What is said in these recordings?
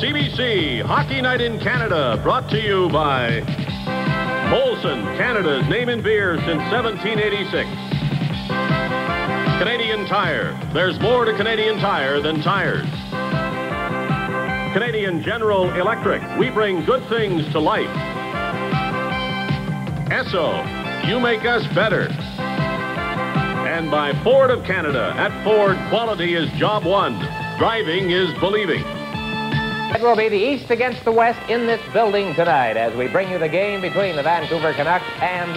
CBC Hockey Night in Canada, brought to you by Molson, Canada's name in beer since 1786. Canadian Tire. There's more to Canadian Tire than tires. Canadian General Electric. We bring good things to life. Esso. You make us better. And by Ford of Canada. At Ford, quality is job one. Driving is believing. It will be the East against the West in this building tonight as we bring you the game between the Vancouver Canucks and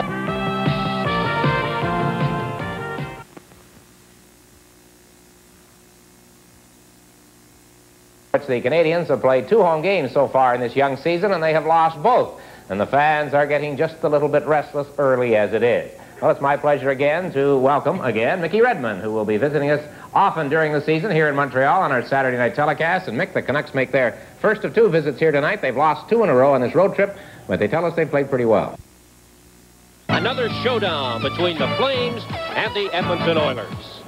the Canadians have played 2 home games so far in this young season, and they have lost both. And the fans are getting just a little bit restless early as it is. Well, it's my pleasure again to welcome Mickey Redmond, who will be visiting us often during the season here in Montreal on our Saturday night telecast. And Mick, the Canucks make their first of 2 visits here tonight. They've lost 2 in a row on this road trip, but they tell us they've played pretty well. Another showdown between the Flames and the Edmonton Oilers.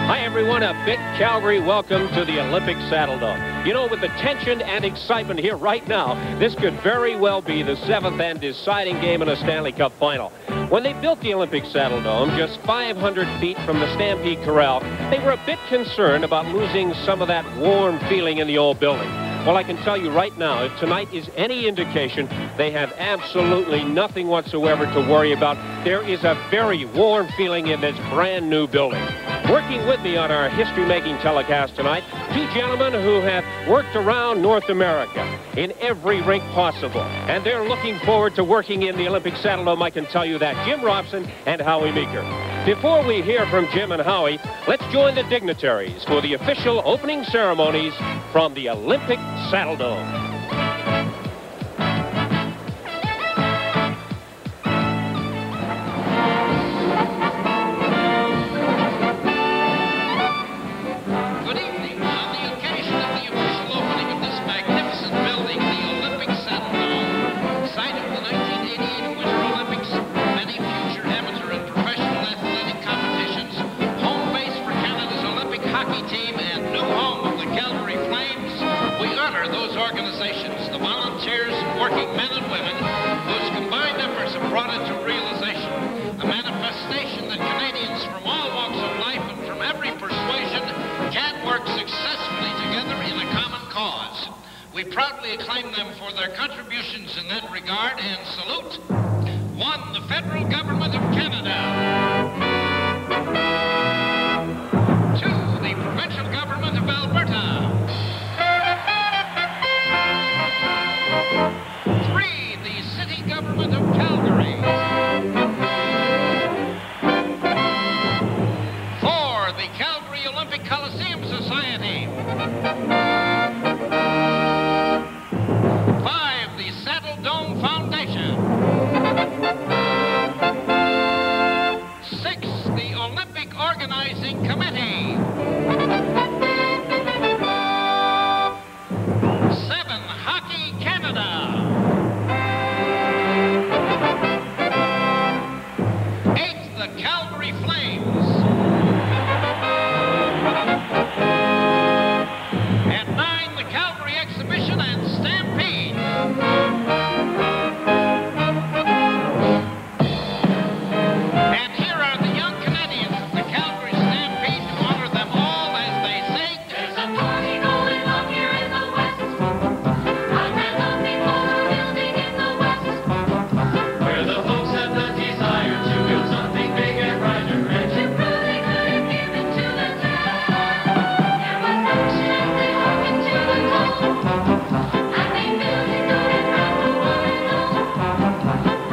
Hi, everyone. A big Calgary welcome to the Olympic Saddledome. You know, with the tension and excitement here right now, this could very well be the 7th and deciding game in a Stanley Cup final. When they built the Olympic Saddledome just 500 feet from the Stampede Corral, they were a bit concerned about losing some of that warm feeling in the old building. Well, I can tell you right now, if tonight is any indication, they have absolutely nothing whatsoever to worry about. There is a very warm feeling in this brand new building. Working with me on our history-making telecast tonight, 2 gentlemen who have worked around North America in every rink possible. And they're looking forward to working in the Olympic Saddledome, I can tell you that. Jim Robson and Howie Meeker. Before we hear from Jim and Howie, let's join the dignitaries for the official opening ceremonies from the Olympic Saddledome. Team and new home of the Calgary Flames, we honor those organizations, the volunteers, working men and women, whose combined efforts have brought it to realization. A manifestation that Canadians from all walks of life and from every persuasion can work successfully together in a common cause. We proudly acclaim them for their contributions in that regard and salute 1. The federal government of Canada. 2. The provincial government of Alberta. 3. The city government of Calgary. 4. The Calgary Olympic Coliseum Society. 5. The Saddledome Foundation. 6. The Olympic Organizing Committee. 7. Hockey Canada. 8. The Calgary Flames. And 9. The Calgary Exhibition and Stampede. And here are the young Canadians of the Calgary Stampede to honor them all as they sing. There's a party going on here in the West. A grand of people are building in the West. Where the folks have the desire to build something big and brighter and to really good and give it to the town. There was action and they hearken to the call. I've been building good and proud the world knows.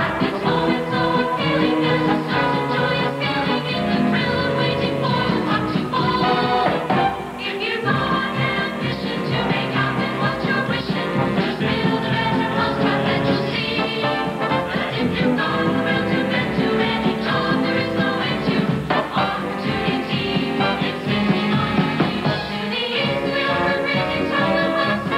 At this moment so appealing, there's a certain joyous feeling in the thrill of waiting for the puck to fall. If you've got ambition to make happen what you're wishing, just build a better mousetrap that you'll see. But if you've got the will to get to any job, there is no end to opportunity. It's sitting on your feet. To the east we are embracing from the west.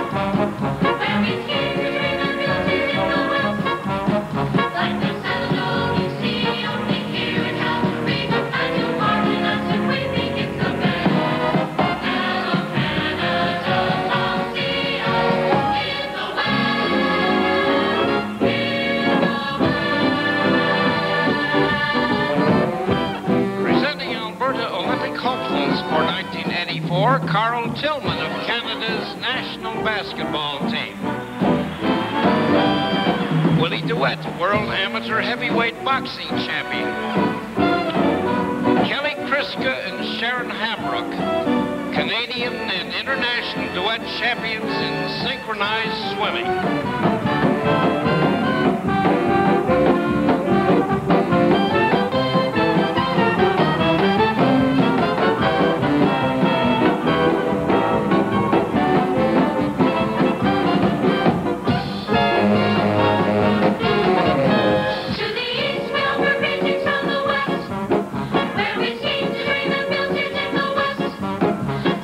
Carl Tillman of Canada's national basketball team. Willie DeWitt, world amateur heavyweight boxing champion. Kelly Kriska and Sharon Hamrock, Canadian and international duet champions in synchronized swimming.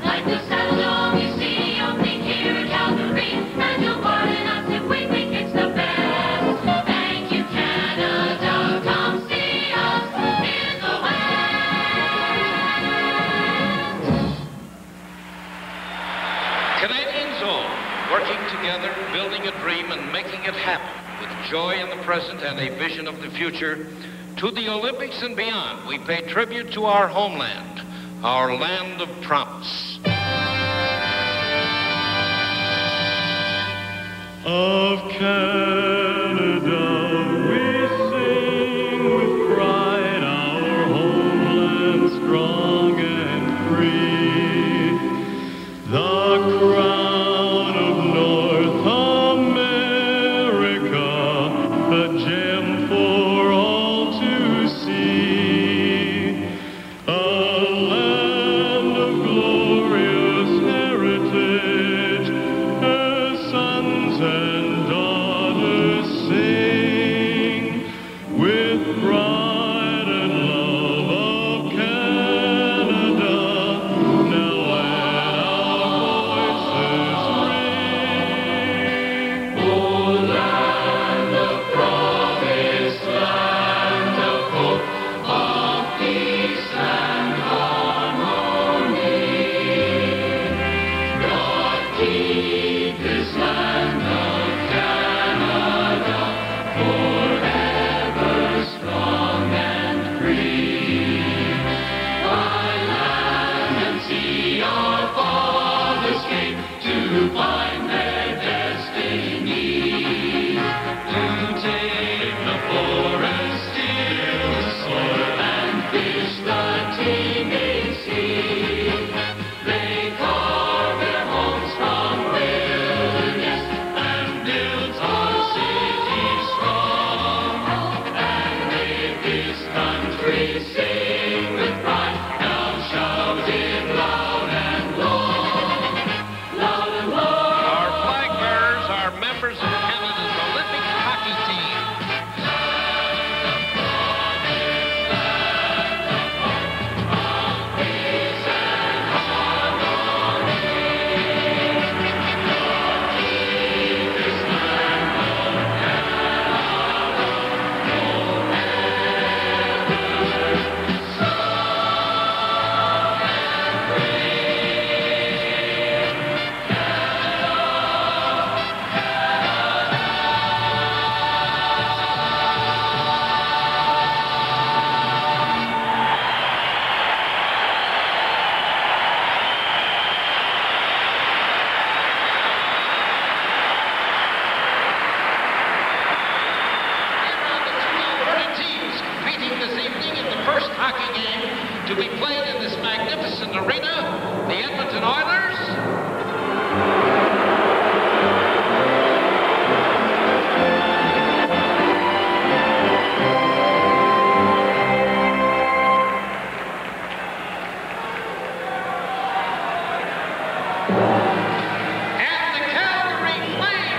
Like the Saddledome you see opening here in Calgary, and you'll pardon us if we think it's the best. Thank you, Canada. Come see us in the West. Canadians all working together, building a dream and making it happen with joy in the present and a vision of the future. To the Olympics and beyond, we pay tribute to our homeland, our land of promise. Of Canada we sing with pride, our homeland strong and free. The crown of North America, a gem for all to see. A land of glorious heritage, her sons and daughters sing with pride and love of Canada. Now let our voices ring. Oh, land of promise, land of hope, of peace and harmony. God keep this land of Canada forever strong and free. By land and sea our fathers came to find their destiny, to take the forest, till the soil and fish the teeming sea. They carve their homes from wilderness and built our city strong, and made this country sing with pride. Now shout it loud and long, loud and long. Our flag bearers are members of Canada's Olympic hockey team. Here are the two Alberta teams competing this evening in the first hockey game to be played in this magnificent arena. The Edmonton Oilers and the Calgary Flames.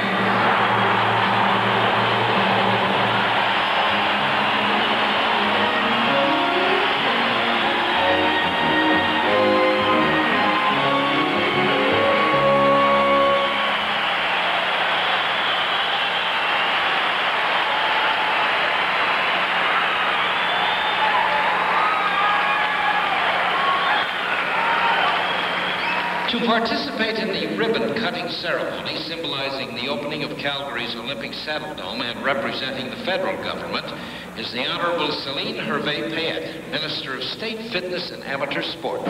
To participate in the ribbon-cutting ceremony symbolizing the opening of Calgary's Olympic Saddledome and representing the federal government is the Honorable Celine Hervé-Payette, Minister of State Fitness and Amateur Sport.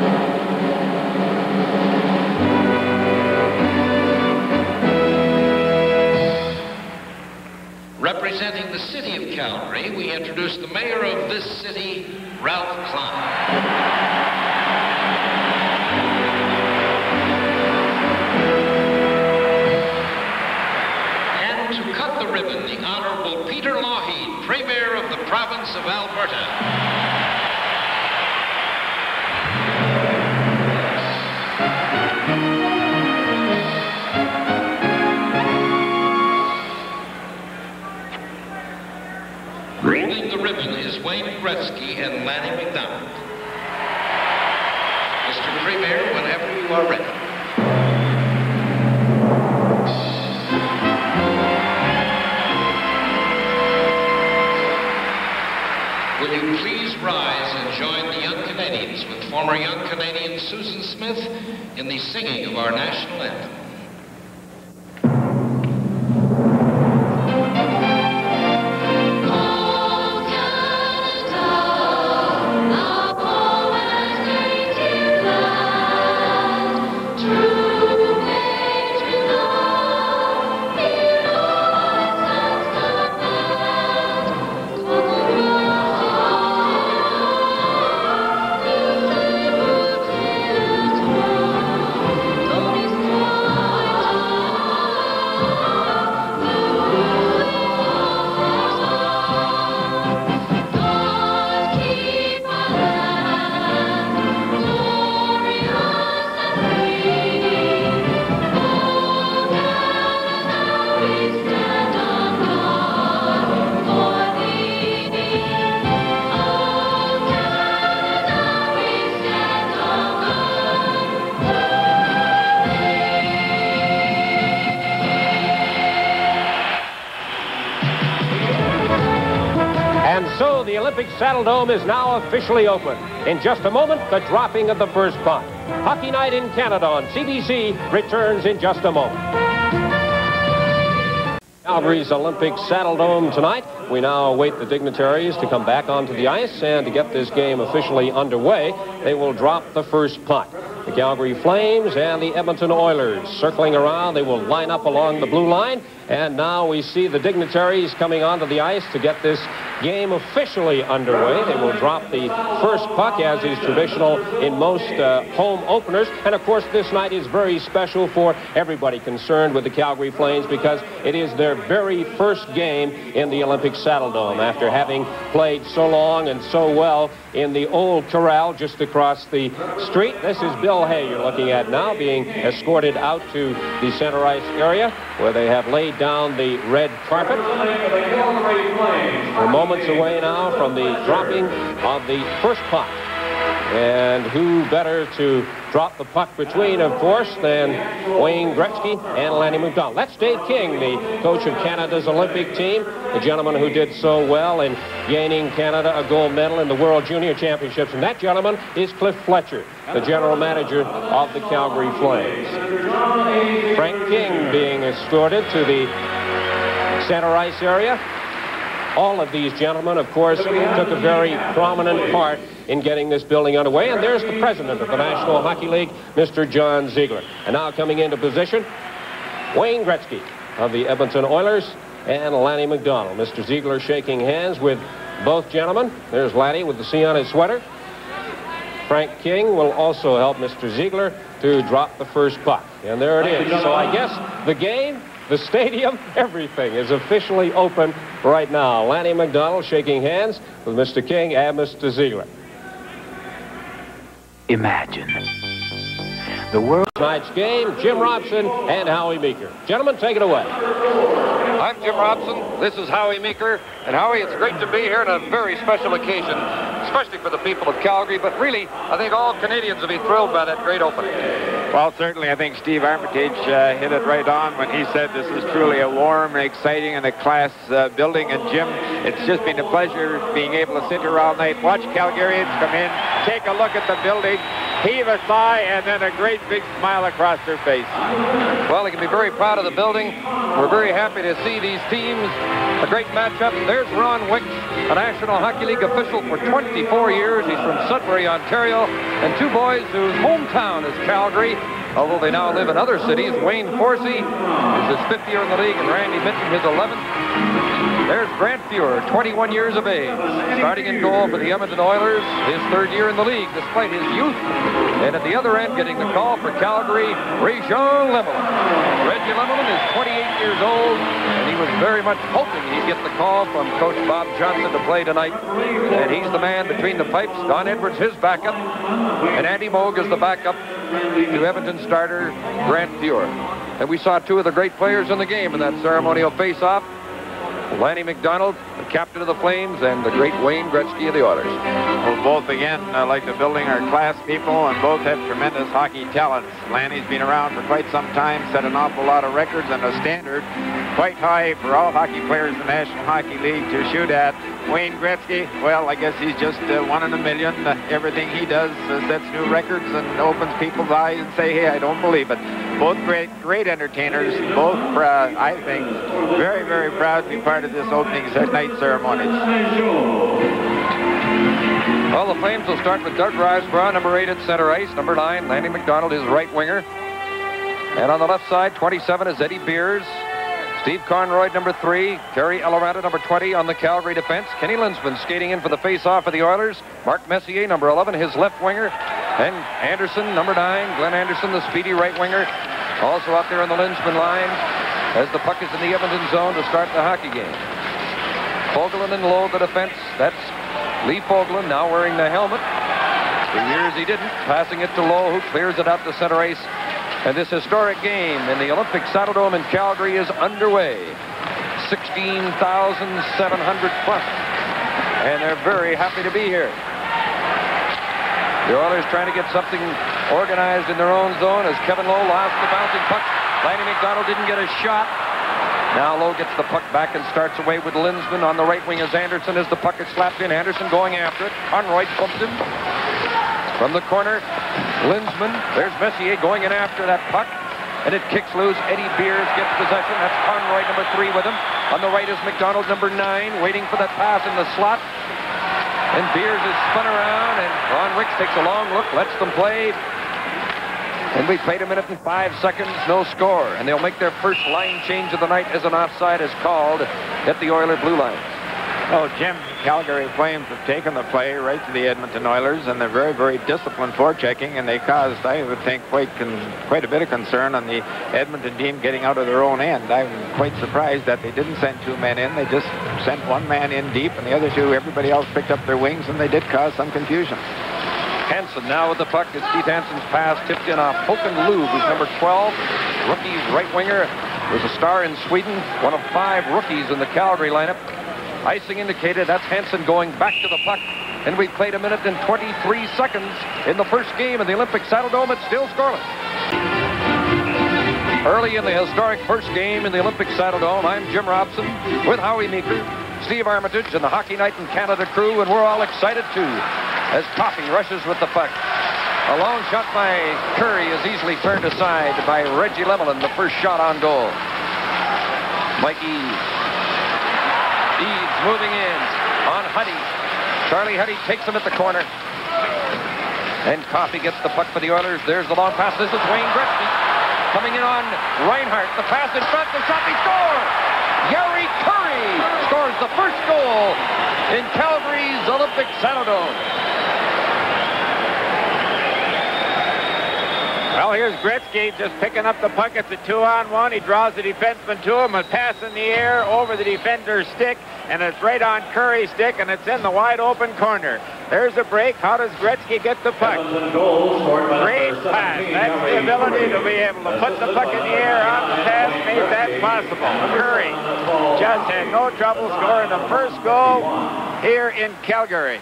representing the city of Calgary, we introduce the mayor of this city, Ralph Klein. To cut the ribbon, the Honorable Peter Lougheed, Premier of the province of Alberta. Holding the ribbon is Wayne Gretzky and Lanny McDonald. Mr. Premier, whenever you are ready. Will you please rise and join the Young Canadians with former Young Canadian Susan Smith in the singing of our national anthem. So the Olympic Saddledome is now officially open. In just a moment, the dropping of the first puck. Hockey Night in Canada on CBC returns in just a moment. Calgary's Olympic Saddledome tonight. We now await the dignitaries to come back onto the ice, and to get this game officially underway, they will drop the first puck. The Calgary Flames and the Edmonton Oilers circling around. They will line up along the blue line, and now we see the dignitaries coming onto the ice to get this game officially underway. They will drop the first puck, as is traditional in most home openers. And of course, this night is very special for everybody concerned with the Calgary Flames, because it is their very first game in the Olympic Saddledome, after having played so long and so well in the old corral just across the street. This is Bill Hay you're looking at now, being escorted out to the center ice area, where they have laid down the red carpet. We're moments away now from the dropping of the first puck. And who better to drop the puck between, of course, than Wayne Gretzky and Lanny McDonald. That's Dave King, the coach of Canada's Olympic team, the gentleman who did so well in gaining Canada a gold medal in the World Junior Championships. And that gentleman is Cliff Fletcher, the general manager of the Calgary Flames. Frank King being escorted to the center ice area. All of these gentlemen, of course, took a very prominent part in getting this building underway. And there's the president of the National Hockey League, Mr. John Ziegler. And now coming into position, Wayne Gretzky of the Edmonton Oilers and Lanny McDonald. Mr. Ziegler shaking hands with both gentlemen. There's Lanny with the C on his sweater. Frank King will also help Mr. Ziegler to drop the first puck. And there it is. So I guess the game, the stadium, everything is officially open right now. Lanny McDonald shaking hands with Mr. King and Mr. Ziegler. Imagine the world. Tonight's game, Jim Robson and Howie Meeker. Gentlemen, take it away. I'm Jim Robson. This is Howie Meeker. And Howie, it's great to be here on a very special occasion, especially for the people of Calgary. But really, I think all Canadians will be thrilled by that great opening. Well, certainly, I think Steve Armitage hit it right on when he said this is truly a warm, exciting, and a class building. And Jim, it's just been a pleasure being able to sit here all night, watch Calgarians come in, take a look at the building, heave a sigh, and then a great big smile across their face. Well, they can be very proud of the building. We're very happy to see these teams. A great matchup. There's Ron Wicks, a National Hockey League official for 24 years. He's from Sudbury, Ontario, and two boys whose hometown is Calgary, although they now live in other cities. Wayne Forsey is his 5th year in the league, and Randy Minton his 11th. There's Grant Fuhr, 21 years of age, starting in goal for the Edmonton Oilers, his third year in the league, despite his youth. And at the other end, getting the call for Calgary, Reggie Lemelin. Reggie Lemelin is 28 years old, and he was very much hoping he'd get the call from Coach Bob Johnson to play tonight. And he's the man between the pipes. Don Edwards, his backup, and Andy Moog is the backup to Edmonton starter Grant Fuhr. And we saw two of the great players in the game in that ceremonial face-off. Lanny McDonald, the captain of the Flames, and the great Wayne Gretzky of the Oilers. Well, both, again, like the building, are class people, and both have tremendous hockey talents. Lanny's been around for quite some time, set an awful lot of records, and a standard quite high for all hockey players in the National Hockey League to shoot at. Wayne Gretzky, well, I guess he's just one in a million. Everything he does sets new records and opens people's eyes and say, hey, I don't believe it. Both great entertainers, both, I think, very, very proud to be part of this opening night ceremony. Well, the Flames will start with Doug Riseborough, number 8 at center ice. Number 9, Lanny McDonald, his right winger. And on the left side, 27 is Eddie Beers. Steve Conroy, number 3. Kerry Eloranta, number 20 on the Calgary defense. Kenny Linsman skating in for the face-off for the Oilers. Mark Messier, number 11, his left winger. And Anderson, number 9. Glenn Anderson, the speedy right winger. Also out there on the Linsman line as the puck is in the Edmonton zone to start the hockey game. Fogelin and Lowe, the defense. That's Lee Fogelin, now wearing the helmet. For years he didn't. Passing it to Lowe, who clears it out to center ice. And this historic game in the Olympic Saddledome in Calgary is underway. 16,700 plus. And they're very happy to be here. The Oilers trying to get something organized in their own zone as Kevin Lowe lost the bouncing puck. Lanny McDonald didn't get a shot. Now Lowe gets the puck back and starts away with Linsman on the right wing as Anderson as the puck is slapped in. Anderson going after it. Conroy bumped him. From the corner, Linsman. There's Messier going in after that puck. And it kicks loose. Eddie Beers gets possession. That's Conroy, number 3, with him. On the right is McDonald, number 9, waiting for that pass in the slot. And Beers is spun around, and Ron Wicks takes a long look, lets them play. And we played 1 minute and 5 seconds, no score. And they'll make their first line change of the night as an offside is called at the Oiler blue line. Oh, Jim, Calgary Flames have taken the play right to the Edmonton Oilers, and they're very, very disciplined forechecking, and they caused, I would think, quite a bit of concern on the Edmonton team getting out of their own end. I'm quite surprised that they didn't send 2 men in. They just sent 1 man in deep, and the other 2, everybody else picked up their wings, and they did cause some confusion. Hansen now with the puck. It's Keith Hansen's pass tipped in off Håkan Loob, who's number 12. Rookie right winger. Was a star in Sweden. One of 5 rookies in the Calgary lineup. Icing indicated. That's Hansen going back to the puck. And we've played 1 minute and 23 seconds in the first game in the Olympic Saddledome. It's still scoreless. Early in the historic first game in the Olympic Saddledome, I'm Jim Robson with Howie Meeker, Steve Armitage, and the Hockey Night in Canada crew, and we're all excited too as Coffey rushes with the puck. A long shot by Curry is easily turned aside by Reggie Lemelin, the first shot on goal. Mike Eads. Eads moving in on Huddy. Charlie Huddy takes him at the corner. And Coffey gets the puck for the Oilers. There's the long pass. This is Wayne Gretzky coming in on Reinhart. The pass in front. The shot. They score! Yari Curry scores the first goal in Calgary's Olympic Saddledome. Well, here's Gretzky just picking up the puck. It's a 2-on-1. He draws the defenseman to him. A pass in the air over the defender's stick, and it's right on Curry's stick, and it's in the wide open corner. There's a break. How does Gretzky get the puck? Great pass. That's the ability to be able to put the puck in the air on the pass made that possible. Curry just had no trouble scoring the first goal here in Calgary.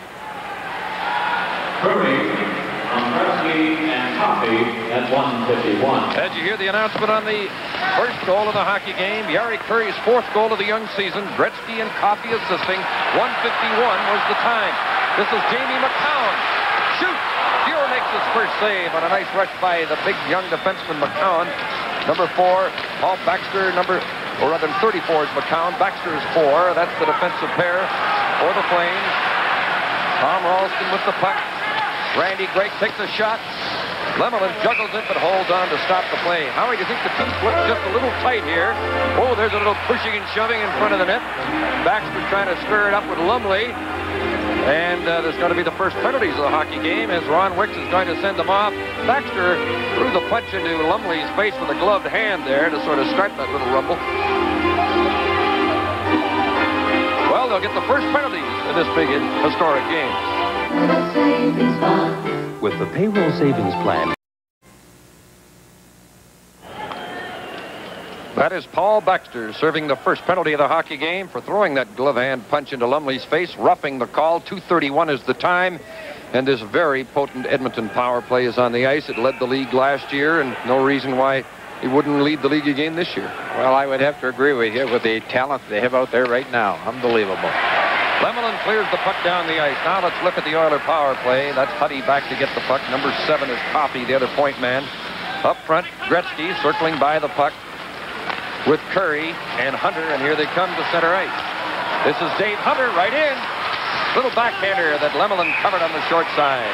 Curry on Gretzky and Coffey at 1:51. As you hear the announcement on the first goal of the hockey game, Yari Curry's 4th goal of the young season, Gretzky and Coffey assisting. 1:51 was the time. This is Jamie McCown. Shoot! Fuhr makes his first save on a nice rush by the big young defenseman McCown. Number 4, Paul Baxter, 34 is McCown. Baxter is 4. That's the defensive pair for the Flames. Tom Ralston with the puck. Randy Gregg takes a shot. Lemelin juggles it, but holds on to stop the play. Howie, do you think the teams look just a little tight here? Oh, there's a little pushing and shoving in front of the net. Baxter trying to square it up with Lumley. And there's going to be the first penalties of the hockey game as Ron Wicks is going to send them off. Baxter threw the punch into Lumley's face with a gloved hand there to sort of start that little rumble. Well, they'll get the first penalties in this big historic game. With the payroll savings plan. That is Paul Baxter serving the first penalty of the hockey game for throwing that glove hand punch into Lumley's face, roughing the call. 2:31 is the time, and this very potent Edmonton power play is on the ice. It led the league last year, and no reason why it wouldn't lead the league again this year. Well, I would have to agree with you with the talent they have out there right now. Unbelievable. Lemelin clears the puck down the ice. Now let's look at the Oiler power play. That's Huddy back to get the puck. Number 7 is Coffey, the other point man. Up front, Gretzky circling by the puck with Curry and Hunter, and here they come to center ice. This is Dave Hunter right in. Little backhander that Lemelin covered on the short side.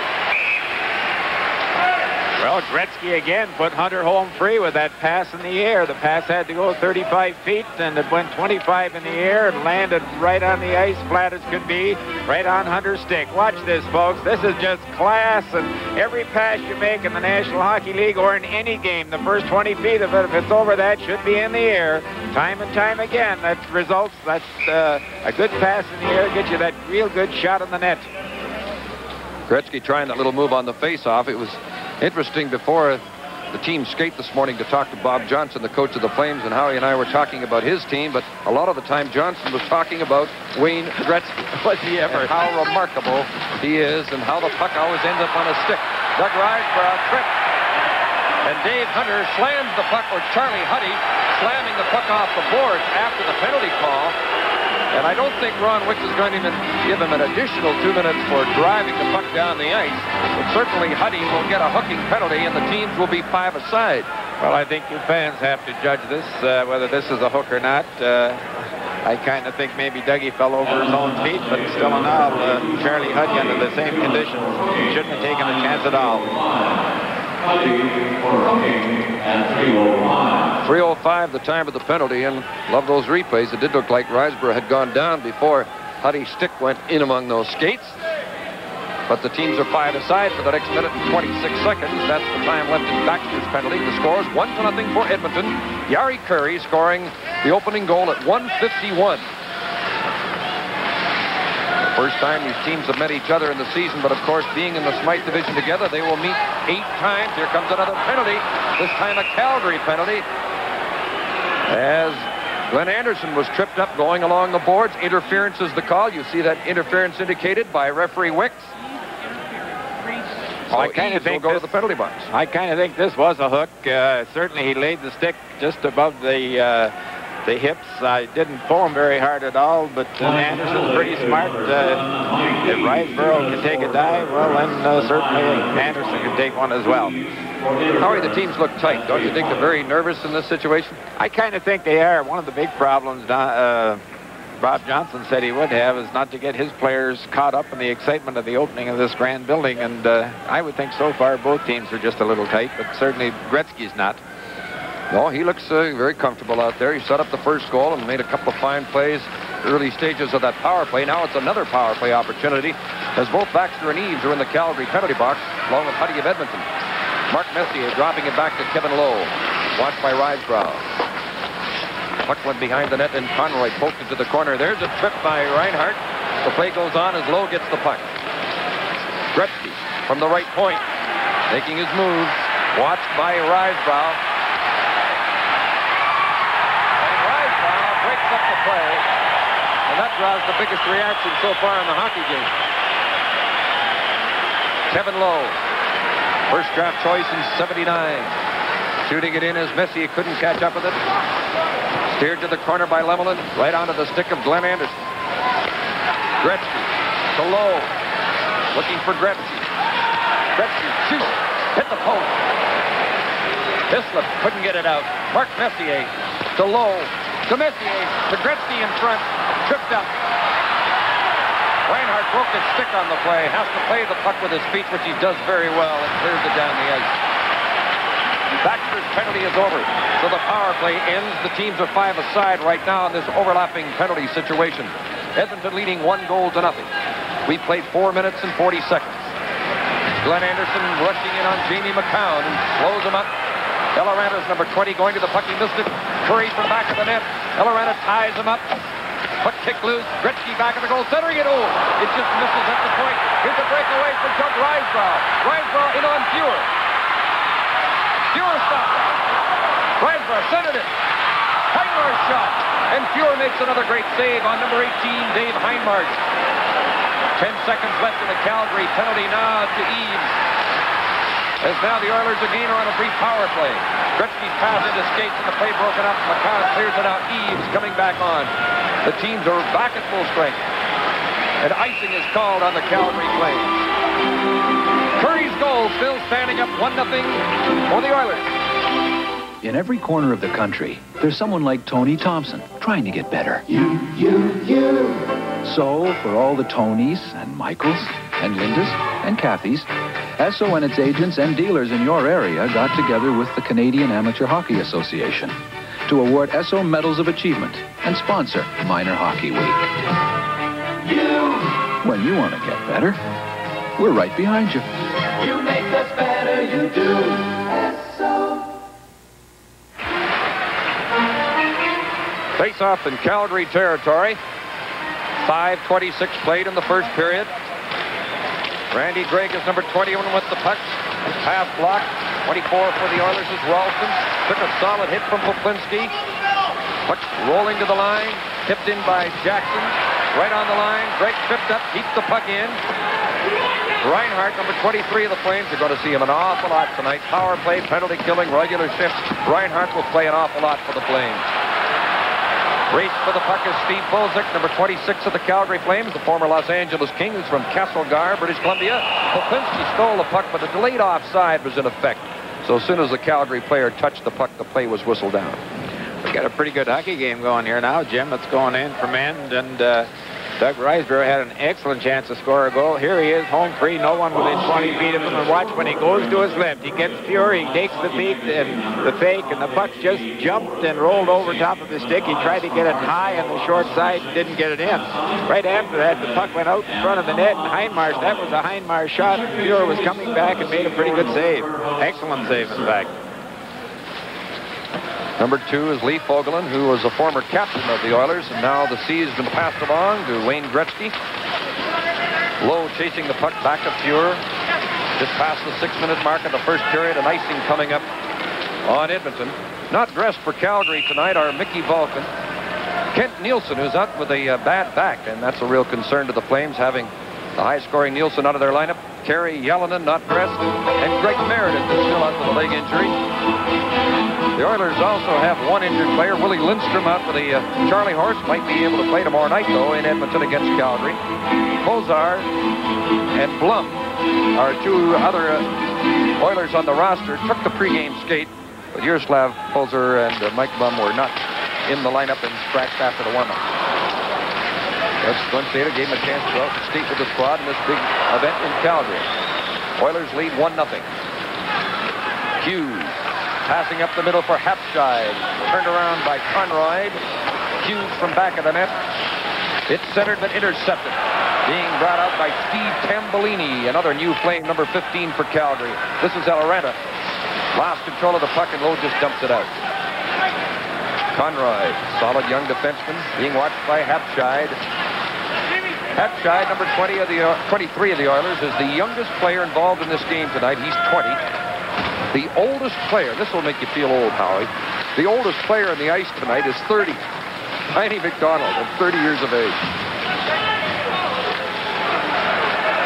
Well, Gretzky again put Hunter home free with that pass in the air. The pass had to go 35 feet, and it went 25 in the air and landed right on the ice, flat as could be, right on Hunter's stick. Watch this, folks. This is just class, and every pass you make in the National Hockey League or in any game, the first 20 feet of it, if it's over that, should be in the air. Time and time again, that results. That's a good pass in the air, gets you that real good shot in the net. Gretzky trying that little move on the face-off. It was interesting before the team skate this morning to talk to Bob Johnson, the coach of the Flames, and Howie and I were talking about his team, but a lot of the time Johnson was talking about Wayne Gretzky. Was he ever? And how remarkable he is and how the puck always ends up on a stick. Doug Risebrough tripped, and Dave Hunter slams the puck, or Charlie Huddy slamming the puck off the boards after the penalty call. And I don't think Ron Wicks is going to even give him an additional 2 minutes for driving the puck down the ice. But certainly Huddy will get a hooking penalty, and the teams will be 5 aside. Well, I think you fans have to judge this, whether this is a hook or not. I kind of think maybe Dougie fell over his own feet, but still in all, Charlie Huddy under the same conditions shouldn't have taken a chance at all. 3:05 the time of the penalty, and love those replays. It did look like Risebrough had gone down before Huddy's stick went in among those skates. But the teams are 5 aside for the next minute and 26 seconds. That's the time left in Baxter's penalty. The score is 1-0 for Edmonton. Yari Curry scoring the opening goal at 1:51. First time these teams have met each other in the season, but of course, being in the Smythe division together, they will meet 8 times. Here comes another penalty, this time a Calgary penalty, as Glenn Anderson was tripped up going along the boards. Interference is the call. You see that interference indicated by referee Wicks. Well, I kind of think go to the penalty box. I kind of think this was a hook. Certainly, he laid the stick just above the hips. I didn't pull him very hard at all, but Anderson's pretty smart. If Risebrough can take a dive, well, then certainly Anderson can take one as well. Howie, the teams look tight. Don't you think they're very nervous in this situation? I kind of think they are. One of the big problems Bob Johnson said he would have is not to get his players caught up in the excitement of the opening of this grand building, and I would think so far both teams are just a little tight, but certainly Gretzky's not. No, he looks very comfortable out there. He set up the first goal and made a couple of fine plays early stages of that power play. Now it's another power play opportunity as both Baxter and Eaves are in the Calgary penalty box along with Huddy of Edmonton. Mark Messier dropping it back to Kevin Lowe. Watched by Risebrough. Puck went behind the net and Conroy poked it to the corner. There's a trip by Reinhardt. The play goes on as Lowe gets the puck. Gretzky from the right point making his move. Watched by Risebrough. Breaks up the play, and that draws the biggest reaction so far in the hockey game. Kevin Lowe, first draft choice in '79. Shooting it in as Messier couldn't catch up with it. Steered to the corner by Lemelin, right onto the stick of Glenn Anderson. Gretzky to Lowe, looking for Gretzky. Gretzky shoots, hit the post. Hislop couldn't get it out. Mark Messier to Lowe. To Messier, to Gretzky in front, tripped up. Reinhardt broke his stick on the play, has to play the puck with his feet, which he does very well, and clears it down the ice. Baxter's penalty is over. So the power play ends. The teams are 5 aside right now in this overlapping penalty situation. Edmonton leading 1-0. We played 4 minutes and 40 seconds. Glenn Anderson rushing in on Jamie McCown and slows him up. Elorana's number 20 going to the puck. He missed it. Curry from back of the net. Elorana ties him up. Puck kick loose. Gretzky back at the goal, centering it. Oh, it just misses at the point. Here's a breakaway for Doug Rysbrough. Rysbrough in on Fuhr. Fuhr stopped it. Rysbrough centered it. Heinmar's shot. And Fuhr makes another great save on number 18, Dave Heinmar's. 10 seconds left in the Calgary penalty nod to Eaves. As now the Oilers again are on a brief power play. Gretzky's pass into skates and the play broken up. McCown clears it out. Eaves coming back on. The teams are back at full strength. And icing is called on the Calgary Flames. Curry's goal still standing up 1-0 for the Oilers. In every corner of the country, there's someone like Tony Thompson trying to get better. So, for all the Tonys and Michaels and Lindas and Kathys, Esso and its agents and dealers in your area got together with the Canadian Amateur Hockey Association to award Esso Medals of Achievement and sponsor Minor Hockey Week. When you want to get better, we're right behind you. You make us better, you do. Esso. Face-off in Calgary territory. 5:26 played in the first period. Randy Gregg is number 21 with the puck. Pass blocked. 24 for the Oilers is Ralston. Took a solid hit from Poplinski. Puck rolling to the line. Tipped in by Jackson. Right on the line. Gregg tripped up. Keeps the puck in. Reinhart, number 23 of the Flames. You're going to see him an awful lot tonight. Power play, penalty killing, regular shifts. Reinhart will play an awful lot for the Flames. Race for the puck is Steve Bozick, number 26 of the Calgary Flames, the former Los Angeles Kings from Castlegar, British Columbia. Poplinski stole the puck, but a delayed offside was in effect. So as soon as the Calgary player touched the puck, the play was whistled down. We got a pretty good hockey game going here now, Jim. It's going in from end, and Doug Rysbrough had an excellent chance to score a goal. Here he is, home free, no one within 20 feet of him. And watch when he goes to his left. He gets Fury, he takes the feet and the fake, and the puck just jumped and rolled over top of his stick. He tried to get it high on the short side and didn't get it in. Right after that, the puck went out in front of the net, and Heinmar's, that was a Heinmar's shot. Fury was coming back and made a pretty good save. Excellent save, in fact. Number 2 is Lee Fogelin, who was a former captain of the Oilers, and now the C has been passed along to Wayne Gretzky. Lowe chasing the puck back to Fuhr. Just past the 6-minute mark of the first period, and icing coming up on Edmonton. Not dressed for Calgary tonight are Mickey Vulcan, Kent Nielsen, who's out with a bad back, and that's a real concern to the Flames, having the high-scoring Nielsen out of their lineup. Kerry Yellinen not dressed, and Greg Meredith is still out with a leg injury. The Oilers also have one injured player, Willie Lindstrom, out with a Charlie horse. Might be able to play tomorrow night, though, in Edmonton against Calgary. Kozar and Blum are 2 other Oilers on the roster. Took the pregame skate, but Yaroslav Kozar and Mike Blum were not in the lineup and scratched after the warm-up. Glenn Stater gave him a chance to go out and skate with the squad in this big event in Calgary. Oilers lead 1-0. Hughes passing up the middle for Hapshide. Turned around by Conroy. Hughes from back of the net. It's centered but intercepted. Being brought out by Steve Tambellini, another new Flame, number 15 for Calgary. This is Elorana. Lost control of the puck and Lowe just dumps it out. Conroy, solid young defenseman, being watched by Hapshide. Hapshide, number 23 of the Oilers, is the youngest player involved in this game tonight. He's 20. The oldest player, this will make you feel old, Howie. The oldest player on the ice tonight is 30. Tiny McDonald, at 30 years of age.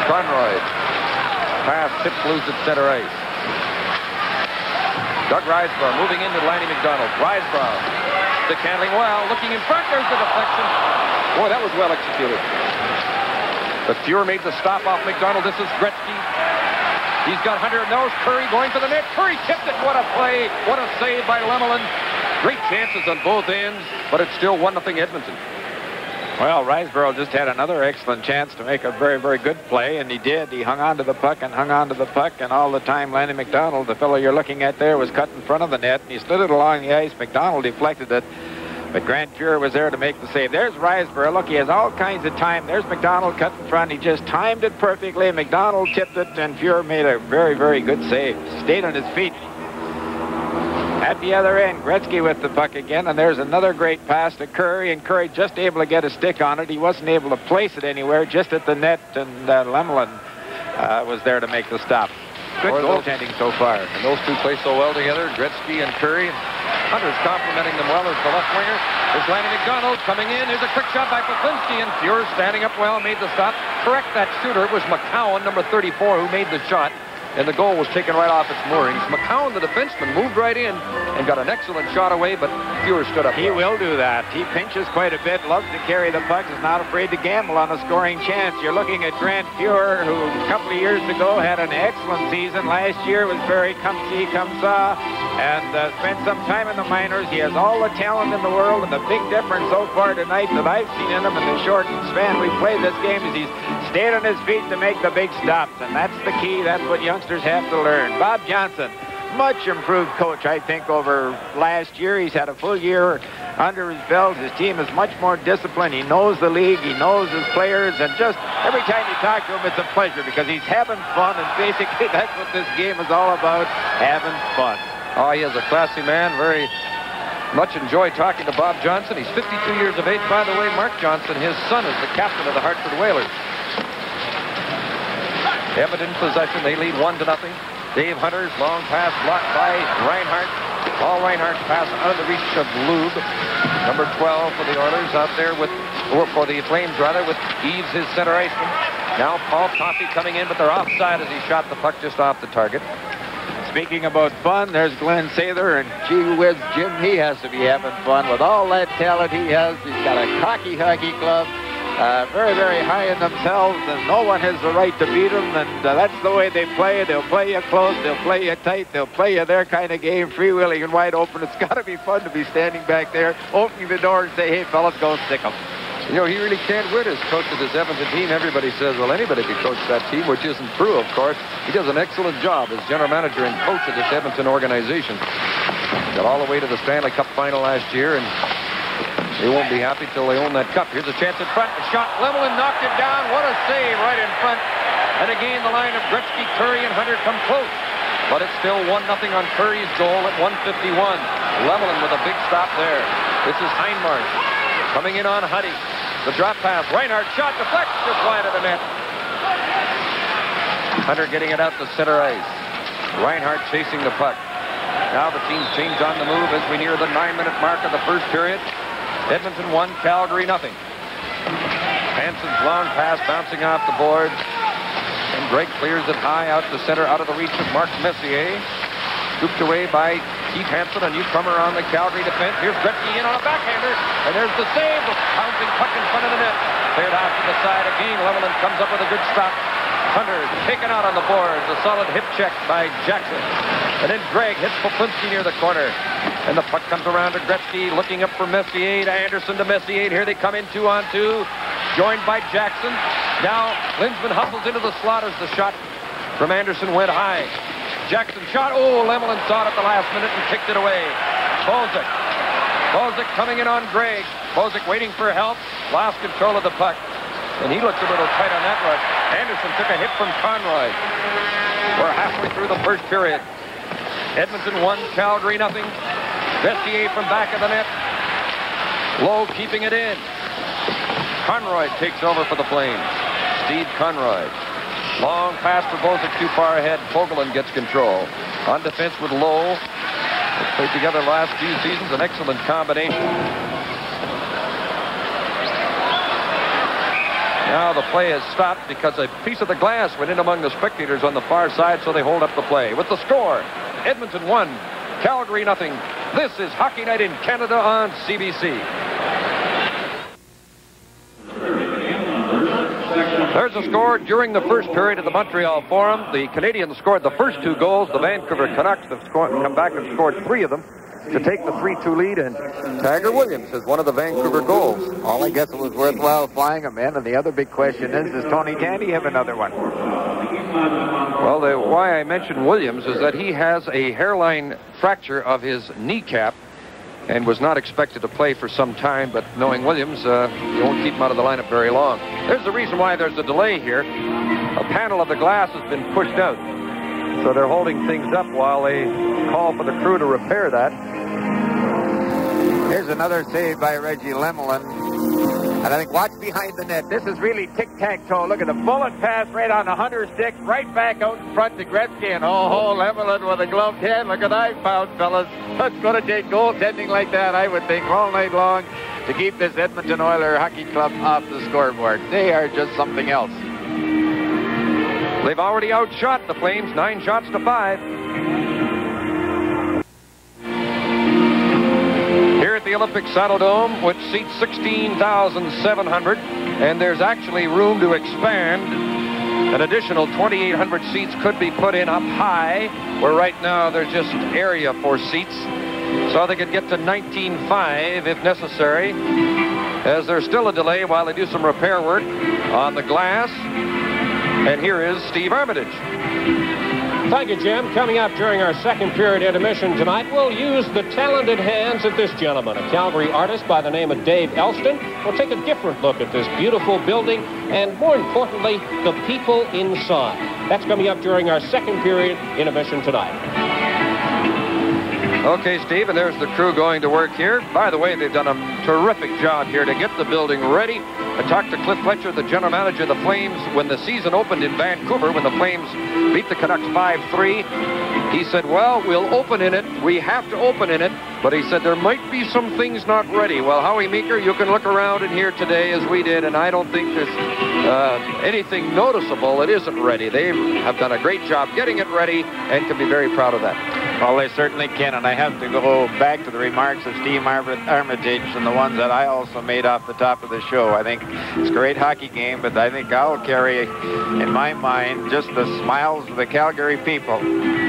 Conroy, pass, tip loose at center ice. Doug Rysbrough moving into Lanny McDonald. Rysbrough, stick handling well, looking in front, there's the deflection. Boy, that was well executed. But Fuhr made the stop off McDonald. This is Gretzky. He's got Hunter nose. Curry going for the net. Curry tipped it. What a play. What a save by Lemelin. Great chances on both ends, but it's still 1-0 Edmonton. Well, Riseborough just had another excellent chance to make a very, very good play, and he did. He hung on to the puck and hung on to the puck, and all the time Lanny McDonald, the fellow you're looking at there, was cut in front of the net, and he slid it along the ice. McDonald deflected it, but Grant Fuhrer was there to make the save. There's Riseborough. Look, he has all kinds of time. There's McDonald cut in front. He just timed it perfectly. McDonald tipped it, and Fuhrer made a very, very good save. Stayed on his feet. At the other end, Gretzky with the puck again, and there's another great pass to Curry, and Curry just able to get a stick on it. He wasn't able to place it anywhere, just at the net, and Lemelin was there to make the stop. Good goaltending so far. And those two play so well together, Gretzky and Curry. Hunter's complimenting them well as the left winger. There's Lanny McDonald coming in. There's a quick shot by Poplinski, and Fuhrer standing up well, made the stop. Correct that shooter. It was McCowan, number 34, who made the shot. And the goal was taken right off its moorings. McCowan, the defenseman, moved right in and got an excellent shot away, but Fuhrer stood up. He will do that. He pinches quite a bit, loves to carry the puck, is not afraid to gamble on a scoring chance. You're looking at Grant Fuhrer, who a couple of years ago had an excellent season. Last year was very come-see, come-saw, and spent some time in the minors. He has all the talent in the world, and the big difference so far tonight that I've seen in him in the short span we've played this game is he's stayed on his feet to make the big stops, and that's the key. That's what youngsters have to learn. Bob Johnson, much improved coach, I think, over last year. He's had a full year under his belt. His team is much more disciplined. He knows the league. He knows his players, and just every time you talk to him, it's a pleasure because he's having fun, and basically that's what this game is all about, having fun. Oh, he is a classy man. Very much enjoyed talking to Bob Johnson. He's 52 years of age. By the way, Mark Johnson, his son, is the captain of the Hartford Whalers. Edmonton possession. They lead 1-0. Dave Hunter's long pass blocked by Reinhardt. Paul Reinhardt's pass out of the reach of Lube. Number 12 for the Oilers out there with, or for the Flames rather, with Eves, his center iceman. Now Paul Coffey coming in, but they're offside as he shot the puck just off the target. Speaking about fun, there's Glenn Sather, and gee whiz, Jim, he has to be having fun with all that talent he has. He's got a cocky hockey club. Very, very high in themselves, and no one has the right to beat them, and that's the way they play. They'll play you close, they'll play you tight, they'll play you their kind of game, freewheeling and wide open. It's got to be fun to be standing back there, opening the door and say, hey, fellas, go stick them. You know, he really can't win as coach of this Edmonton team. Everybody says, well, anybody could coach that team, which isn't true, of course. He does an excellent job as general manager and coach of this Edmonton organization. Got all the way to the Stanley Cup final last year, and they won't be happy till they own that cup. Here's a chance in front. A shot. Lemelin knocked it down. What a save right in front. And again, the line of Gretzky, Curry, and Hunter come close. But it's still 1-0 on Curry's goal at 1:51. Lemelin with a big stop there. This is Heinmarsh coming in on Huddy. The drop pass. Reinhardt shot. Deflects just wide of the net. Hunter getting it out to center ice. Reinhardt chasing the puck. Now the teams change on the move as we near the 9-minute mark of the first period. Edmonton 1, Calgary 0. Hansen's long pass bouncing off the boards. And Greg clears it high out to center, out of the reach of Mark Messier. Scooped away by Keith Hansen, a newcomer on the Calgary defense. Here's Gretzky in on a backhander. And there's the save. The pouncing puck in front of the net. Cleared out to the side again. Lemelin comes up with a good stop. Hunter taken out on the boards. A solid hip check by Jackson. And then Gregg hits Poplinski near the corner. And the puck comes around to Gretzky, looking up for Messier, to Anderson, to Messier. Here they come in 2-on-2, joined by Jackson. Now Linsman hustles into the slot as the shot from Anderson went high. Jackson shot. Oh, Lemelin saw it at the last minute and kicked it away. Bozic coming in on Gregg. Bozic waiting for help. Lost control of the puck. And he looked a little tight on that rush. Anderson took a hit from Conroy. We're halfway through the first period. Edmonton 1, Calgary 0. Messier from back of the net. Lowe keeping it in. Conroy takes over for the Flames. Steve Conroy. Long pass for Bozic too far ahead. Fogelin gets control. On defense with Lowe. They played together last few seasons. An excellent combination. Now the play is stopped because a piece of the glass went in among the spectators on the far side, so they hold up the play. With the score, Edmonton 1, Calgary 0. This is Hockey Night in Canada on CBC. There's a score during the first period at the Montreal Forum. The Canadians scored the first 2 goals. The Vancouver Canucks have come back and scored 3 of them. to take the 3-2 lead, and Tiger Williams is one of the Vancouver goals. Well, I guess it was worthwhile flying him in, and the other big question is, does Tony Tandy have another one? Well, why I mentioned Williams is that he has a hairline fracture of his kneecap and was not expected to play for some time, but knowing Williams, you won't keep him out of the lineup very long. There's the reason why there's a delay here. A panel of the glass has been pushed out, so they're holding things up while they call for the crew to repair that. Here's another save by Reggie Lemelin. And I think, watch behind the net. This is really tic-tac-toe. Look at the bullet pass right on the Hunter stick, right back out in front to Gretzky. And Lemelin with a gloved hand. Look at I found, fellas. It's going to take goaltending like that, I would think, all night long to keep this Edmonton Oilers Hockey Club off the scoreboard. They are just something else. They've already outshot the Flames, 9 shots to 5. Here at the Olympic Saddledome, which seats 16,700, and there's actually room to expand. An additional 2,800 seats could be put in up high, where right now there's just area for seats. So they could get to 19.5 if necessary, as there's still a delay while they do some repair work on the glass. And here is Steve Armitage. Thank you, Jim. Coming up during our second period intermission tonight, we'll use the talented hands of this gentleman, a Calgary artist by the name of Dave Elston. We'll take a different look at this beautiful building and, more importantly, the people inside. That's coming up during our second period intermission tonight. Okay, Steve, and there's the crew going to work here. By the way, they've done a terrific job here to get the building ready. I talked to Cliff Fletcher, the general manager of the Flames, when the season opened in Vancouver, when the Flames beat the Canucks 5-3. He said, well, we'll open in it. We have to open in it. But he said there might be some things not ready. Well, Howie Meeker, you can look around in here today as we did, and I don't think there's anything noticeable that isn't ready. They have done a great job getting it ready and can be very proud of that. Well, they certainly can, and I have to go back to the remarks of Steve Armitage and the ones that I also made off the top of the show. I think it's a great hockey game, but I think I'll carry in my mind just the smiles of the Calgary people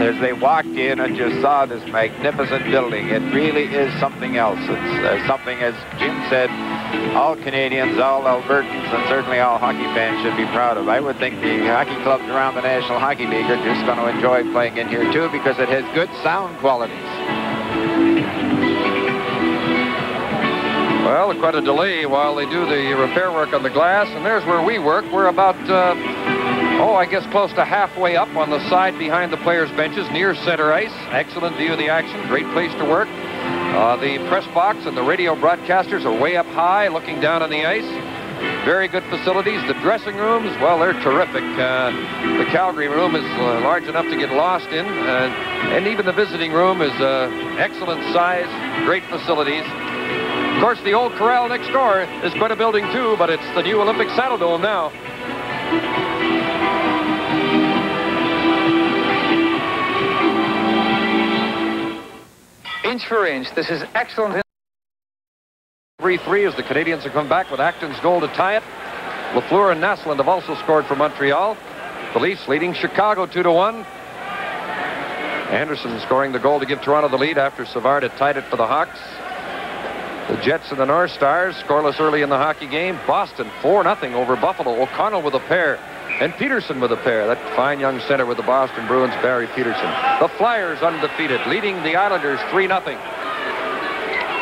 as they walked in and just saw this magnificent building. It really is something else. It's something, as Jim said, all Canadians, all Albertans, and certainly all hockey fans should be proud of. I would think the hockey clubs around the National Hockey League are just going to enjoy playing in here too, because it has good sound qualities. Well, quite a delay while they do the repair work on the glass, and there's where we work. We're about, I guess close to halfway up on the side behind the players' benches, near center ice. Excellent view of the action, great place to work. The press box and the radio broadcasters are way up high, looking down on the ice. Very good facilities. The dressing rooms, well, they're terrific. The Calgary room is large enough to get lost in, and even the visiting room is excellent size, great facilities. Of course, the old corral next door is quite a building too, but it's the new Olympic Saddledome now. Inch for inch, this is excellent. 3-3 as the Canadians have come back with Acton's goal to tie it. Lafleur and Naslund have also scored for Montreal. The Leafs leading Chicago 2-1. Anderson scoring the goal to give Toronto the lead after Savard had tied it for the Hawks. The Jets and the North Stars scoreless early in the hockey game. Boston 4-0 over Buffalo. O'Connell with a pair. And Peterson with a pair. That fine young center with the Boston Bruins, Barry Peterson. The Flyers undefeated, leading the Islanders 3-0.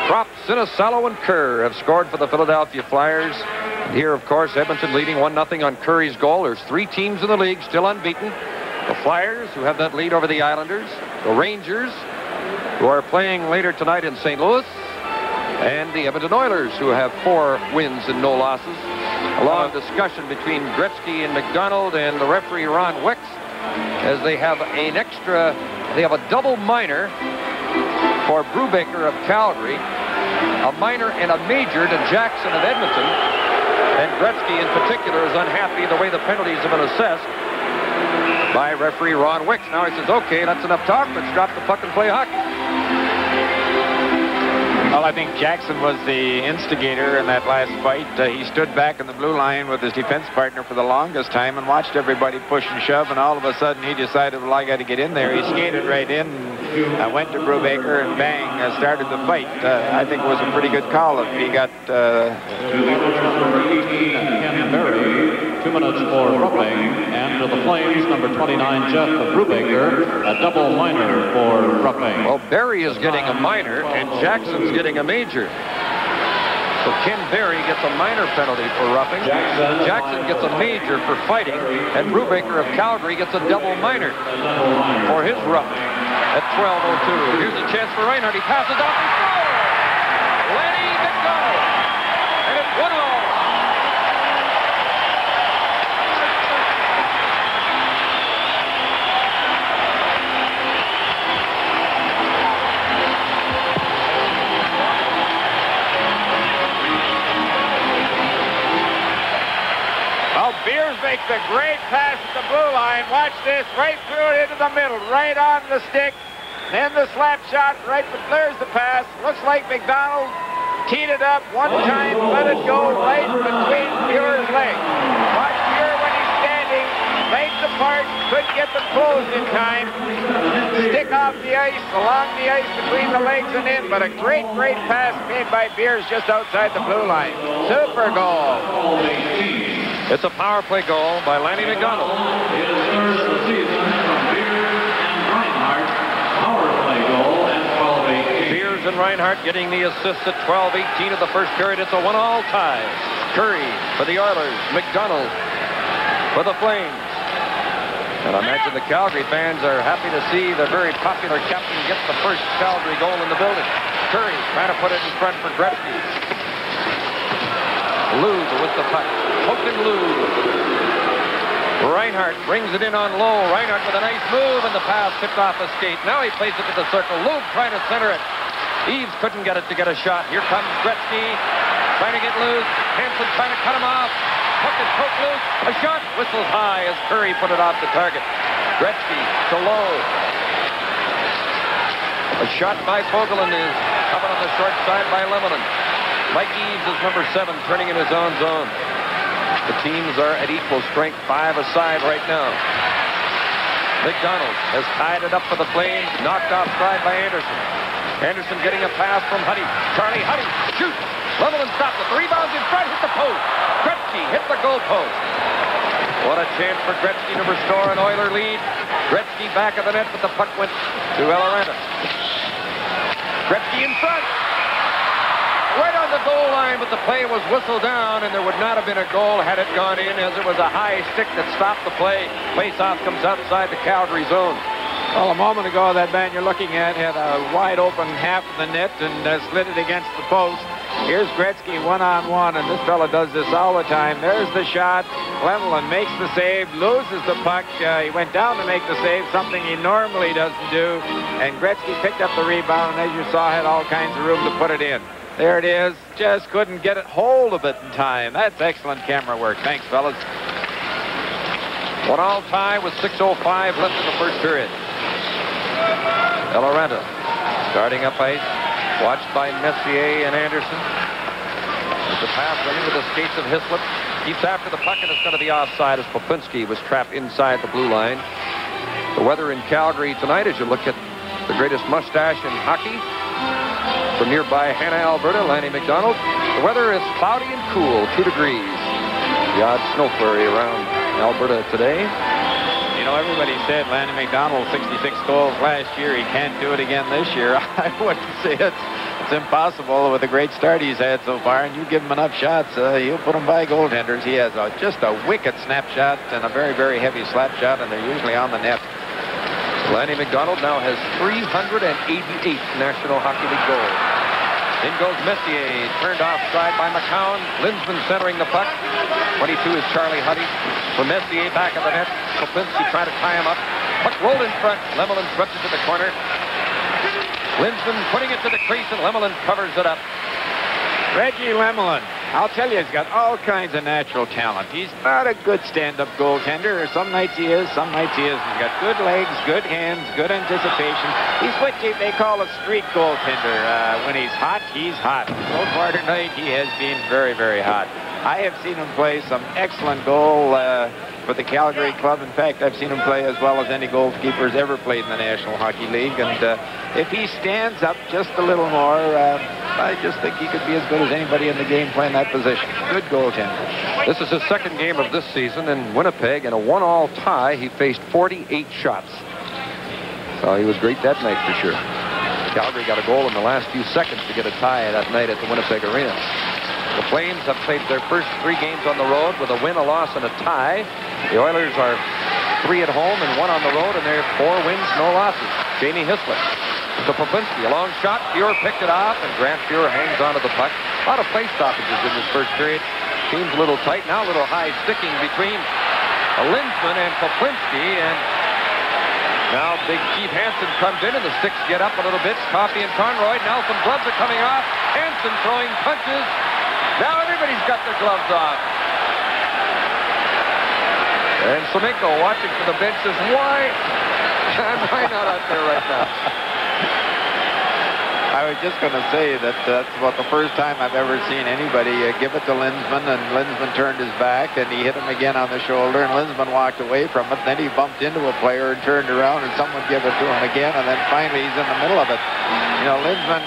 Kropp, Sinisalo, and Kerr have scored for the Philadelphia Flyers. And here, of course, Edmonton leading 1-0 on Curry's goal. There's 3 teams in the league still unbeaten. The Flyers, who have that lead over the Islanders. The Rangers, who are playing later tonight in St. Louis. And the Edmonton Oilers, who have 4 wins and no losses. A long discussion between Gretzky and McDonald and the referee Ron Wicks, as they have a double minor for Brubaker of Calgary, a minor and a major to Jackson of Edmonton. And Gretzky in particular is unhappy the way the penalties have been assessed by referee Ron Wicks. Now he says, okay, that's enough talk, let's drop the puck and play hockey. Well, I think Jackson was the instigator in that last fight. He stood back in the blue line with his defense partner for the longest time and watched everybody push and shove, and all of a sudden he decided, well, I got to get in there. He skated right in. went to Brubaker and bang, started the fight. I think it was a pretty good call if he got... Ken Berry, 2 minutes for roughing, and to the Flames, number 29, Jeff Brubaker, a double minor for roughing. Well, Berry is getting a minor, and Jackson's getting a major. So Ken Berry gets a minor penalty for roughing. Jackson gets a major for fighting, and Brubaker of Calgary gets a double minor for his roughing at 12:02. Here's a chance for Reinhardt. He passes off and scores! Lenny McDonald! And it's 1-0. Beers makes a great pass at the blue line. Watch this, right through it into the middle, right on the stick. Then the slap shot, right, but there's the pass. Looks like McDonald teed it up one time, let it go right between Beer's legs. Watch Beer when he's standing, legs apart, couldn't get them closed in time. Stick off the ice, along the ice between the legs and in, but a great, great pass made by Beers just outside the blue line. Super goal. It's a power play goal by Lanny McDonald. Beers and Reinhardt getting the assist at 12:18 of the first period. It's a 1-all tie. Curry for the Oilers. McDonald for the Flames. And I imagine the Calgary fans are happy to see their very popular captain get the first Calgary goal in the building. Curry trying to put it in front for Gretzky. Lube with the puck. Hook and Lube. Reinhardt brings it in on low. Reinhardt with a nice move, and the pass tipped off a skate. Now he plays it to the circle. Lube trying to center it. Eaves couldn't get it to get a shot. Here comes Gretzky trying to get loose. Hansen trying to cut him off. Puck is poked loose. A shot. Whistles high as Curry put it off the target. Gretzky to low. A shot by Fogelin is covered on the short side by Lemelin. Mike Eaves is number 7, turning in his own zone. The teams are at equal strength, 5 aside right now. McDonald has tied it up for the Flames, knocked off stride by Anderson. Anderson getting a pass from Huddy. Charlie Huddy shoots. Lemelin stops it. The rebound's in front, hit the post. Gretzky hit the goal post. What a chance for Gretzky to restore an Oiler lead. Gretzky back of the net, but the puck went to Eloranta. Gretzky in front. Right on the goal line, but the play was whistled down, and there would not have been a goal had it gone in, as it was a high stick that stopped the play. Face-off comes outside the Calgary zone. Well, a moment ago, that man you're looking at had a wide open half of the net and slid it against the post. Here's Gretzky one-on-one, and this fella does this all the time. There's the shot. Lemelin makes the save, loses the puck. He went down to make the save, something he normally doesn't do. And Gretzky picked up the rebound, and as you saw, had all kinds of room to put it in. There it is. Just couldn't get it hold of it in time. That's excellent camera work. Thanks, fellas. 1-all tie with 6:05 left in the first period. Eloranta starting up ice. Watched by Messier and Anderson. There's a pass right into the skates of Hislop. Keeps after the puck, and it's going to be offside as Popinski was trapped inside the blue line. The weather in Calgary tonight, as you look at the greatest mustache in hockey, from nearby Hanna, Alberta, Lanny McDonald. The weather is cloudy and cool, 2 degrees. The odd snow flurry around Alberta today. You know, everybody said Lanny McDonald, 66 goals last year. He can't do it again this year. I wouldn't say it's impossible with the great start he's had so far, and you give him enough shots, he'll put them by goaltenders. He has just a wicked snapshot and a very, very heavy slap shot, and they're usually on the net. Lanny McDonald now has 388 National Hockey League goals. In goes Messier, turned offside by McCown. Linsman centering the puck. 22 is Charlie Huddy. For Messier back of the net. Popinski trying to tie him up. Puck rolled in front. Lemelin swept it to the corner. Linsman putting it to the crease, and Lemelin covers it up. Reggie Lemelin, I'll tell you, he's got all kinds of natural talent. He's not a good stand-up goaltender. Some nights he is, some nights he isn't. He's got good legs, good hands, good anticipation. He's what they call a street goaltender. When he's hot, he's hot. So far tonight, he has been very, very hot. I have seen him play some excellent goal for the Calgary club. In fact, I've seen him play as well as any goalkeeper's ever played in the National Hockey League. And if he stands up just a little more, I just think he could be as good as anybody in the game playing that position. Good goaltender. This is his second game of this season in Winnipeg. In a 1-all tie, he faced 48 shots. So he was great that night for sure. Calgary got a goal in the last few seconds to get a tie that night at the Winnipeg Arena. The Flames have played their first 3 games on the road with a win, a loss, and a tie. The Oilers are 3 at home and 1 on the road, and they're 4 wins, no losses. Jamie Hisler to Popinski. A long shot. Fuhr picked it off, and Grant Fuhr hangs onto the puck. A lot of play stoppages in this first period. Team's a little tight. Now a little high sticking between Lindsman and Popinski, and now big Keith Hansen comes in, and the sticks get up a little bit. Coffey and Conroy. Now some gloves are coming off. Hansen throwing punches. Now everybody's got their gloves off. And Semenko watching from the bench says, why am I not out there right now? I was just going to say that that's about the first time I've ever seen anybody give it to Lindsman, and Lindsman turned his back, and he hit him again on the shoulder, and Lindsman walked away from it. Then he bumped into a player and turned around, and someone gave it to him again, and then finally he's in the middle of it. You know, Lindsman,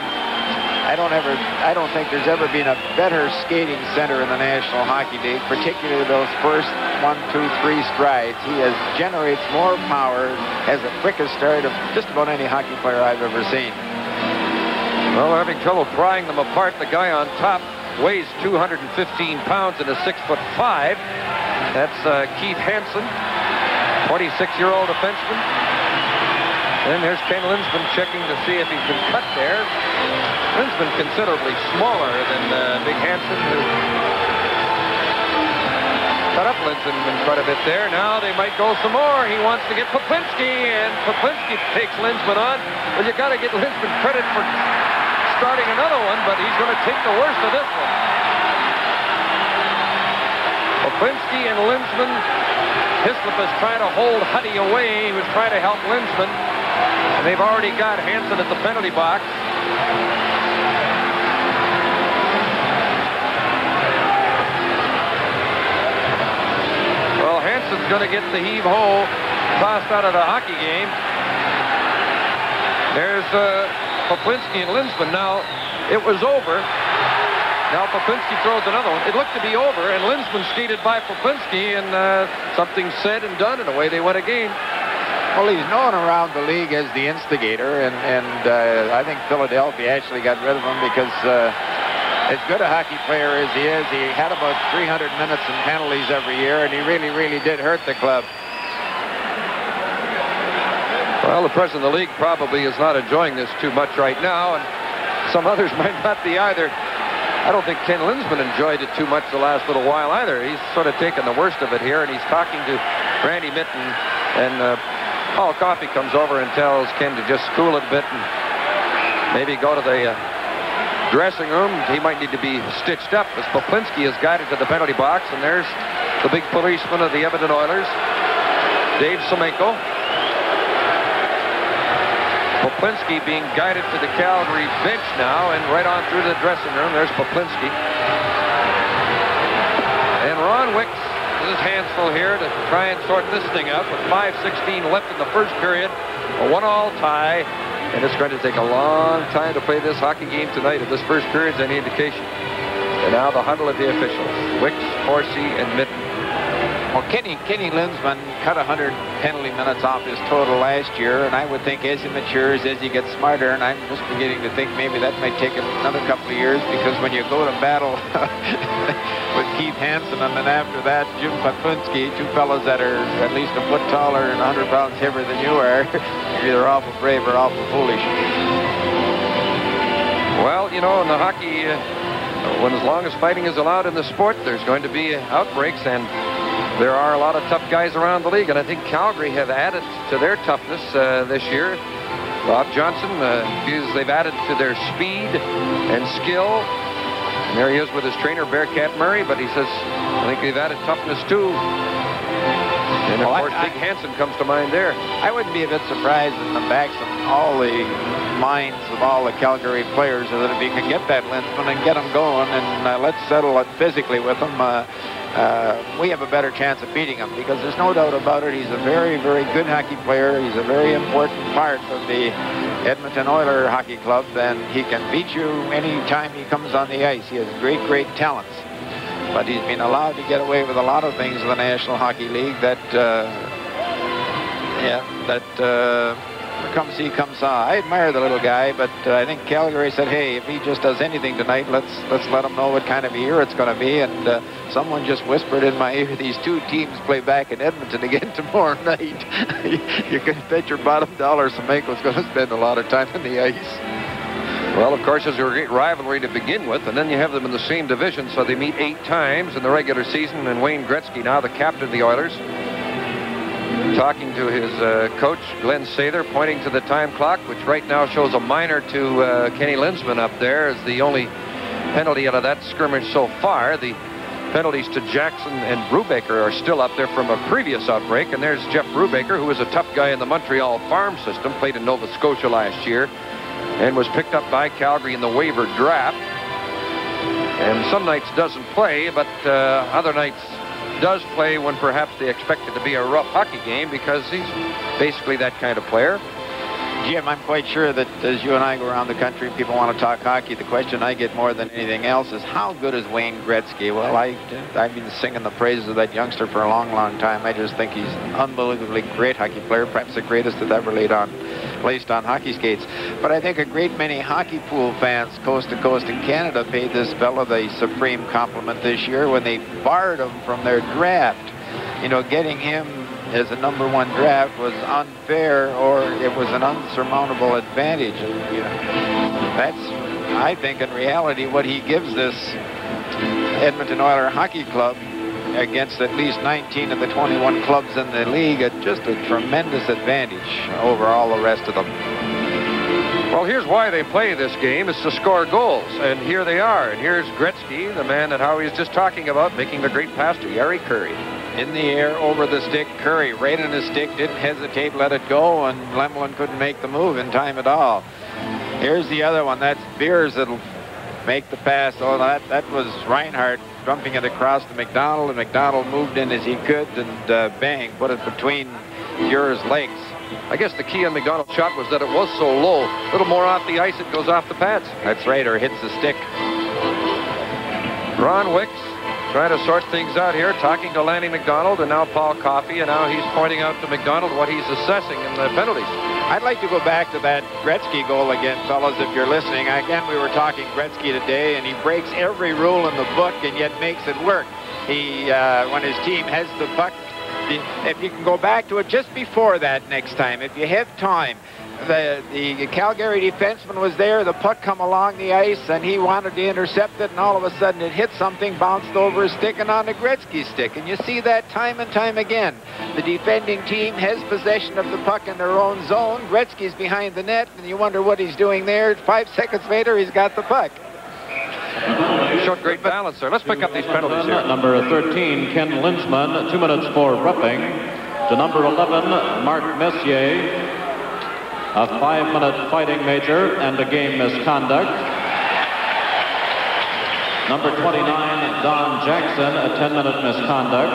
I don't think there's ever been a better skating center in the National Hockey League, particularly those first 1, 2, 3 strides. He generates more power, has the quickest start of just about any hockey player I've ever seen. Well, we're having trouble prying them apart. The guy on top weighs 215 pounds and is 6'5". That's Keith Hansen, 26-year-old defenseman. And there's Ken Lindsman checking to see if he can cut there. Lindsman considerably smaller than Big Hansen, who cut up Lindsman quite a bit there. Now they might go some more. He wants to get Popinski, and Popinski takes Lindsman on. Well, you got to get Lindsman credit for starting another one, but he's going to take the worst of this one. Popinski and Lindsman. Hislop is trying to hold Huddy away. He was trying to help Lindsman. And they've already got Hansen at the penalty box. Well, Hansen's going to get the heave-ho tossed out of the hockey game. There's Popinski and Lindsman. Now, it was over. Now Popinski throws another one. It looked to be over, and Lindsman skated by Popinski, and something said and done, and away they went again. Well, he's known around the league as the instigator, and I think Philadelphia actually got rid of him because as good a hockey player as he is, he had about 300 minutes in penalties every year, and he really, really did hurt the club. Well, the president of the league probably is not enjoying this too much right now, and some others might not be either. I don't think Ken Lindsman enjoyed it too much the last little while either. He's sort of taken the worst of it here, and he's talking to Randy Mitten, and Paul Coffey comes over and tells Ken to just cool it a bit and maybe go to the dressing room. He might need to be stitched up as Popinski is guided to the penalty box, and there's the big policeman of the Edmonton Oilers, Dave Semenko. Popinski being guided to the Calgary bench now, and right on through the dressing room. There's Popinski. And Ron Wicks has his hands full here to try and sort this thing out with 5:16 left in the first period. A 1-all tie, and it's going to take a long time to play this hockey game tonight if this first period's any indication. And now the huddle of the officials, Wicks, Horsey, and Mitten. Well, Kenny Lindsman cut 100 penalty minutes off his total last year, and I would think as he matures, as he gets smarter, and I'm just beginning to think maybe that might take him another couple of years, because when you go to battle with Keith Hansen, and then after that, Jim Popinski, two fellas that are at least a foot taller and 100 pounds heavier than you are, you're either awful brave or awful foolish. Well, you know, in the hockey, when as long as fighting is allowed in the sport, there's going to be outbreaks, and there are a lot of tough guys around the league, and I think Calgary have added to their toughness this year. Bob Johnson feels they've added to their speed and skill. And there he is with his trainer, Bearcat Murray, but he says, I think they've added toughness too. And of course, Big Hansen comes to mind there. I wouldn't be a bit surprised in the backs of all the minds of all the Calgary players that if you can get that Lindsman and get him going, and let's settle it physically with him. We have a better chance of beating him, because there's no doubt about it. He's a very, very good hockey player. He's a very important part of the Edmonton Oilers Hockey Club, and he can beat you any time he comes on the ice. He has great, great talents. But he's been allowed to get away with a lot of things in the National Hockey League that, come see, come saw. I admire the little guy, but I think Calgary said, hey, if he just does anything tonight, let's let him know what kind of a year it's going to be. And someone just whispered in my ear, these two teams play back in Edmonton again tomorrow night. You can bet your bottom dollar Semenko's going to spend a lot of time on the ice. Well, of course, it's a great rivalry to begin with, and then you have them in the same division, so they meet 8 times in the regular season. And Wayne Gretzky, now the captain of the Oilers, talking to his coach, Glenn Sather, pointing to the time clock, which right now shows a minor to Kenny Linsman up there as the only penalty out of that skirmish so far. The penalties to Jackson and Brubaker are still up there from a previous outbreak, and there's Jeff Brubaker, who was a tough guy in the Montreal farm system, played in Nova Scotia last year, and was picked up by Calgary in the waiver draft. And some nights doesn't play, but other nights does play when perhaps they expect it to be a rough hockey game, because he's basically that kind of player. Jim, I'm quite sure that as you and I go around the country, people want to talk hockey. The question I get more than anything else is, how good is Wayne Gretzky? Well, I've been singing the praises of that youngster for a long, long time. I just think he's an unbelievably great hockey player, perhaps the greatest that ever placed on hockey skates. But I think a great many hockey pool fans coast to coast in Canada paid this fellow the supreme compliment this year when they barred him from their draft. You know, getting him as a #1 draft was unfair, or it was an unsurmountable advantage. And, you know, that's, I think, in reality, what he gives this Edmonton Oilers Hockey Club against at least 19 of the 21 clubs in the league, just a tremendous advantage over all the rest of them. Well, here's why they play this game, is to score goals, and here they are. And here's Gretzky, the man that Howie was just talking about, making the great pass to Yari Curry. In the air, over the stick, Curry right on his stick, didn't hesitate, let it go, and Lemelin couldn't make the move in time at all. Here's the other one. That's Beers that'll make the pass. Oh, that was Reinhardt dumping it across to McDonald, and McDonald moved in as he could, and bang, put it between Beers' legs. I guess the key on McDonald's shot was that it was so low. A little more off the ice, it goes off the pads. That's right, or hits the stick. Ron Wicks trying to sort things out here, talking to Lanny McDonald and now Paul Coffey, and now he's pointing out to McDonald what he's assessing in the penalties. I'd like to go back to that Gretzky goal again, fellas, if you're listening. Again, we were talking Gretzky today, and he breaks every rule in the book and yet makes it work. He, when his team has the puck, if you can go back to it just before that next time, if you have time, the Calgary defenseman was there, the puck come along the ice, and he wanted to intercept it, and all of a sudden it hit something, bounced over his stick and onto Gretzky's stick. And you see that time and time again. The defending team has possession of the puck in their own zone. Gretzky's behind the net, and you wonder what he's doing there. 5 seconds later, he's got the puck. Showed great balance there. Let's pick up these penalties here. Number 13, Ken Linsman, 2 minutes for roughing. To number 11, Mark Messier, a 5-minute fighting major and a game misconduct. Number 29, Don Jackson, a 10-minute misconduct.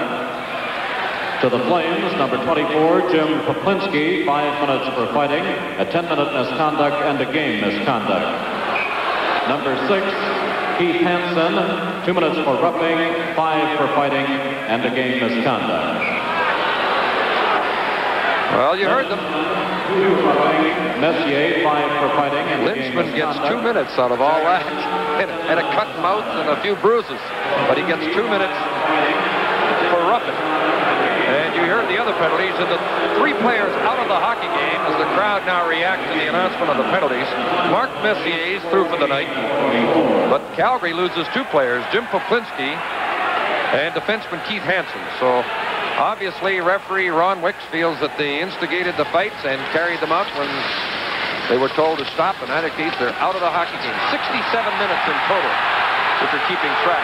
To the Flames, number 24, Jim Poplinski, 5 minutes for fighting, a 10-minute misconduct and a game misconduct. Number 6, Keith Hansen, 2 minutes for roughing, 5 for fighting, and a game misconduct. Well, you heard them. Messier, 5 for fighting. And Linsman gets 2 minutes out of all that. And a cut mouth and a few bruises. But he gets 2 minutes for roughing. And you heard the other penalties. And the 3 players out of the hockey game as the crowd now react to the announcement of the penalties. Mark Messier's through for the night. But Calgary loses 2 players, Jim Poplinski and defenseman Keith Hansen. So obviously, referee Ron Wicks feels that they instigated the fights and carried them out when they were told to stop. In that case, they're out of the hockey game. 67 minutes in total, if you're keeping track.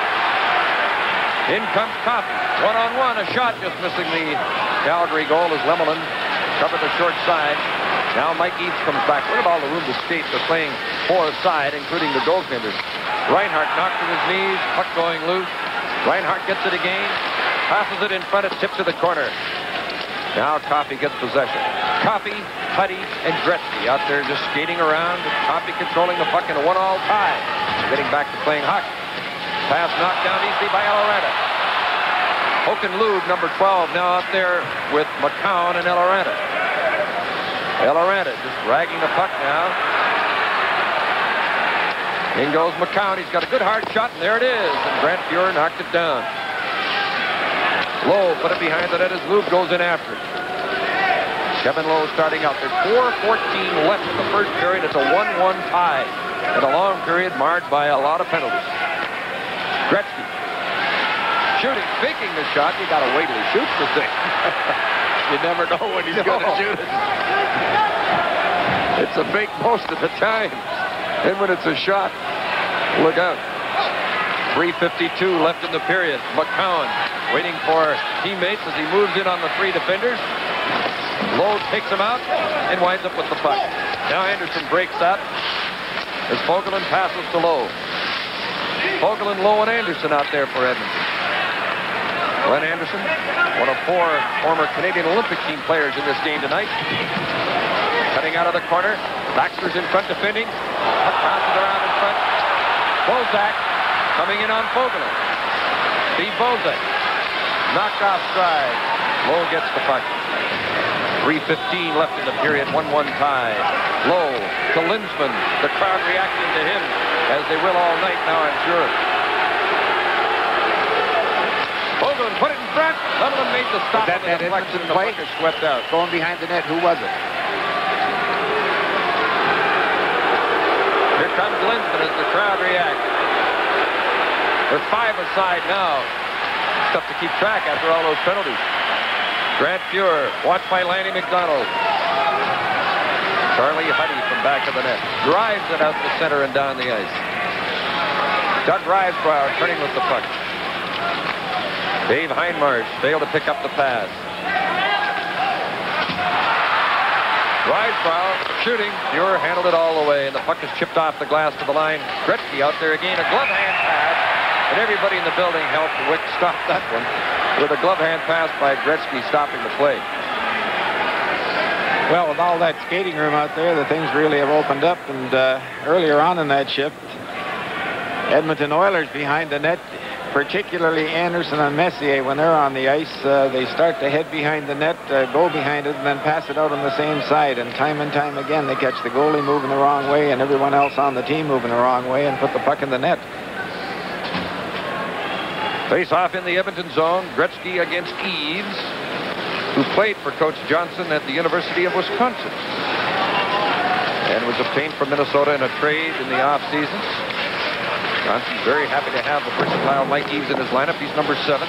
In comes Coffey. 1-on-1, a shot just missing the Calgary goal as Lemelin covered the short side. Now Mike Eads comes back. Look at all the room to skate. They're playing 4 aside, including the goaltenders. Reinhardt knocked to his knees, puck going loose. Reinhardt gets it again, passes it in front, it tips to the corner. Now Coffey gets possession. Coffey, Huddy, and Gretzky out there just skating around. Coffey controlling the puck in a 1-all tie. Getting back to playing hockey. Pass knocked down easily by Eloranta. Hoken-Lube, number 12, now out there with McCown and Eloranta. Eloranta just dragging the puck now. In goes McCown. He's got a good hard shot, and there it is. And Grant Fuhrer knocked it down. Lowe put it behind the net as Lube goes in after it. Kevin Lowe starting out. There's 4:14 left in the first period. It's a 1-1 tie. And a long period marred by a lot of penalties. Gretzky shooting, faking the shot. You got to wait till he shoots the thing. You never know when he's going to shoot it. It's a fake most of the time. And when it's a shot, look out. 3:52 left in the period. McCown waiting for teammates as he moves in on the 3 defenders. Lowe takes him out and winds up with the puck. Now Anderson breaks up as Fogelin passes to Lowe. Fogelin, Lowe, and Anderson out there for Edmonton. Glenn Anderson, one of 4 former Canadian Olympic team players in this game tonight. Cutting out of the corner. Baxter's in front defending. Puck bounces around in front. Bozak coming in on Fogelin. Steve Bozak knocked off stride. Lowe gets the puck. 3:15 left in the period. 1-1 tie. Lowe to Lindsman. The crowd reacting to him as they will all night now, I'm sure. Fogelin put it in front. Lemelin made the stop on the deflection, and the puck is swept out. Going behind the net, who was it? Here comes Lindsman as the crowd reacts. They're 5 aside now. It's tough to keep track after all those penalties. Grant Fuhrer, watched by Lanny McDonald. Charlie Huddy from back of the net. Drives it out the center and down the ice. Doug Rivesbrow turning with the puck. Dave Heinmarsh failed to pick up the pass. Rivesbrow shooting. Fuhrer handled it all the way, and the puck is chipped off the glass to the line. Gretzky out there again. A glove hand pass. And everybody in the building helped Wick stop that one with a glove hand pass by Gretzky stopping the play. Well, with all that skating room out there, the things really have opened up. And earlier on in that shift, Edmonton Oilers behind the net, particularly Anderson and Messier, when they're on the ice, they start to head behind the net, go behind it, and then pass it out on the same side. And time again, they catch the goalie moving the wrong way and everyone else on the team moving the wrong way and put the puck in the net. Face-off in the Edmonton zone. Gretzky against Eaves, who played for Coach Johnson at the University of Wisconsin and was obtained from Minnesota in a trade in the off-season. Johnson's very happy to have the versatile Mike Eaves in his lineup. He's number 7.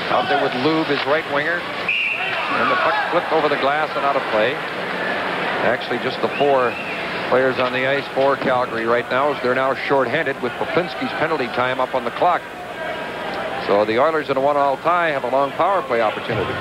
Out there with Lube, his right winger. And the puck flipped over the glass and out of play. Actually, just the 4 players on the ice for Calgary right now, as they're now shorthanded with Poplinski's penalty time up on the clock. So the Oilers in a 1-all tie have a long power play opportunity.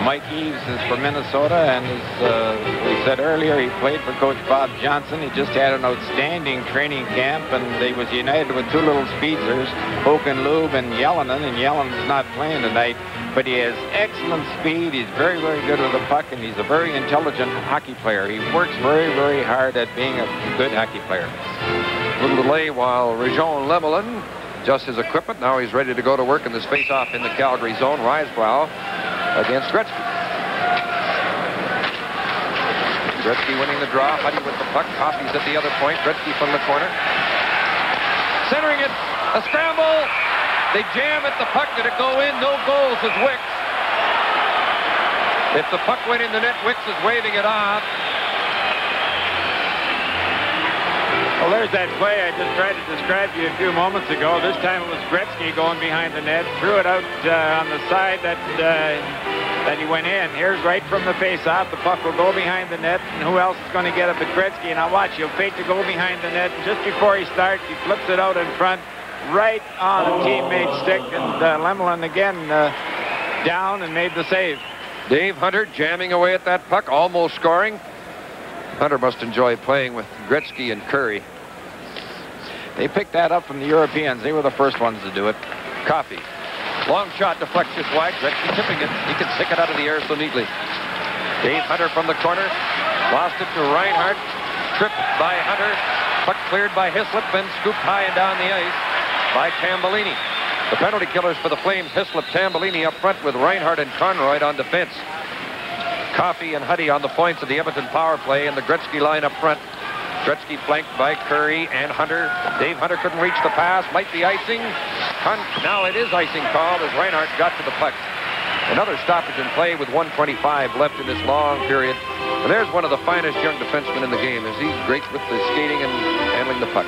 Mike Eaves is from Minnesota, and as we said earlier, he played for Coach Bob Johnson. He just had an outstanding training camp, and he was united with 2 little speedsters, Hoken-Lube and Yellinen, and Yellinen's not playing tonight, but he has excellent speed. He's very, very good with the puck, and he's a very intelligent hockey player. He works very, very hard at being a good hockey player. A little delay while Réjean Lemelin adjusts his equipment. Now he's ready to go to work in this face-off in the Calgary zone. Rivesbrow against Gretzky. Gretzky winning the draw. Huddy with the puck. Coffey's at the other point. Gretzky from the corner. Centering it. A scramble. They jam at the puck. Did it go in? No goal, says Wicks. If the puck went in the net, Wicks is waving it off. Well, there's that play I just tried to describe to you a few moments ago. This time it was Gretzky going behind the net, threw it out on the side that he went in. Here's right from the face-off. The puck will go behind the net, and who else is going to get it but Gretzky? And now watch, he'll fake to go behind the net. And just before he starts, he flips it out in front, right on a teammate's stick, and Lemelin again down and made the save. Dave Hunter jamming away at that puck, almost scoring. Hunter must enjoy playing with Gretzky and Curry. They picked that up from the Europeans. They were the first ones to do it. Coffey. Long shot deflects just wide. Gretzky tipping it. He can stick it out of the air so neatly. Dave Hunter from the corner. Lost it to Reinhardt. Tripped by Hunter. Puck cleared by Hislop. Then scooped high and down the ice by Tambellini. The penalty killers for the Flames, Hislop, Tambellini up front with Reinhardt and Conroy on defense. Coffey and Huddy on the points of the Edmonton power play, and the Gretzky line up front. Gretzky flanked by Curry and Hunter. Dave Hunter couldn't reach the pass. Might be icing. Now it is icing called as Reinhardt got to the puck. Another stoppage in play with 1:25 left in this long period. And there's one of the finest young defensemen in the game. Is he great with the skating and handling the puck?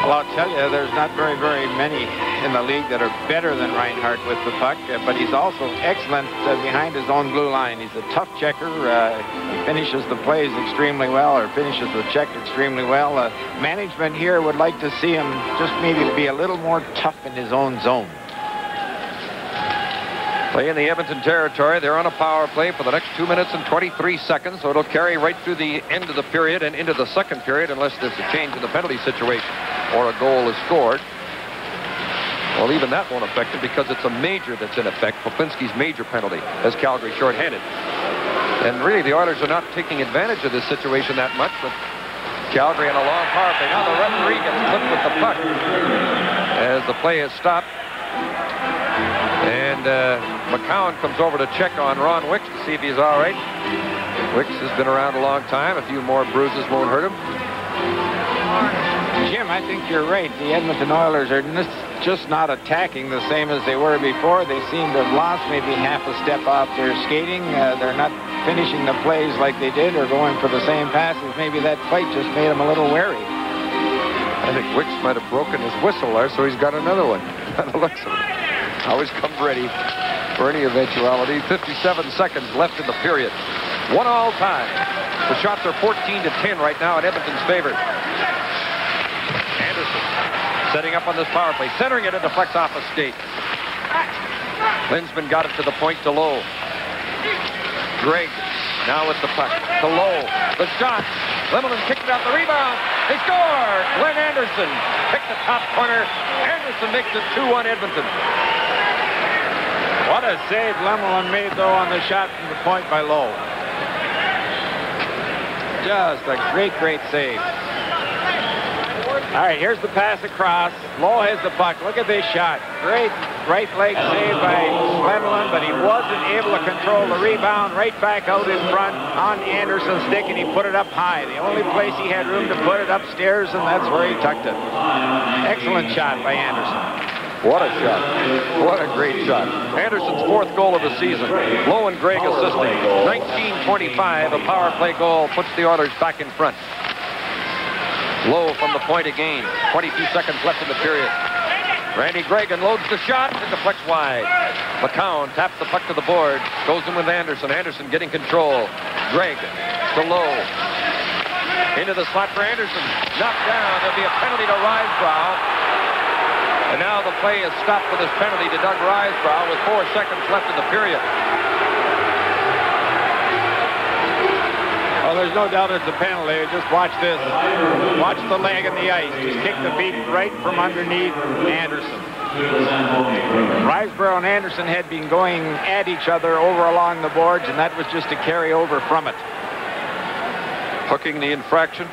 Well, I'll tell you, there's not very, very many in the league that are better than Reinhardt with the puck, but he's also excellent behind his own blue line. He's a tough checker. He finishes the plays extremely well, or finishes the check extremely well. Management here would like to see him just maybe be a little more tough in his own zone. Play in the Edmonton territory. They're on a power play for the next 2 minutes and 23 seconds, so it'll carry right through the end of the period and into the second period unless there's a change in the penalty situation or a goal is scored. Well, even that won't affect it because it's a major that's in effect. Poplinski's major penalty as Calgary shorthanded. And really, the Oilers are not taking advantage of this situation that much, but Calgary on a long power play. Now the referee gets clipped with the puck as the play is stopped. And McCown comes over to check on Ron Wicks to see if he's all right. Wicks has been around a long time. A few more bruises won't hurt him. Jim, I think you're right. The Edmonton Oilers are just not attacking the same as they were before. They seem to have lost maybe half a step off their skating. They're not finishing the plays like they did or going for the same passes. Maybe that fight just made them a little wary. I think Wicks might have broken his whistle there, so he's got another one. By the looks of it. Always comes ready for any eventuality. 57 seconds left in the period. 1-all tie. The shots are 14-10 right now in Edmonton's favor. Anderson setting up on this power play. Centering it into flex off a skate. Linsman got it to the point to Lowe. Gregg now with the puck to Lowe. The shot. Lemelin kicked it out the rebound. They score! Glenn Anderson picked the top corner. Anderson makes it 2-1 Edmonton. What a save Lemelin made, though, on the shot from the point by Lowe. Just a great, great save. All right, here's the pass across. Lowe has the puck. Look at this shot. Great right leg save by Lemelin, but he wasn't able to control the rebound. Right back out in front on Anderson's stick, and he put it up high. The only place he had room to put it upstairs, and that's where he tucked it. Excellent shot by Anderson. What a shot. What a great shot. Anderson's fourth goal of the season. Lowe and Gregg assisting. 19:25, a power play goal puts the Oilers back in front. Lowe from the point again. 22 seconds left in the period. Randy Gregg loads the shot and deflects wide. McCown taps the puck to the board. Goes in with Anderson. Anderson getting control. Gregg to Lowe. Into the slot for Anderson. Knocked down. There'll be a penalty to Risebrough. And now the play is stopped for this penalty to Doug Risebrough with 4 seconds left in the period. Oh, there's no doubt it's a penalty. Just watch this. Watch the leg in the ice. Just kick the feet right from underneath Anderson. Risebrough and Anderson had been going at each other over along the boards, and that was just a carry over from it. Hooking the infraction.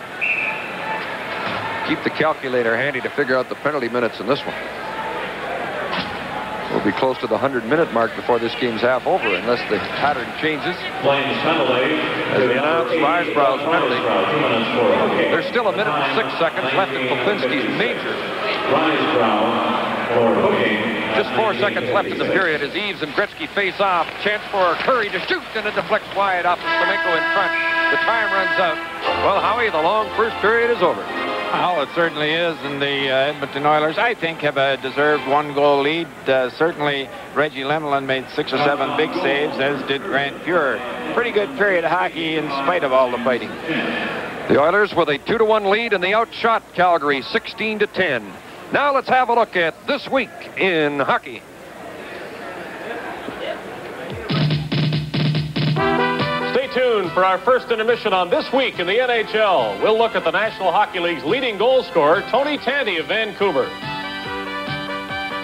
Keep the calculator handy to figure out the penalty minutes in this one. We'll be close to the 100-minute mark before this game's half over, unless the pattern changes. Flames penalty. As we announce Risebrough's penalty. There's still 1 minute and 6 seconds left in Poplinski's major. Risebrough for hooking. Just 4 seconds left in the period as Eves and Gretzky face off. Chance for Curry to shoot, and it deflects wide off of Semenko in front. The time runs out. Well, Howie, the long first period is over. Well, it certainly is, and the Edmonton Oilers, I think, have a deserved 1-goal lead. Certainly, Reggie Lemelin made 6 or 7 big saves, as did Grant Fuhrer. Pretty good period of hockey in spite of all the fighting. The Oilers with a 2-1 lead, and they outshot Calgary 16-10. Now let's have a look at this week in hockey. Stay tuned. noon for our first intermission on This Week in the NHL. We'll look at the National Hockey League's leading goal scorer, Tony Tanti of Vancouver.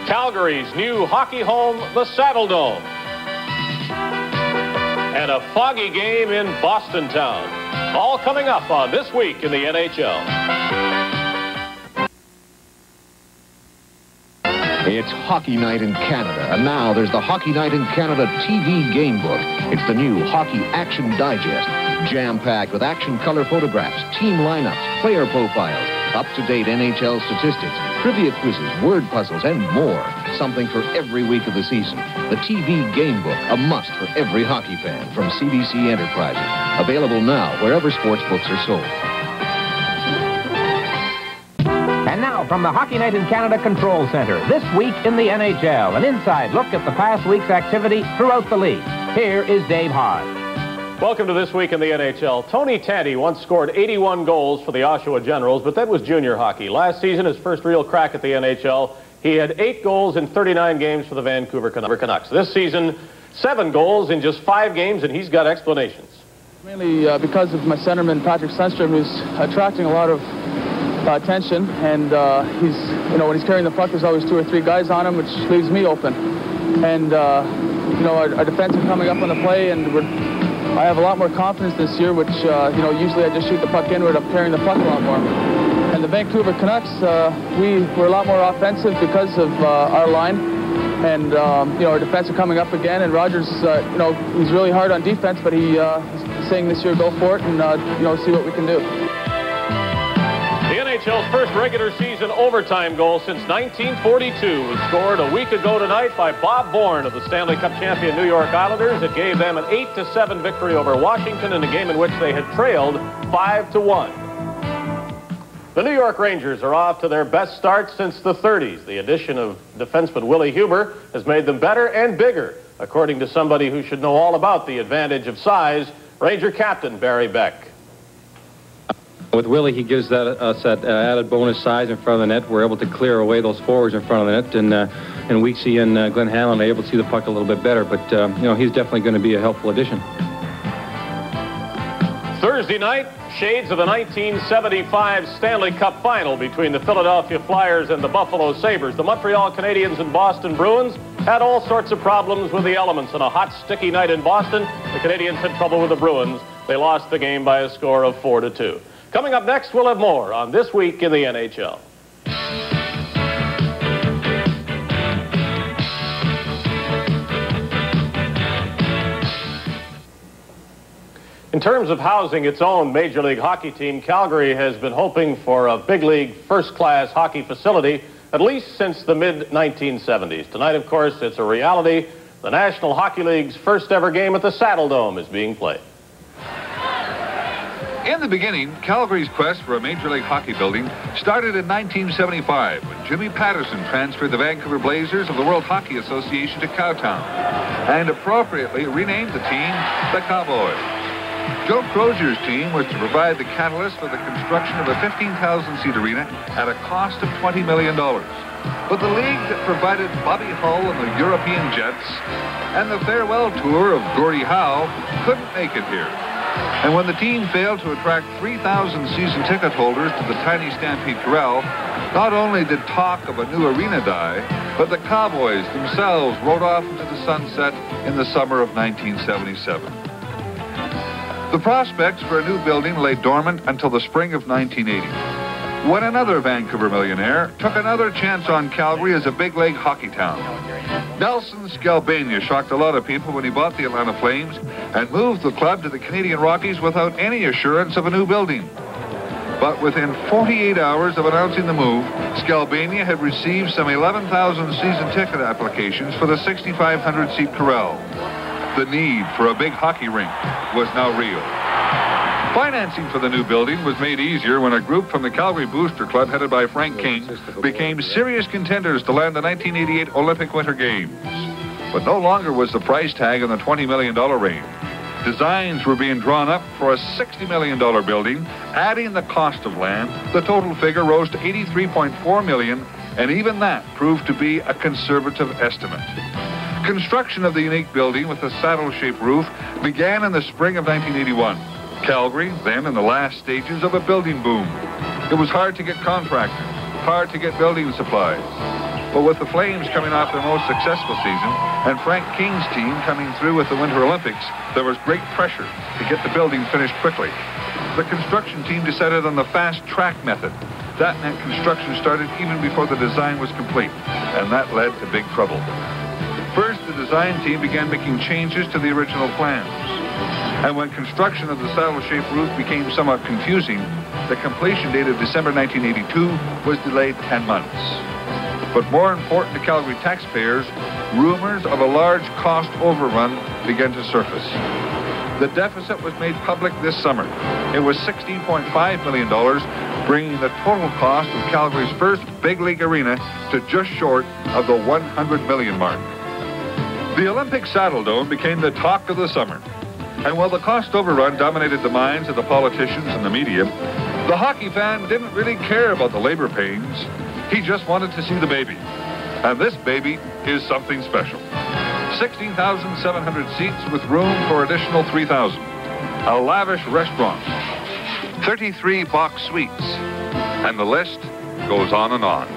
Calgary's new hockey home, the Saddledome. And a foggy game in Boston town. All coming up on This Week in the NHL. It's Hockey Night in Canada, and now there's the Hockey Night in Canada TV game book. It's the new Hockey Action Digest, jam-packed with action color photographs, team lineups, player profiles, up-to-date NHL statistics, trivia quizzes, word puzzles, and more. Something for every week of the season. The TV game book, a must for every hockey fan from CBC Enterprises. Available now wherever sports books are sold. And now, from the Hockey Night in Canada Control Center, This Week in the NHL, an inside look at the past week's activity throughout the league. Here is Dave Hodge. Welcome to This Week in the NHL. Tony Tanti once scored 81 goals for the Oshawa Generals, but that was junior hockey. Last season, his first real crack at the NHL, he had 8 goals in 39 games for the Vancouver Canucks. This season, 7 goals in just 5 games, and he's got explanations. Mainly because of my centerman, Patrick Sundstrom, who's attracting a lot of attention, and he's, when he's carrying the puck, there's always 2 or 3 guys on him, which leaves me open. And our defense are coming up on the play, and I have a lot more confidence this year, which usually I just shoot the puck inward. I'm carrying the puck a lot more. And the Vancouver Canucks, we're a lot more offensive because of our line, and our defense are coming up again. And Rogers, he's really hard on defense, but he's saying this year, go for it, and see what we can do. The NHL's first regular season overtime goal since 1942 was scored a week ago tonight by Bob Bourne of the Stanley Cup champion New York Islanders. It gave them an 8-7 victory over Washington in a game in which they had trailed 5-1. The New York Rangers are off to their best start since the 30s. The addition of defenseman Willie Huber has made them better and bigger, according to somebody who should know all about the advantage of size, Ranger captain Barry Beck. With Willie, he gives us that added bonus size in front of the net. We're able to clear away those forwards in front of the net, and Weeksy and Glenn Hanlon are able to see the puck a little bit better. But he's definitely going to be a helpful addition. Thursday night, shades of the 1975 Stanley Cup Final between the Philadelphia Flyers and the Buffalo Sabres. The Montreal Canadiens and Boston Bruins had all sorts of problems with the elements. On a hot, sticky night in Boston, the Canadiens had trouble with the Bruins. They lost the game by a score of 4-2. Coming up next, we'll have more on This Week in the NHL. In terms of housing its own Major League Hockey team, Calgary has been hoping for a big league first-class hockey facility at least since the mid-1970s. Tonight, of course, it's a reality. The National Hockey League's first ever game at the Saddledome is being played. In the beginning, Calgary's quest for a Major League Hockey building started in 1975 when Jimmy Patterson transferred the Vancouver Blazers of the World Hockey Association to Cowtown and appropriately renamed the team the Cowboys. Joe Crozier's team was to provide the catalyst for the construction of a 15,000-seat arena at a cost of $20 million. But the league that provided Bobby Hull and the European Jets and the farewell tour of Gordie Howe couldn't make it here. And when the team failed to attract 3,000 season ticket holders to the tiny Stampede Corral, not only did talk of a new arena die, but the Cowboys themselves rode off into the sunset in the summer of 1977. The prospects for a new building lay dormant until the spring of 1980, when another Vancouver millionaire took another chance on Calgary as a big league hockey town. Nelson Skalbania shocked a lot of people when he bought the Atlanta Flames and moved the club to the Canadian Rockies without any assurance of a new building. But within 48 hours of announcing the move, Skalbania had received some 11,000 season ticket applications for the 6,500-seat Corral. The need for a big hockey rink was now real. Financing for the new building was made easier when a group from the Calgary Booster Club, headed by Frank King, became serious contenders to land the 1988 Olympic Winter Games. But no longer was the price tag in the $20 million range. Designs were being drawn up for a $60 million building. Adding the cost of land, the total figure rose to $83.4 million, and even that proved to be a conservative estimate. construction of the unique building with the saddle-shaped roof began in the spring of 1981. Calgary, then in the last stages of a building boom. It was hard to get contractors, hard to get building supplies. But with the Flames coming off their most successful season and Frank King's team coming through with the Winter Olympics, there was great pressure to get the building finished quickly. The construction team decided on the fast-track method. That meant construction started even before the design was complete, and that led to big trouble. First, the design team began making changes to the original plans. And when construction of the saddle-shaped roof became somewhat confusing, the completion date of December 1982 was delayed 10 months. But more important to Calgary taxpayers, rumors of a large cost overrun began to surface. The deficit was made public this summer. It was $16.5 million, bringing the total cost of Calgary's first big league arena to just short of the $100 million mark. The Olympic Saddledome became the talk of the summer. And while the cost overrun dominated the minds of the politicians and the media, the hockey fan didn't really care about the labor pains. He just wanted to see the baby. And this baby is something special. 16,700 seats with room for additional 3,000. A lavish restaurant. 33 box suites. And the list goes on and on.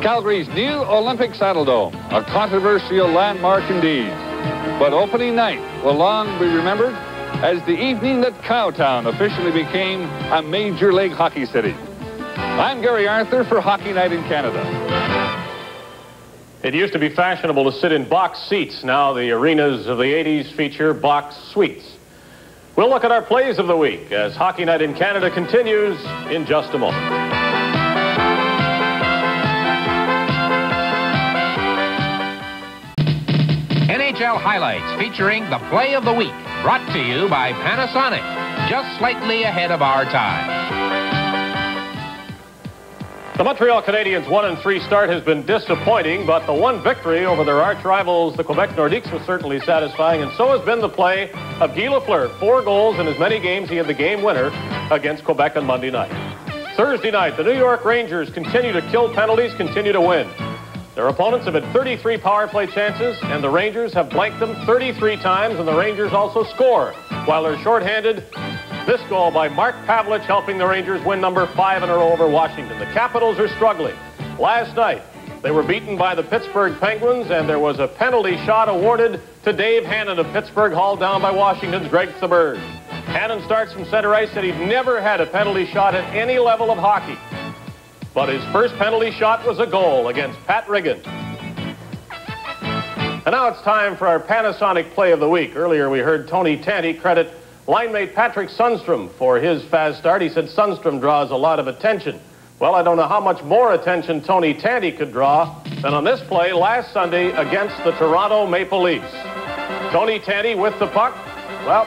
Calgary's new Olympic Saddledome, a controversial landmark indeed. But opening night will long be remembered as the evening that Cowtown officially became a Major League Hockey city. I'm Gary Arthur for Hockey Night in Canada. It used to be fashionable to sit in box seats. Now the arenas of the 80s feature box suites. We'll look at our plays of the week as Hockey Night in Canada continues in just a moment. NHL highlights featuring the play of the week, brought to you by Panasonic, just slightly ahead of our time. The Montreal Canadiens' 1-3 start has been disappointing, but the one victory over their arch rivals, the Quebec Nordiques, was certainly satisfying, and so has been the play of Guy Lafleur. 4 goals in as many games. He had the game winner against Quebec on Monday night. Thursday night, the New York Rangers continue to kill penalties, continue to win. Their opponents have had 33 power play chances, and the Rangers have blanked them 33 times, and the Rangers also score while they're shorthanded. This goal by Mark Pavlich helping the Rangers win number 5 in a row over Washington. The Capitals are struggling. Last night, they were beaten by the Pittsburgh Penguins, and there was a penalty shot awarded to Dave Hannon of Pittsburgh, hauled down by Washington's Greg Thaberge. Hannon starts from center ice, and he'd never had a penalty shot at any level of hockey. But his first penalty shot was a goal against Pat Riggin. And now it's time for our Panasonic play of the week. Earlier we heard Tony Tanti credit linemate Patrick Sundstrom for his fast start. He said Sundstrom draws a lot of attention. Well, I don't know how much more attention Tony Tanti could draw than on this play last Sunday against the Toronto Maple Leafs. Tony Tanti with the puck, well,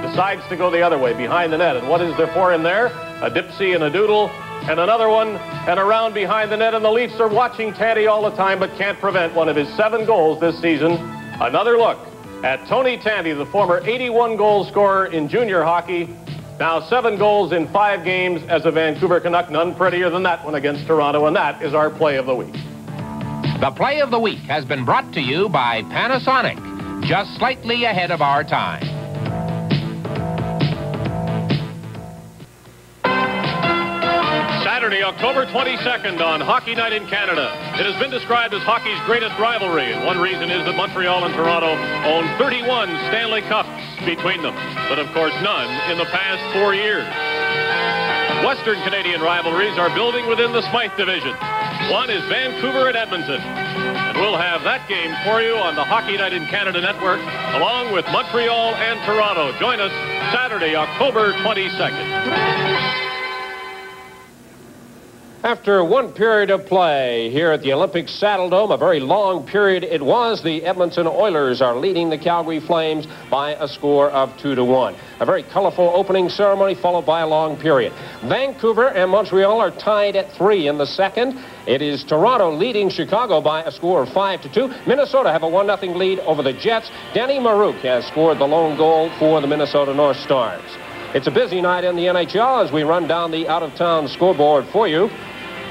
decides to go the other way, behind the net. And what is there for him there? A dipsy and a doodle, and another one, and around behind the net, and the Leafs are watching Tanti all the time, but can't prevent one of his 7 goals this season. Another look at Tony Tanti, the former 81-goal scorer in junior hockey. Now 7 goals in 5 games as a Vancouver Canuck. None prettier than that one against Toronto, and that is our play of the week. The play of the week has been brought to you by Panasonic, just slightly ahead of our time. Saturday, October 22nd on Hockey Night in Canada. It has been described as hockey's greatest rivalry, and one reason is that Montreal and Toronto own 31 Stanley Cups between them, but of course none in the past 4 years. Western Canadian rivalries are building within the Smythe Division. One is Vancouver and Edmonton, and we'll have that game for you on the Hockey Night in Canada network, along with Montreal and Toronto. Join us Saturday, October 22nd. After one period of play here at the Olympic Saddledome, a very long period it was, the Edmonton Oilers are leading the Calgary Flames by a score of 2-1. A very colorful opening ceremony followed by a long period. Vancouver and Montreal are tied at 3 in the second. It is Toronto leading Chicago by a score of 5-2. Minnesota have a 1-0 lead over the Jets. Danny Marouk has scored the lone goal for the Minnesota North Stars. It's a busy night in the NHL as we run down the out-of-town scoreboard for you.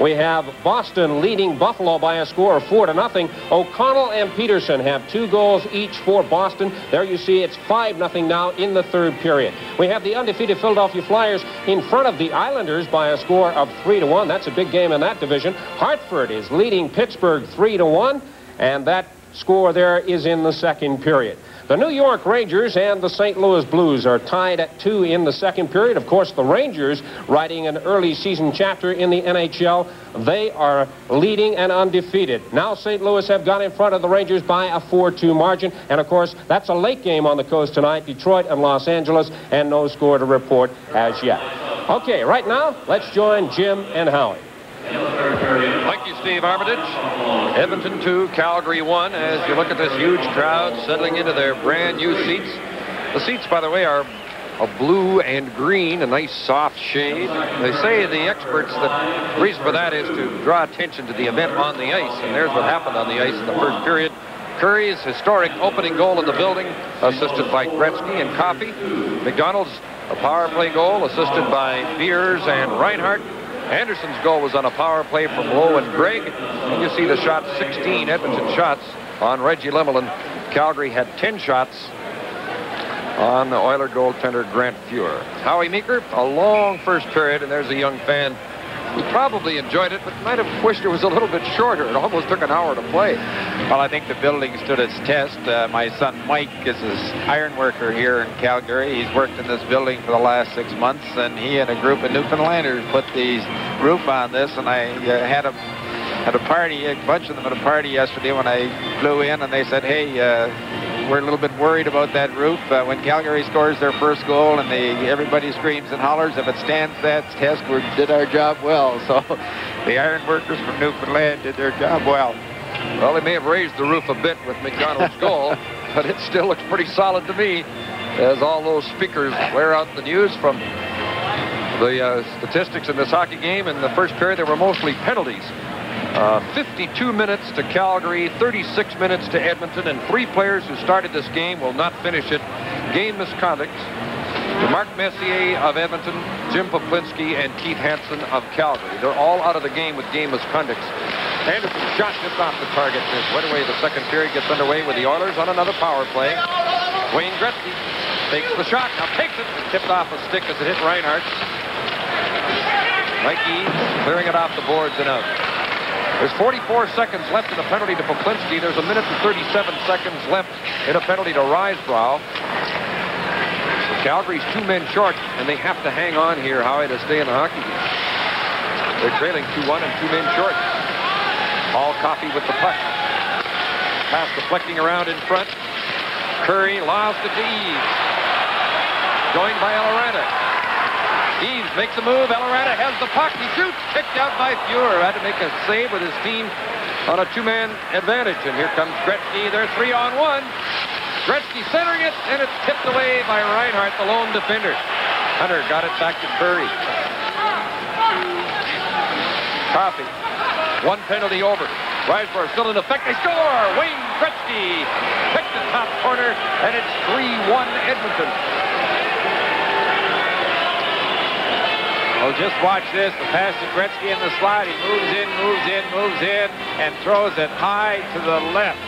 We have Boston leading Buffalo by a score of 4-0. O'Connell and Peterson have 2 goals each for Boston. There you see it's 5-0 now in the third period. We have the undefeated Philadelphia Flyers in front of the Islanders by a score of 3-1. That's a big game in that division. Hartford is leading Pittsburgh 3-1, and that score there is in the second period. The New York Rangers and the St. Louis Blues are tied at 2 in the second period. Of course, the Rangers, riding an early season chapter in the NHL, they are leading and undefeated. Now St. Louis have got in front of the Rangers by a 4-2 margin. And, of course, that's a late game on the coast tonight, Detroit and Los Angeles, and no score to report as yet. Okay, right now, let's join Jim and Howie. Thank you, Steve Armitage. Edmonton 2, Calgary 1. As you look at this huge crowd settling into their brand new seats. The seats, by the way, are of blue and green, a nice soft shade. They say, the experts, that the reason for that is to draw attention to the event on the ice. And there's what happened on the ice in the first period. Curry's historic opening goal in the building, assisted by Gretzky and Coffey. McDonald's, a power play goal, assisted by Beers and Reinhardt. Anderson's goal was on a power play from Lowe and Gregg. And you see the shot, 16 Edmonton shots on Reggie Lemelin. Calgary had 10 shots on the Oiler goaltender Grant Fuhr. Howie Meeker, a long first period, and there's a young fan who probably enjoyed it, but might have wished it was a little bit shorter. It almost took an hour to play. Well, I think the building stood its test. My son Mike is an iron worker here in Calgary. He's worked in this building for the last 6 months, and he and a group of Newfoundlanders put the roof on this, and I had a party, a bunch of them at a party yesterday when I flew in, and they said, hey, we're a little bit worried about that roof. When Calgary scores their first goal and everybody screams and hollers, if it stands that test, we did our job well. So the iron workers from Newfoundland did their job well. Well, they may have raised the roof a bit with McDonald's goal, but it still looks pretty solid to me, as all those speakers blare out the news from the statistics in this hockey game. In the first period, there were mostly penalties. 52 minutes to Calgary, 36 minutes to Edmonton, and 3 players who started this game will not finish it. Game misconduct to Mark Messier of Edmonton, Jim Poplinski, and Keith Hansen of Calgary. They're all out of the game with game misconducts. Anderson's shot just off the target. There's right away. The second period gets underway with the Oilers on another power play. Wayne Gretzky takes the shot, now takes it, and tipped off a stick as it hit Reinhardt. Mikey clearing it off the boards and out. There's 44 seconds left in a penalty to Poplinski. There's a minute and 37 seconds left in a penalty to Risebrough. So Calgary's 2 men short, and they have to hang on here, Howie, to stay in the hockey game. They're trailing 2-1 and 2 men short. Paul Coffey with the puck. Pass deflecting around in front. Curry lost it to Eves. Joined by Eloranta. Eves makes a move. Eloranta has the puck. He shoots. Kicked out by Fuhr. Had to make a save with his team on a 2-man advantage. And here comes Gretzky. They're 3-on-1. Gretzky centering it, and it's tipped away by Reinhardt, the lone defender. Hunter got it back to Curry. Coffey. 1 penalty over. Risebrough still in effect. They score! Wayne Gretzky picked the top corner, and it's 3-1 Edmonton. Well, just watch this. The pass to Gretzky in the slide. He moves in, and throws it high to the left.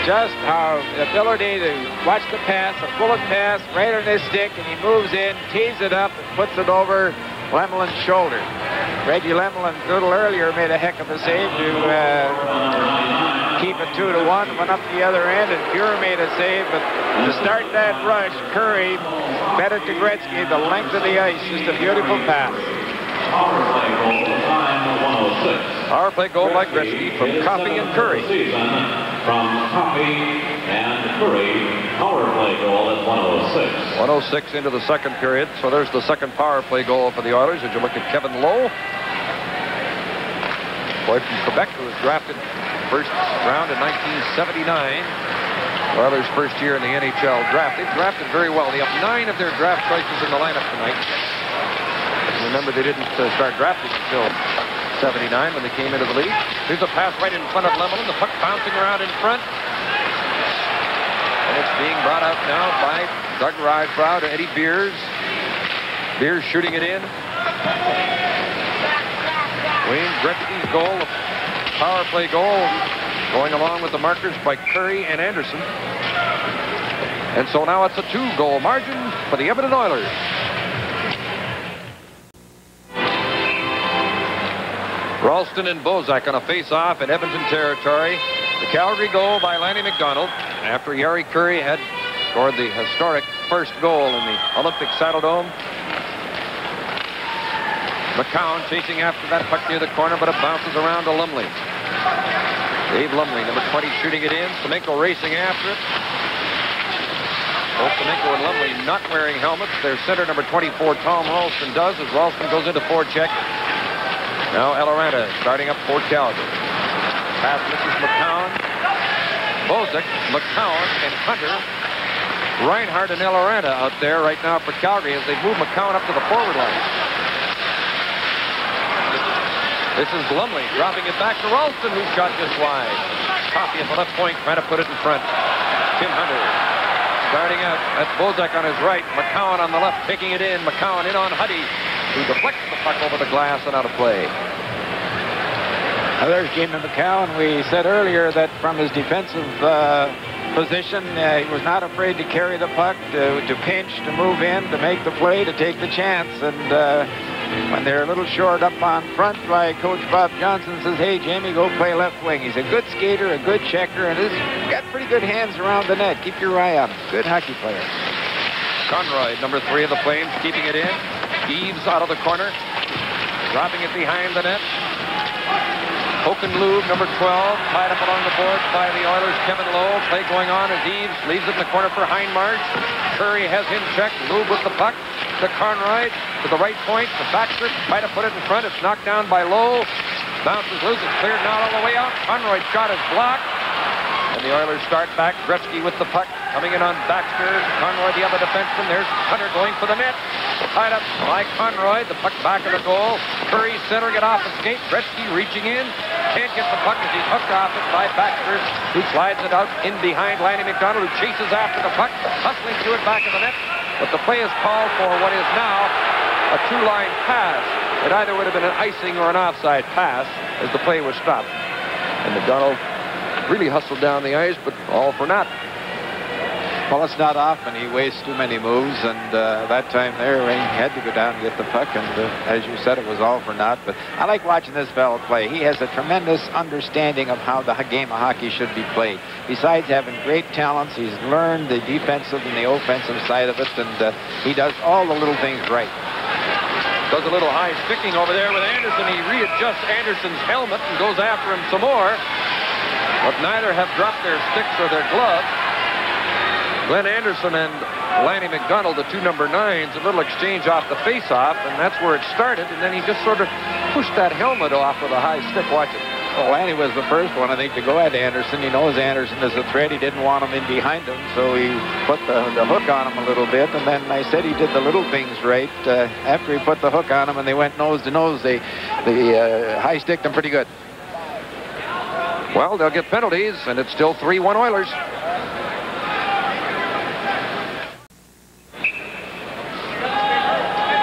Just how the ability to watch the pass, a bullet pass right on his stick, and he moves in, tees it up, and puts it over Lemelin's shoulder. Reggie Lemelin a little earlier made a heck of a save to keep it 2-1. Went up the other end, and Fuhr made a save. But to start that rush, Curry fed it to Gretzky the length of the ice. Just a beautiful pass. Power play goal by Gretzky from Coffey and Curry. From Coffey and Curry, power play goal at 106. 106 into the second period. So there's the second power play goal for the Oilers. As you look at Kevin Lowe, boy from Quebec, who was drafted first round in 1979. Oilers' first year in the NHL draft. They've drafted very well. They have 9 of their draft choices in the lineup tonight. Remember, they didn't start drafting until 79 when they came into the league. Here's a pass right in front of Lemelin. The puck bouncing around in front. And it's being brought out now by Doug Risebrough to Eddie Beers. Beers shooting it in. Wayne Gretzky's goal, a power play goal, going along with the markers by Curry and Anderson. And so now it's a 2-goal margin for the Edmonton Oilers. Ralston and Bozak on a face-off in Edmonton territory. The Calgary goal by Lanny McDonald after Yari Curry had scored the historic first goal in the Olympic Saddledome. McCown chasing after that puck near the corner, but it bounces around to Lumley. Dave Lumley, number 20, shooting it in. Semenko racing after it. Both Semenko and Lumley not wearing helmets. Their center, number 24, Tom Ralston, does as Ralston goes into forecheck. Now Eloranta starting up for Calgary. Pass misses McCown. Bozak, McCown, and Hunter. Reinhardt and Eloranta out there right now for Calgary as they move McCown up to the forward line. This is Lumley dropping it back to Ralston, who shot just wide. Coffey at the left point trying to put it in front. Tim Hunter starting out. That's Bozak on his right. McCown on the left taking it in. McCown in on Huddy, who deflects the puck over the glass and out of play. Now there's Jamie McCown. We said earlier that from his defensive position, he was not afraid to carry the puck, to pinch, to move in, to make the play, to take the chance. And when they're a little short up on front by Coach Bob Johnson, says, hey, Jamie, go play left wing. He's a good skater, a good checker, and he's got pretty good hands around the net. Keep your eye on him. Good hockey player. Conroy, number 3 of the Flames, keeping it in. Eaves out of the corner, dropping it behind the net. Oakenlube, number 12, tied up along the boards by the Oilers. Kevin Lowe, play going on as Eaves leaves it in the corner for Heinmarsh. Curry has him checked. Lube with the puck to Conroy, to the right point, to Baxter, try to put it in front. It's knocked down by Lowe. Bounces loose. It's cleared now all the way out. Conroy's shot is blocked. And the Oilers start back. Gretzky with the puck, coming in on Baxter. Conroy, the other defenseman. There's Hunter going for the net. Tied up by Conroy. The puck back of the goal. Curry centering it off the skate. Gretzky reaching in. Can't get the puck as he's hooked off it by Baxter, who slides it out in behind Lanny McDonald, who chases after the puck, hustling to it back of the net. But the play is called for what is now a 2-line pass. It either would have been an icing or an offside pass as the play was stopped. And McDonald really hustled down the ice, but all for naught. Well, it's not often he wastes too many moves, and that time there, he had to go down and get the puck, and as you said, it was all for naught. But I like watching this fellow play. He has a tremendous understanding of how the game of hockey should be played. Besides having great talents, he's learned the defensive and the offensive side of it, and he does all the little things right. Does a little high sticking over there with Anderson. He readjusts Anderson's helmet and goes after him some more, but neither have dropped their sticks or their gloves. Glenn Anderson and Lanny McDonald, the 2 number 9s, a little exchange off the face-off, and that's where it started, and then he just sort of pushed that helmet off with a high stick. Watch it. Well, Lanny was the first one, I think, to go at Anderson. He knows Anderson is a threat. He didn't want him in behind him, so he put the hook on him a little bit, and then I said he did the little things right. After he put the hook on him and they went nose to nose, they high-sticked him pretty good. Well, they'll get penalties, and it's still 3-1 Oilers.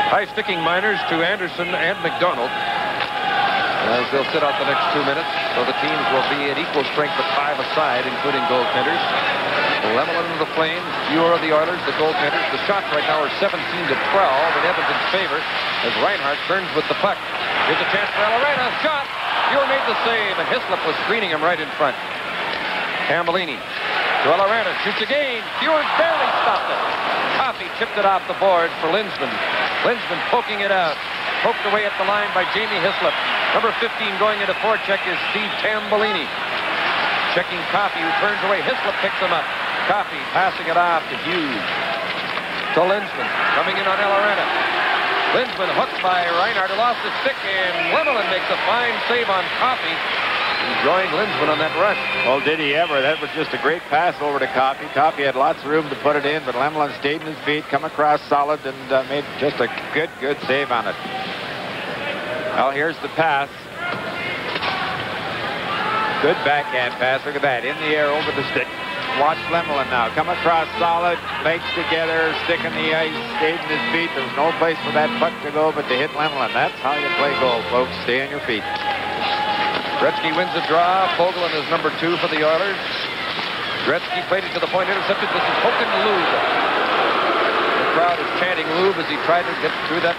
High-sticking minors to Anderson and McDonald, as they'll sit out the next 2 minutes. So the teams will be at equal strength at 5 aside, including goaltenders. Lemelin of the Flames, fewer of the Oilers, the goaltenders. The shots right now are 17-12 in Edmonton's favor as Reinhardt turns with the puck. Here's a chance for Eloranta. Shot! Fewer made the save, and Hislop was screening him right in front. Tambellini to Eloranta. Shoots again. Fewer barely stopped it. Coffey chipped it off the board for Linsman. Linsman poking it out. Poked away at the line by Jamie Hislop. Number 15 going into forecheck is Steve Tambellini. Checking Coffey, who turns away. Hislop picks him up. Coffey passing it off to Hughes. To Linsman. Coming in on Eloranta. Linsman hooked by Reinhardt, who lost his stick, and Lemelin makes a fine save on Coffey. Enjoying Linsman on that rush. Well, did he ever? That was just a great pass over to Coffey. Coffey had lots of room to put it in, but Lemelin stayed in his feet, come across solid, and made just a good save on it. Well, here's the pass. Good backhand pass. Look at that. In the air over the stick. watch Lemelin now. Come across solid, legs together, stick in the ice, stayed in his feet. There's no place for that puck to go but to hit Lemelin. That's how you play goal, folks. Stay on your feet. Gretzky wins the draw. Fogelin is number 2 for the Oilers. Gretzky played it to the point, intercepted. This is Hoken Lube. The crowd is chanting Lube as he tried to get through that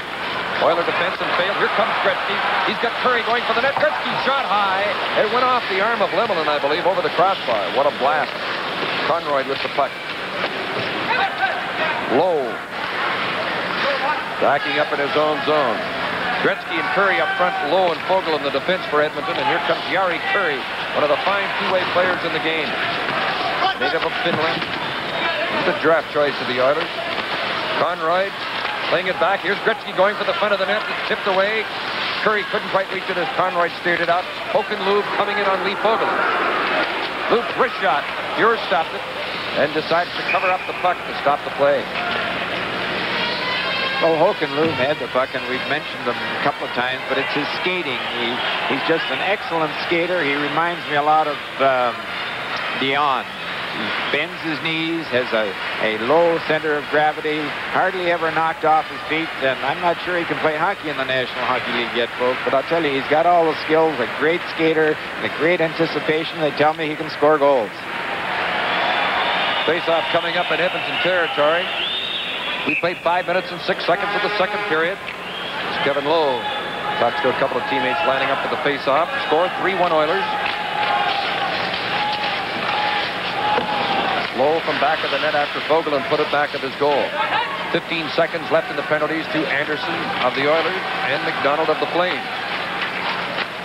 Oiler defense and failed. Here comes Gretzky. He's got Curry going for the net. Gretzky shot high. It went off the arm of Lemelin, I believe, over the crossbar. What a blast. Conroy with the puck. Low. Backing up in his own zone. Gretzky and Curry up front. Low and Fogel in the defense for Edmonton. And here comes Jari Curry, one of the fine two-way players in the game. Native of Finland. He's a draft choice of the Oilers. Conroy playing it back. Here's Gretzky going for the front of the net. It's tipped away. Curry couldn't quite reach it as Conroy steered it out. Hoken Lube coming in on Lee Fogelin. Lube's wrist shot. Muir stopped it and decides to cover up the puck to stop the play. Well, Hoken Lube had the puck, and we've mentioned him a couple of times, but it's his skating. He's just an excellent skater. He reminds me a lot of Dion. He bends his knees, has a low center of gravity, hardly ever knocked off his feet, and I'm not sure he can play hockey in the National Hockey League yet, folks, but I'll tell you, he's got all the skills, a great skater, and a great anticipation. They tell me he can score goals. Face-off coming up in Edmonton territory. We played 5 minutes and 6 seconds of the second period. It's Kevin Lowe. Talks to a couple of teammates lining up for the face-off. Score 3-1 Oilers. Lowe from back of the net after Fogelin put it back of his goal. 15 seconds left in the penalties to Anderson of the Oilers and McDonald of the Flames.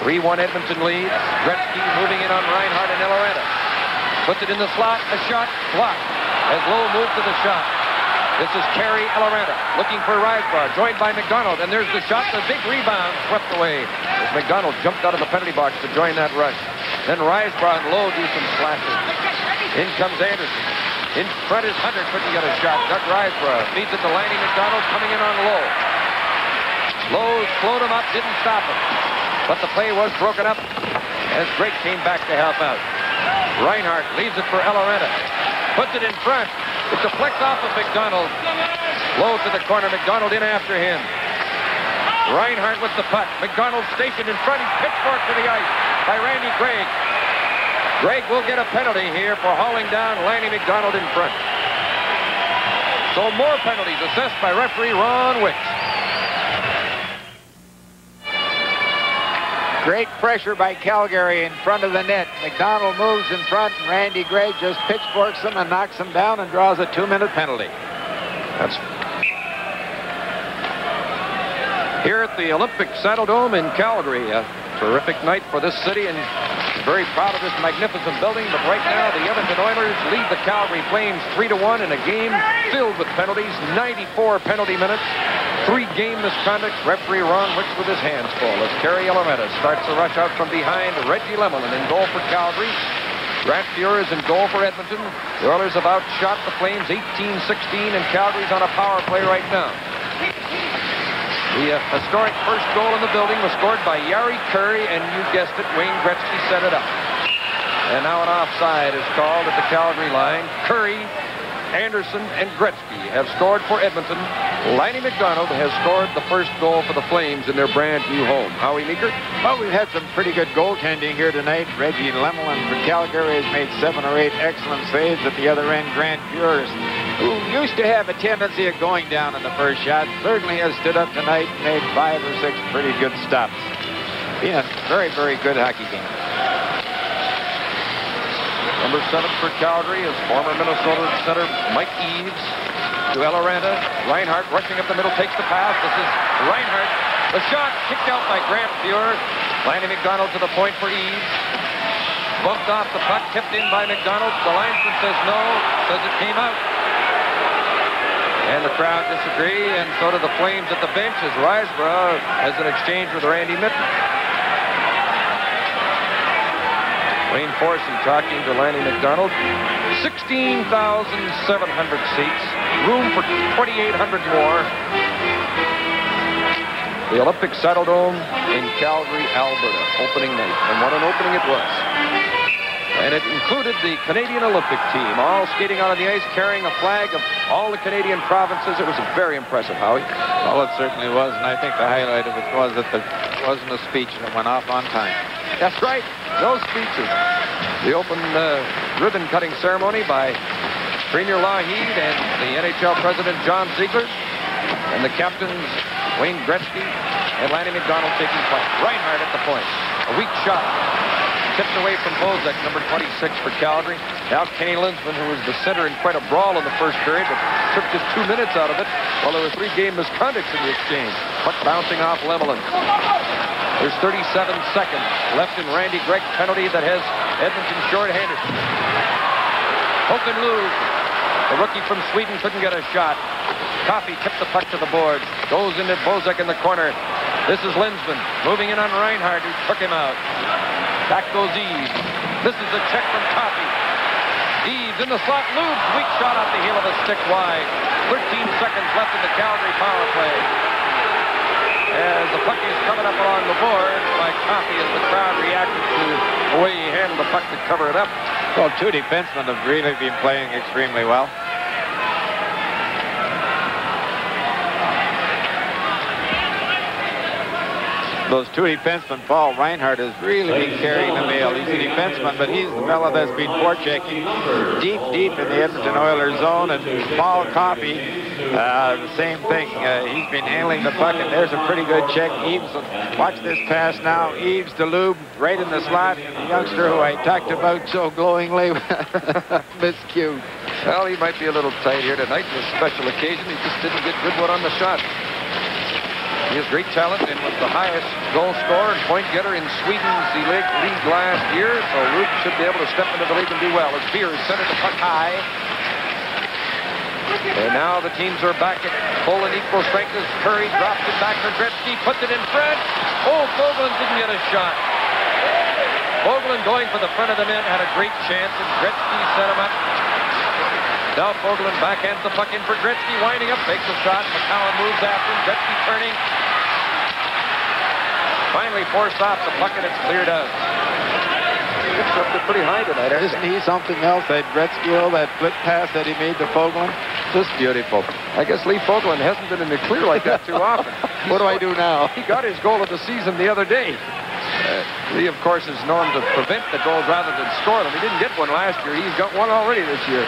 3-1 Edmonton leads. Gretzky moving in on Reinhardt and Eloranta. Puts it in the slot. A shot blocked as Lowe moved to the shot. This is Terry Eloranta looking for Risebrough, joined by McDonald, and there's the shot. The big rebound swept away as McDonald jumped out of the penalty box to join that rush. Then Risebrough and Lowe do some slashing. In comes Anderson. In front is Hunter, couldn't get a shot. Doug Risebrough feeds it to Lanny McDonald, coming in on Lowe. Lowe slowed him up, didn't stop him. But the play was broken up as Drake came back to help out. Reinhardt leaves it for Eloranta. Puts it in front. It deflects off of McDonald. Lowe to the corner. McDonald in after him. Reinhardt with the puck. McDonald stationed in front. He's pitchforked to the ice by Randy Gregg. Gregg will get a penalty here for hauling down Lanny McDonald in front. So more penalties assessed by referee Ron Wicks. Great pressure by Calgary in front of the net. McDonald moves in front, and Randy Gregg just pitchforks him and knocks him down and draws a 2-minute penalty. That's here at the Olympic Saddledome in Calgary. A terrific night for this city, and very proud of this magnificent building. But right now, the Edmonton Oilers lead the Calgary Flames 3-1 in a game filled with penalties. 94 penalty minutes. 3 game misconducts. Referee Ron Wicks with his hands full as Terry Eloranta starts the rush out from behind. Reggie Lemelin in goal for Calgary. Grant Fuhr is in goal for Edmonton. The Oilers have outshot the Flames 18-16, and Calgary's on a power play right now. The historic first goal in the building was scored by Jari Curry, and you guessed it, Wayne Gretzky set it up. And now an offside is called at the Calgary line. Curry, Anderson, and Gretzky have scored for Edmonton. Lanny McDonald has scored the first goal for the Flames in their brand new home. Howie Meeker? Well, we've had some pretty good goaltending here tonight. Reggie Lemelin for Calgary has made 7 or 8 excellent saves. At the other end, Grant Fuhr, who used to have a tendency of going down in the first shot, certainly has stood up tonight and made 5 or 6 pretty good stops. Been a very, very good hockey game. Number 7 for Calgary is former Minnesota center Mike Eaves to Eloranta. Reinhardt rushing up the middle, takes the pass. This is Reinhardt. The shot kicked out by Grant Fuhr. Lanny McDonald to the point for Eaves. Bumped off the puck, tipped in by McDonald. The linesman says no, says it came out. And the crowd disagree, and so do the Flames at the bench as Risebrough has an exchange with Randy Mitten. Wayne Forson talking to Lanny McDonald. 16,700 seats, room for 2,800 more. The Olympic Saddledome in Calgary, Alberta, opening night. And what an opening it was. And it included the Canadian Olympic team, all skating out on the ice, carrying a flag of all the Canadian provinces. It was very impressive, Howie. Well, it certainly was, and I think the highlight of it was that there wasn't a speech and it went off on time. That's right, no speeches. The open ribbon-cutting ceremony by Premier Lougheed and the NHL president, John Ziegler, and the captains, Wayne Gretzky and Lanny McDonald taking part. Reinhardt at the point. A weak shot. Tipped away from Bozek, number 26 for Calgary. Now Kenny Linsman, who was the center in quite a brawl in the first period, but took just 2 minutes out of it, while there were 3 game misconducts in the exchange. Puck bouncing off Lemelin. There's 37 seconds left in Randy Gregg's penalty that has Edmonton short-handed. Håkan Lund, the rookie from Sweden, couldn't get a shot. Coffey tipped the puck to the board. Goes into Bozek in the corner. This is Linsman moving in on Reinhardt, who took him out. Back goes Eves. This is a check from Coffey. Eves in the slot. Lubes, weak shot off the heel of a stick wide. 13 seconds left in the Calgary power play. As the puck is coming up along the board by Coffey as the crowd reacted to the way he handled the puck to cover it up. Well, 2 defensemen have really been playing extremely well. Those 2 defensemen, Paul Reinhardt has really been carrying the mail. He's a defenseman, but he's the fellow that's been forechecking deep in the Edmonton Oilers zone. And Paul Coffey, the same thing. He's been handling the puck, and there's a pretty good check. Eves, watch this pass now. Eves to Lube, right in the slot. The youngster who I talked about so glowingly, miscued. Well, he might be a little tight here tonight. On a special occasion, he just didn't get good one on the shot. He has great talent and was the highest goal scorer and point getter in Sweden's league last year. So Ruth should be able to step into the league and do well. As Beers centered the puck high. And now the teams are back at full and equal strength as Curry drops it back for Gretzky, puts it in front. Oh, Vogelin didn't get a shot. Vogelin going for the front of the net had a great chance, and Gretzky set him up. Now Vogelin backhands the puck in for Gretzky, winding up, takes a shot. McCowan moves after him. Gretzky turning. Finally forced off the puck, and it's cleared out. It's up pretty high tonight, Isn't he something else? That Gretzky, that flip pass that he made to Vogelin? Just beautiful. I guess Lee Vogelin hasn't been in the clear like that too often. What do I do now? He got his goal of the season the other day. Lee, of course, is known to prevent the goals rather than score them. He didn't get one last year. He's got one already this year.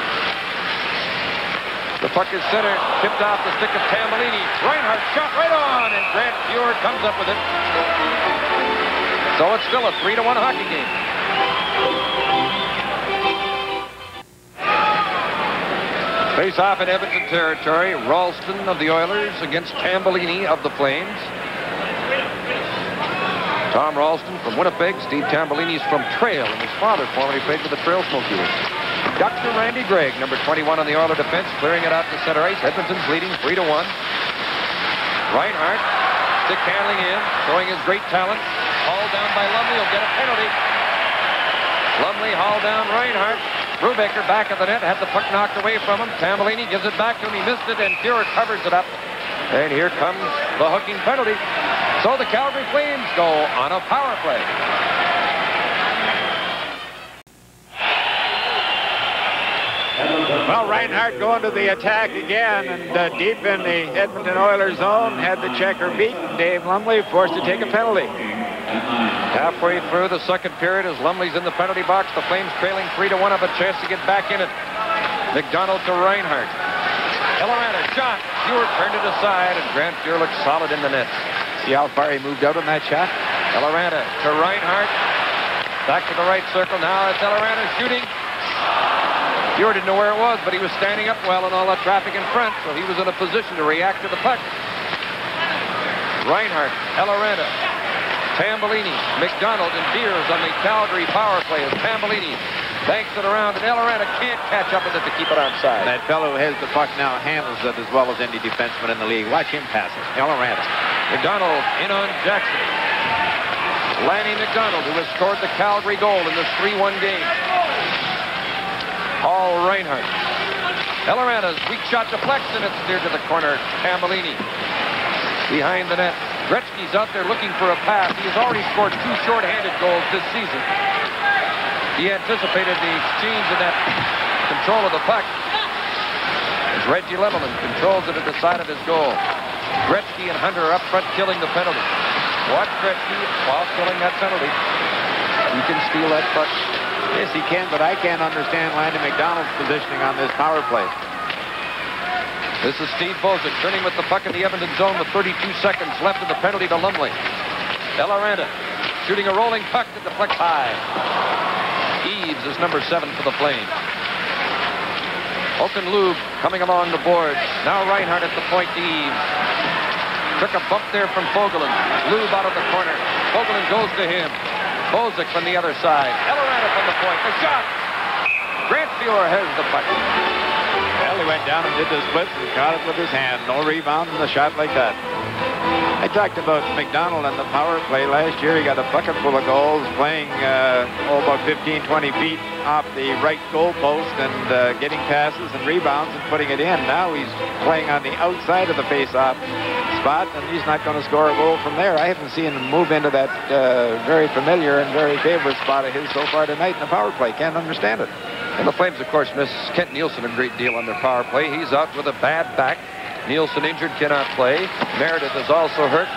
The puck is centered, tipped off the stick of Tambellini. Reinhardt shot right on, and Grant Fuhr comes up with it. So it's still a 3-1 hockey game. Face off in Edmonton territory. Ralston of the Oilers against Tambellini of the Flames. Tom Ralston from Winnipeg. Steve Tambellini's from Trail, and his father formerly played for the Trail Smokies. Dr. Randy Gregg, number 21 on the Oiler defense, clearing it out to center ice. Edmonton's leading 3-1. Reinhardt, stick handling in, showing his great talent. Hauled down by Lumley, will get a penalty. Lumley hauled down Reinhardt. Brubaker back of the net, had the puck knocked away from him. Tambellini gives it back to him, he missed it, and Fuhr covers it up. And here comes the hooking penalty. So the Calgary Flames go on a power play. Well, Reinhardt going to the attack again, and deep in the Edmonton Oilers zone, had the checker beaten. Dave Lumley forced to take a penalty. Halfway through the second period, as Lumley's in the penalty box, the Flames trailing 3-1, have a chance to get back in it. McDonald to Reinhardt. Eloranta shot. Fuhr turned it aside, and Grant Fuhr looks solid in the net. See how far he moved out on that shot? Eloranta to Reinhardt. Back to the right circle. Now it's Eloranta shooting. Fuhr didn't know where it was, but he was standing up well in all that traffic in front, so he was in a position to react to the puck. Reinhardt, Eloranta, Tambellini, McDonald, and Beers on the Calgary power play as Tambellini banks it around, and Eloranta can't catch up with it to keep it onside. That fellow who has the puck now handles it as well as any defenseman in the league. Watch him pass it. Eloranta. McDonald in on Jackson. Lanny McDonald, who has scored the Calgary goal in this 3-1 game. Paul Reinhardt. Eloranta's weak shot deflects, and it's steered to the corner. Tambellini behind the net. Gretzky's out there looking for a pass. He has already scored 2 short-handed goals this season. He anticipated the exchange and that control of the puck. As Reggie Lemelin controls it at the side of his goal. Gretzky and Hunter are up front killing the penalty. Watch Gretzky while killing that penalty. He can steal that puck. Yes, he can, but I can't understand Landy McDonald's positioning on this power play. This is Steve Bozic turning with the puck in the Edmonton zone with 32 seconds left in the penalty to Lumley. Delaranda shooting a rolling puck that deflects high. Eaves is number 7 for the Flames. Oakenlube coming along the boards. Now Reinhardt at the point to Eaves. Took a bump there from Fogelin. Lube out of the corner. Fogelin goes to him. Bozic from the other side. Delaranda from the point. The shot. Grant Fuhrer has the puck. Well, he went down and did the splits and caught it with his hand. No rebound in a shot like that. I talked about McDonald and the power play. Last year he got a bucket full of goals playing about 15, 20 feet off the right goal post and getting passes and rebounds and putting it in. Now he's playing on the outside of the face-off spot, and he's not going to score a goal from there. I haven't seen him move into that very familiar and very favorite spot of his so far tonight in the power play. Can't understand it. And the Flames, of course, miss Kent Nielsen a great deal on their power play. He's out with a bad back. Nielsen injured, cannot play. Meredith is also hurt.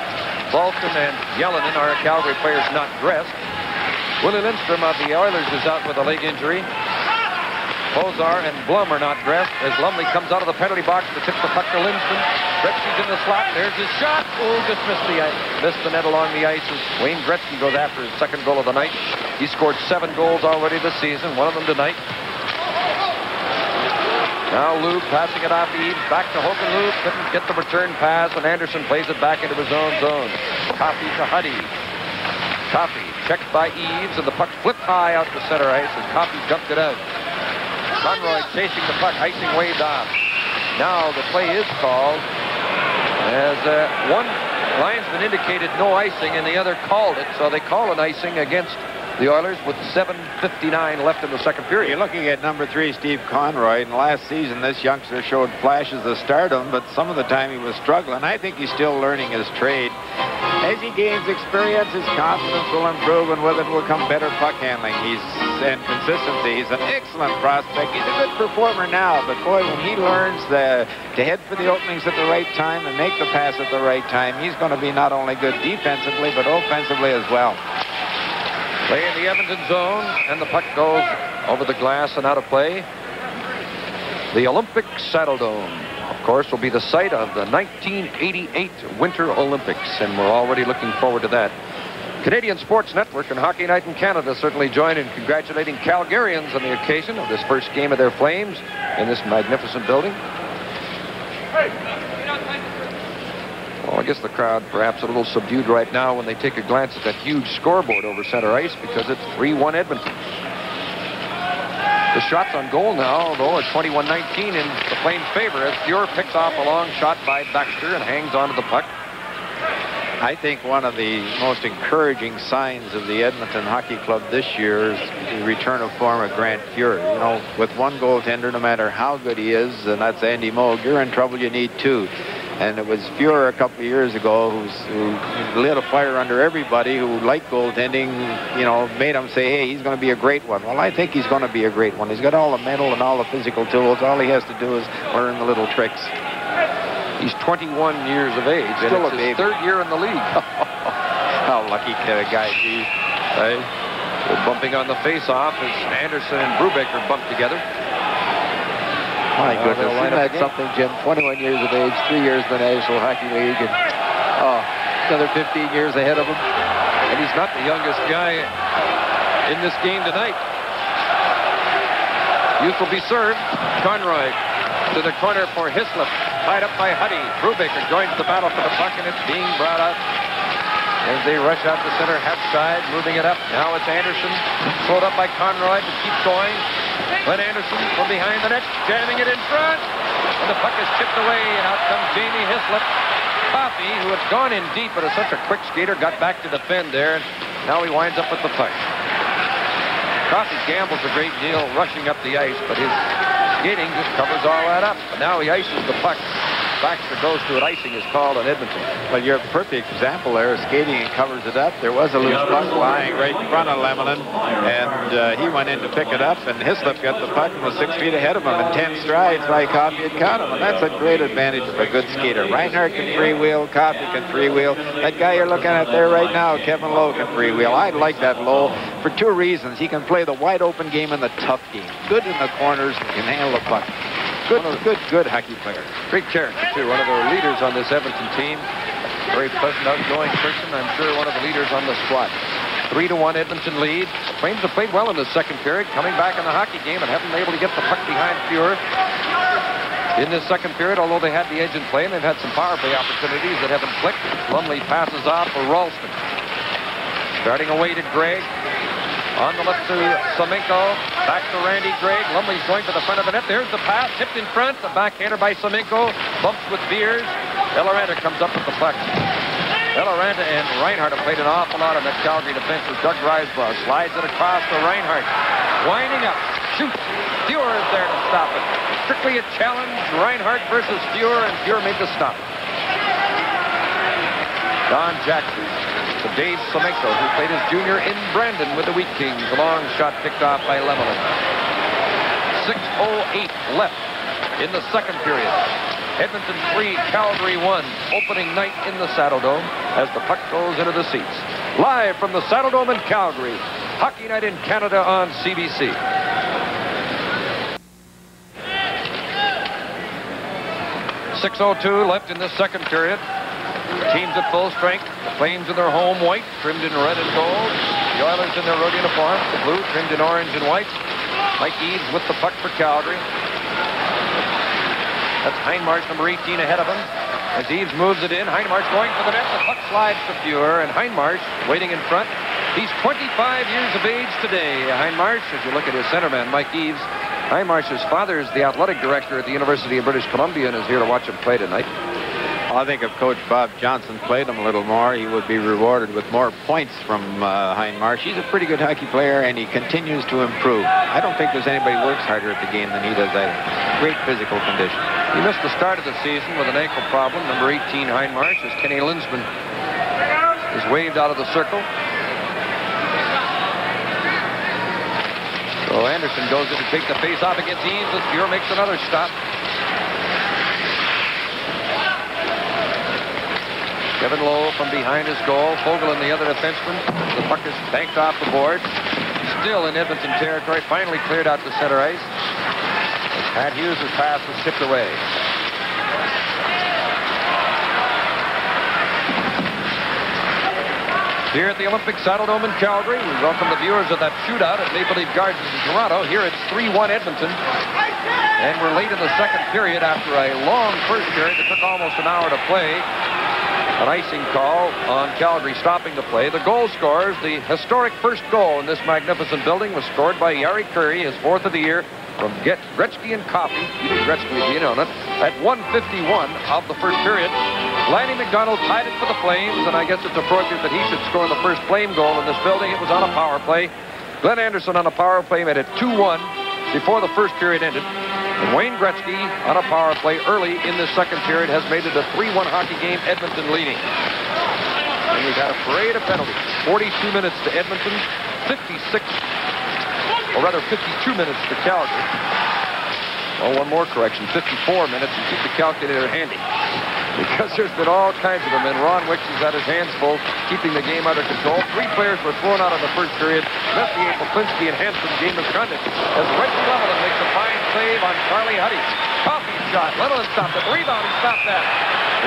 Bolton and Yelenin are Calgary players not dressed. Willie Lindstrom of the Oilers is out with a leg injury. Bozar and Blum are not dressed as Lumley comes out of the penalty box to tip the puck to Lindstrom. Gretzky's in the slot. There's his shot. Oh, just missed the net along the ice as Wayne Gretzky goes after his second goal of the night. He scored 7 goals already this season, one of them tonight. Now Lube passing it off Eaves, back to Hogan-Lube, couldn't get the return pass, and Anderson plays it back into his own zone. Coffey to Huddy. Coffey checked by Eaves, and the puck flipped high out to center ice as Coffey dumped it out. Conroy chasing the puck, icing waved off. Now the play is called as one linesman indicated no icing, and the other called it, so they call an icing against the Oilers with 7:59 left in the second period. You're looking at number 3, Steve Conroy. And last season, this youngster showed flashes of stardom, but some of the time he was struggling. I think he's still learning his trade. As he gains experience, his confidence will improve, and with it will come better puck handling. And consistency. He's an excellent prospect. He's a good performer now, but boy, when he learns to head for the openings at the right time and make the pass at the right time, he's going to be not only good defensively, but offensively as well. Play in the Edmonton zone, and the puck goes over the glass and out of play. The Olympic Saddledome, of course, will be the site of the 1988 Winter Olympics, and we're already looking forward to that. Canadian Sports Network and Hockey Night in Canada certainly join in congratulating Calgarians on the occasion of this first game of their Flames in this magnificent building. Well, I guess the crowd perhaps a little subdued right now when they take a glance at that huge scoreboard over center ice because it's 3-1 Edmonton. The shots on goal now, though, at 21-19 in the Flames' favor as Fuhrer picks off a long shot by Baxter and hangs onto the puck. I think one of the most encouraging signs of the Edmonton Hockey Club this year is the return of form of Grant Fuhrer. You know, with one goaltender, no matter how good he is, and that's Andy Moog, you're in trouble, you need 2. And it was Fuhrer a couple of years ago who lit a fire under everybody who liked goaltending, you know, made him say, hey, he's going to be a great one. Well, I think he's going to be a great one. He's got all the mental and all the physical tools. All he has to do is learn the little tricks. He's 21 years of age, Still and it's his 3rd year in the league. How lucky can a guy be? Hey, they're bumping on the face-off as Anderson and Brubaker bump together. My goodness, isn't that something, Jim? 21 years of age, 3 years in the National Hockey League, and another 15 years ahead of him. And he's not the youngest guy in this game tonight. Youth will be served. Conroy to the corner for Hislop. Tied up by Huddy. Brubaker joins the battle for the puck, and it's being brought out as they rush out the center half side, moving it up. Now it's Anderson. Slowed up by Conroy, but keeps going. Glenn Anderson from behind the net, jamming it in front. And the puck is chipped away, and out comes Jamie Hislop. Coffey, who had gone in deep but is such a quick skater, got back to defend there, and now he winds up with the puck. Coffey gambles a great deal rushing up the ice, but his skating just covers all that up. But now he ices the puck. Baxter goes to it. Icing is called on Edmonton. Well, you're a perfect example there. Skating and covers it up. There was a loose puck lying right in front of Lemelin, and he went in to pick it up, and Hislop got the puck and was 6 feet ahead of him in 10 strides by Coffey and caught him, and that's a great advantage of a good skater. Reinhardt can freewheel, Coffey can freewheel. That guy you're looking at there right now, Kevin Lowe, can freewheel. I like that Lowe for two reasons. He can play the wide open game and the tough game. Good in the corners, can handle the puck. Good hockey player. Great character, too. One of the leaders on this Edmonton team. Very pleasant, outgoing person. I'm sure one of the leaders on the squad. 3-1 Edmonton lead. The Flames have played well in the second period, coming back in the hockey game and haven't been able to get the puck behind Fuhr in this second period, although they had the edge in play, and they've had some power play opportunities that haven't clicked. Lumley passes off for Ralston. Starting away to Gregg. On the left to Semenko. Back to Randy Gregg. Lumley's going to the front of the net. There's the pass. Tipped in front. The backhander by Semenko. Bumps with Beers. Eloranta comes up with the puck. Eloranta and Reinhardt have played an awful lot on that Calgary defense as Doug Riseborough slides it across to Reinhardt. Winding up. Shoots. Fuhr is there to stop it. Strictly a challenge. Reinhardt versus Fuhr, and Fuhr made the stop. Don Jackson to Dave Semenko, who played his junior in Brandon with the Wheat Kings. A long shot picked off by Lemelin. 6:08 left in the second period. Edmonton 3, Calgary 1. Opening night in the Saddledome as the puck goes into the seats. Live from the Saddledome in Calgary. Hockey Night in Canada on CBC. .602 left in this second period. Teams at full strength. The Flames in their home white, trimmed in red and gold. The Oilers in their road uniforms, the blue, trimmed in orange and white. Mike Eaves with the puck for Calgary. That's Heinmarsh, number 18, ahead of him. As Eaves moves it in, Heinmarsh going for the net. The puck slides to Fuhr, and Heinmarsh waiting in front. He's 25 years of age today. Heinmarsh, as you look at his centerman, Mike Eaves. Heinmarsh's father is the athletic director at the University of British Columbia and is here to watch him play tonight. I think if Coach Bob Johnson played him a little more, he would be rewarded with more points from Heinmarsh. He's a pretty good hockey player, and he continues to improve. I don't think there's anybody who works harder at the game than he does either. Great physical condition. He missed the start of the season with an ankle problem. Number 18, Heinmarsh, as Kenny Linsman is waved out of the circle. So Anderson goes in to take the face off against Eaves as Fuhr makes another stop. Kevin Lowe from behind his goal. Fogle and the other defenseman. The puck is banked off the board. Still in Edmonton territory. Finally cleared out to center ice. As Pat Hughes' pass was tipped away. Here at the Olympic Saddledome in Calgary, we welcome the viewers of that shootout at Maple Leaf Gardens in Toronto. Here it's 3-1 Edmonton. And we're late in the second period after a long first period that took almost an hour to play. An icing call on Calgary stopping the play. The goal scorers, the historic first goal in this magnificent building was scored by Yari Curry, his fourth of the year, from Gretzky and Coffey. You knew Gretzky would be in on it. At 1:51 of the first period, Lanny McDonald tied it for the Flames, and I guess it's appropriate that he should score the first Flame goal in this building. It was on a power play. Glenn Anderson on a power play made it 2-1 before the first period ended. And Wayne Gretzky on a power play early in this second period has made it a 3-1 hockey game, Edmonton leading. And we've had a parade of penalties. 42 minutes to Edmonton, 52 minutes to Calgary. Oh, one more correction, 54 minutes, and keep the calculator handy. Because there's been all kinds of them, and Ron Wicks has had his hands full, keeping the game under control. 3 players were thrown out in the first period. Messier, Poplinski, and Hansen game misconduct. As Reggie Lemelin makes a fine save on Charlie Huddy. Coffey shot. Lemelin stopped it. Rebound, he stopped that.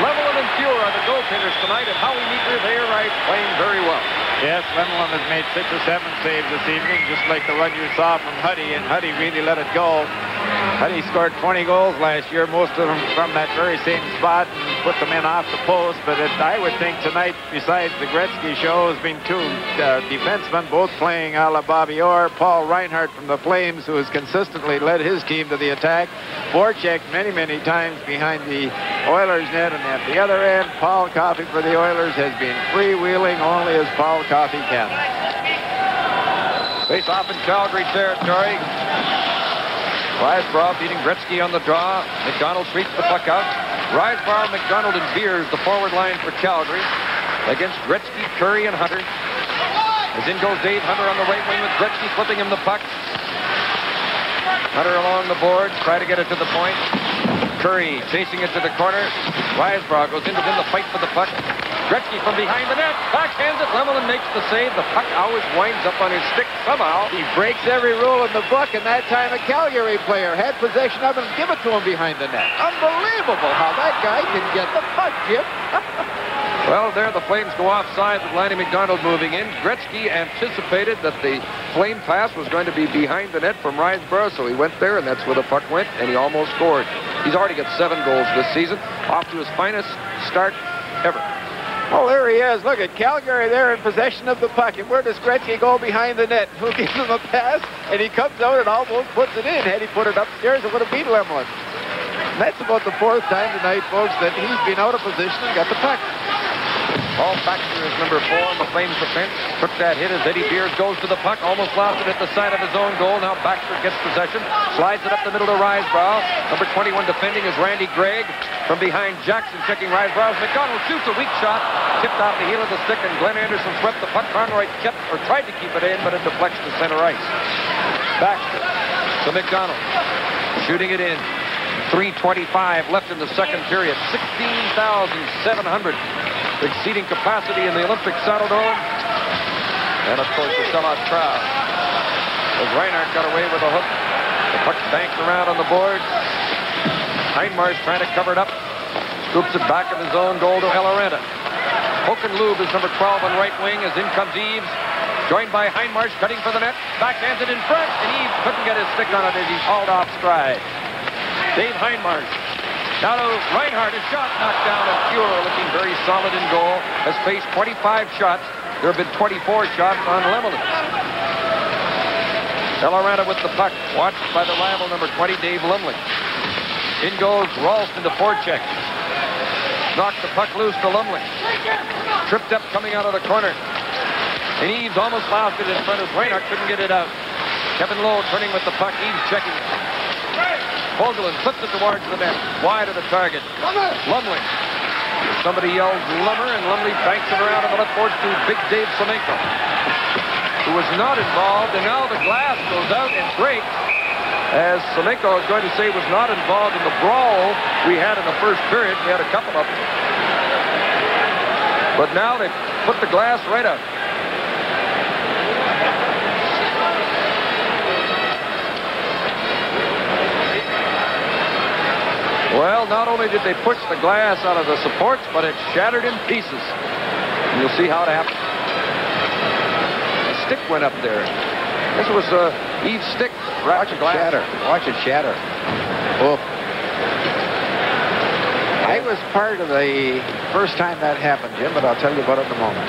Lemelin and Fuhr are the goaltenders tonight, and Howie Meeker, they are playing very well. Yes, Lemelin has made 6 or 7 saves this evening, just like the one you saw from Huddy, and Huddy really let it go. Huddy scored 20 goals last year, most of them from that very same spot, and put them in off the post. But I would think tonight, besides the Gretzky show, has been 2 defensemen, both playing a la Bobby Orr. Paul Reinhardt from the Flames, who has consistently led his team to the attack. Voracek many, many times behind the Oilers net, and at the other end, Paul Coffey for the Oilers has been freewheeling only as Paul Coffey can. Face off in Calgary territory. Riseborough beating Gretzky on the draw. McDonald sweeps the puck out. Riseborough, McDonald, and Beers, the forward line for Calgary, against Gretzky, Curry, and Hunter. As in goes Dave Hunter on the right wing with Gretzky flipping him the puck. Hunter along the board, try to get it to the point. Curry chasing it to the corner. Riseborough goes in to win the fight for the puck. Gretzky from behind the net, backhands it. Lemelin makes the save. The puck always winds up on his stick somehow. He breaks every rule in the book, and that time a Calgary player had possession of it and give it to him behind the net. Unbelievable how that guy can get the puck, Jim. Well, there the Flames go offside with Lanny McDonald moving in. Gretzky anticipated that the Flame pass was going to be behind the net from Riseborough, so he went there, and that's where the puck went, and he almost scored. He's already got 7 goals this season, off to his finest start ever. Well, there he is. Look at Calgary there in possession of the puck. And where does Gretzky go behind the net? Who gives him a pass? And he comes out and almost puts it in. Had he put it upstairs, it would have beat Lemelin. And that's about the 4th time tonight, folks, that he's been out of position and got the puck. Ball back to his number 4 on the Flames defense. Took that hit as Eddie Beers goes to the puck. Almost lost it at the side of his own goal. Now Baxter gets possession. Slides it up the middle to Riseborough. Number 21 defending is Randy Gregg. From behind, Jackson checking Riseborough. McDonald shoots a weak shot. Tipped off the heel of the stick, and Glenn Anderson swept the puck. Conroy kept or tried to keep it in, but it deflects to center ice. Baxter to McDonald. Shooting it in. 3:25 left in the second period. 16,700. Exceeding capacity in the Olympic Saddledome. And, of course, the sellout crowd. As Reinhardt got away with a hook. The puck banked around on the boards. Heinmarsh trying to cover it up. Scoops it back in his own goal to Eloranta. Hokenlube is number 12 on right wing as in comes Eves. Joined by Heinmarsh cutting for the net. Backhands it in front, and Eves couldn't get his stick on it as he's hauled off stride. Dave Heinmarsh. Now to Reinhardt, a shot knocked down, and Fuhrer, looking very solid in goal, has faced 25 shots. There have been 24 shots on Lemelin. Eloranta with the puck, watched by the rival number 20, Dave Lumley. In goes Ralston to forecheck. Knocked the puck loose to Lumley. Tripped up coming out of the corner. And Eves almost lost it in front of Reinhardt, couldn't get it out. Kevin Lowe turning with the puck, Eves checking it. Vogelin flips it towards the net, wide of the target. Lumley. Somebody yells Lummer, and Lumley banks it around on the left board to Big Dave Semenko, who was not involved, and now the glass goes out and breaks, as Semenko is going to say was not involved in the brawl we had in the first period. We had a couple of them. But now they put the glass right up. Well, not only did they push the glass out of the supports, but it shattered in pieces. And you'll see how it happened. The stick went up there. This was Eve's stick. Watch it shatter. Watch it shatter. Oh. I was part of the first time that happened, Jim, but I'll tell you about it in a moment.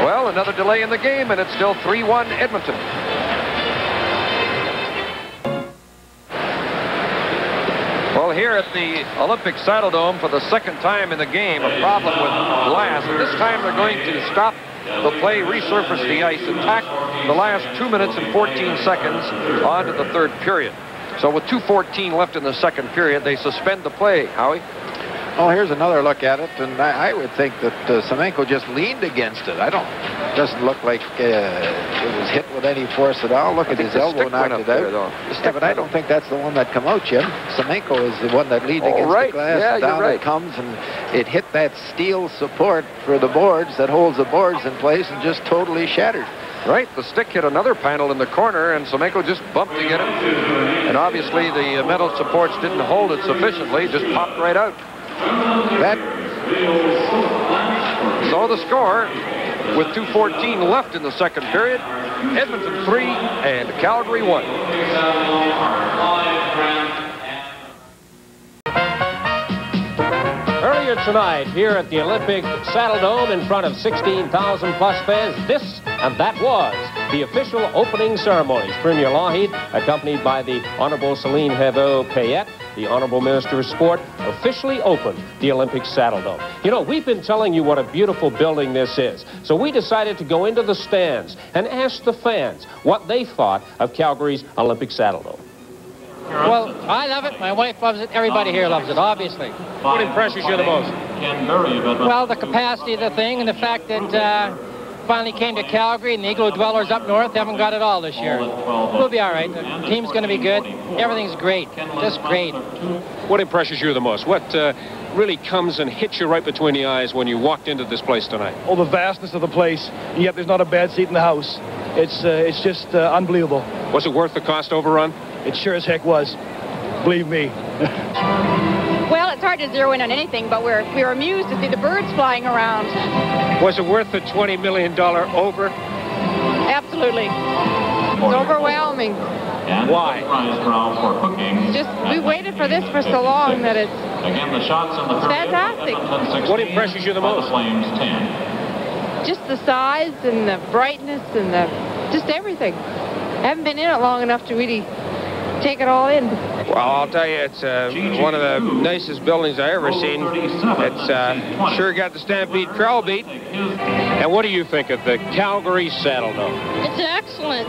Well, another delay in the game, and it's still 3-1 Edmonton. Well, here at the Olympic Saddledome for the second time in the game, a problem with glass. And this time they're going to stop the play, resurface the ice, and tack the last 2 minutes and 14 seconds onto the third period. So with 2:14 left in the second period, they suspend the play. Howie? Oh, here's another look at it, and I would think that Semenko just leaned against it. Doesn't look like it was hit with any force at all. Look at his elbow knocked it out. Yeah, but I don't think that's the one that come out, Jim. Semenko is the one that leaned against the glass. Yeah, down you're right. It comes, and it hit that steel support for the boards that holds the boards in place and just totally shattered. Right, the stick hit another panel in the corner, and Semenko just bumped to get it. And obviously the metal supports didn't hold it sufficiently, just popped right out. So the score, with 2:14 left in the second period, Edmonton 3 and Calgary 1. Earlier tonight, here at the Olympic Saddledome in front of 16,000 plus fans, this and that was the official opening ceremonies. Premier Lougheed, accompanied by the Honorable Celine Heveau-Payette, the Honorable Minister of Sport, officially opened the Olympic Saddledome. You know, we've been telling you what a beautiful building this is, so we decided to go into the stands and ask the fans what they thought of Calgary's Olympic Saddledome. Well, I love it. My wife loves it. Everybody here loves it, obviously. What impresses you the most? Well, the capacity of the thing and the fact that finally came to Calgary and the Igloo Dwellers up north haven't got it all this year. We'll be all right. The team's going to be good. Everything's great. Just great. What impresses you the most? What really comes and hits you right between the eyes when you walked into this place tonight? Oh, the vastness of the place, and yet there's not a bad seat in the house. It's just unbelievable. Was it worth the cost overrun? It sure as heck was. Believe me. Well, it's hard to zero in on anything, but we were amused to see the birds flying around. Was it worth the $20 million over? Absolutely. It's overwhelming. Why? Just, we waited for this for so long that it's fantastic. What impresses you the most? Just the size and the brightness and just everything. I haven't been in it long enough to really take it all in. Well, I'll tell you, it's one of the nicest buildings I ever seen. It's sure got the Stampede crowd beat. And what do you think of the Calgary Saddledome? It's excellent.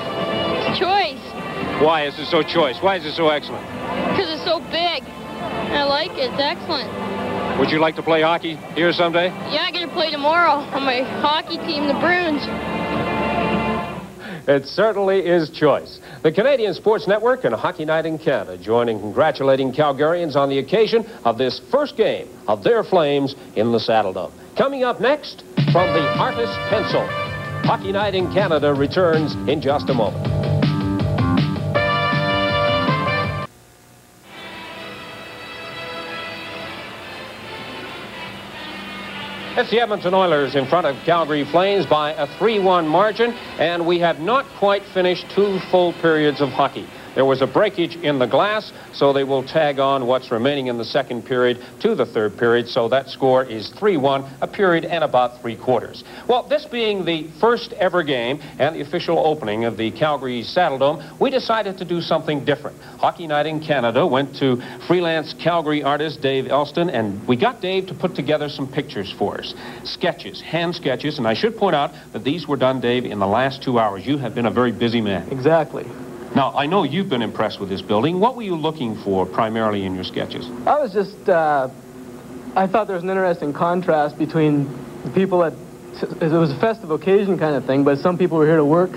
It's choice. Why is it so choice? Why is it so excellent? Because it's so big. I like it. It's excellent. Would you like to play hockey here someday? Yeah, I'm going to play tomorrow on my hockey team, the Bruins. It certainly is choice. The Canadian Sports Network and Hockey Night in Canada joining congratulating Calgarians on the occasion of this first game of their Flames in the Saddledome. Coming up next, from the Artist's Pencil, Hockey Night in Canada returns in just a moment. It's the Edmonton Oilers in front of Calgary Flames by a 3-1 margin, and we have not quite finished 2 full periods of hockey. There was a breakage in the glass, so they will tag on what's remaining in the second period to the third period, so that score is 3-1, a period and about 3/4. Well, this being the first ever game and the official opening of the Calgary Saddledome, we decided to do something different. Hockey Night in Canada went to freelance Calgary artist Dave Elston, and we got Dave to put together some pictures for us. Sketches, hand sketches, and I should point out that these were done, Dave, in the last 2 hours. You have been a very busy man. Exactly. Now, I know you've been impressed with this building. What were you looking for primarily in your sketches? I was just, I thought there was an interesting contrast between the people that, it was a festive occasion kind of thing, but some people were here to work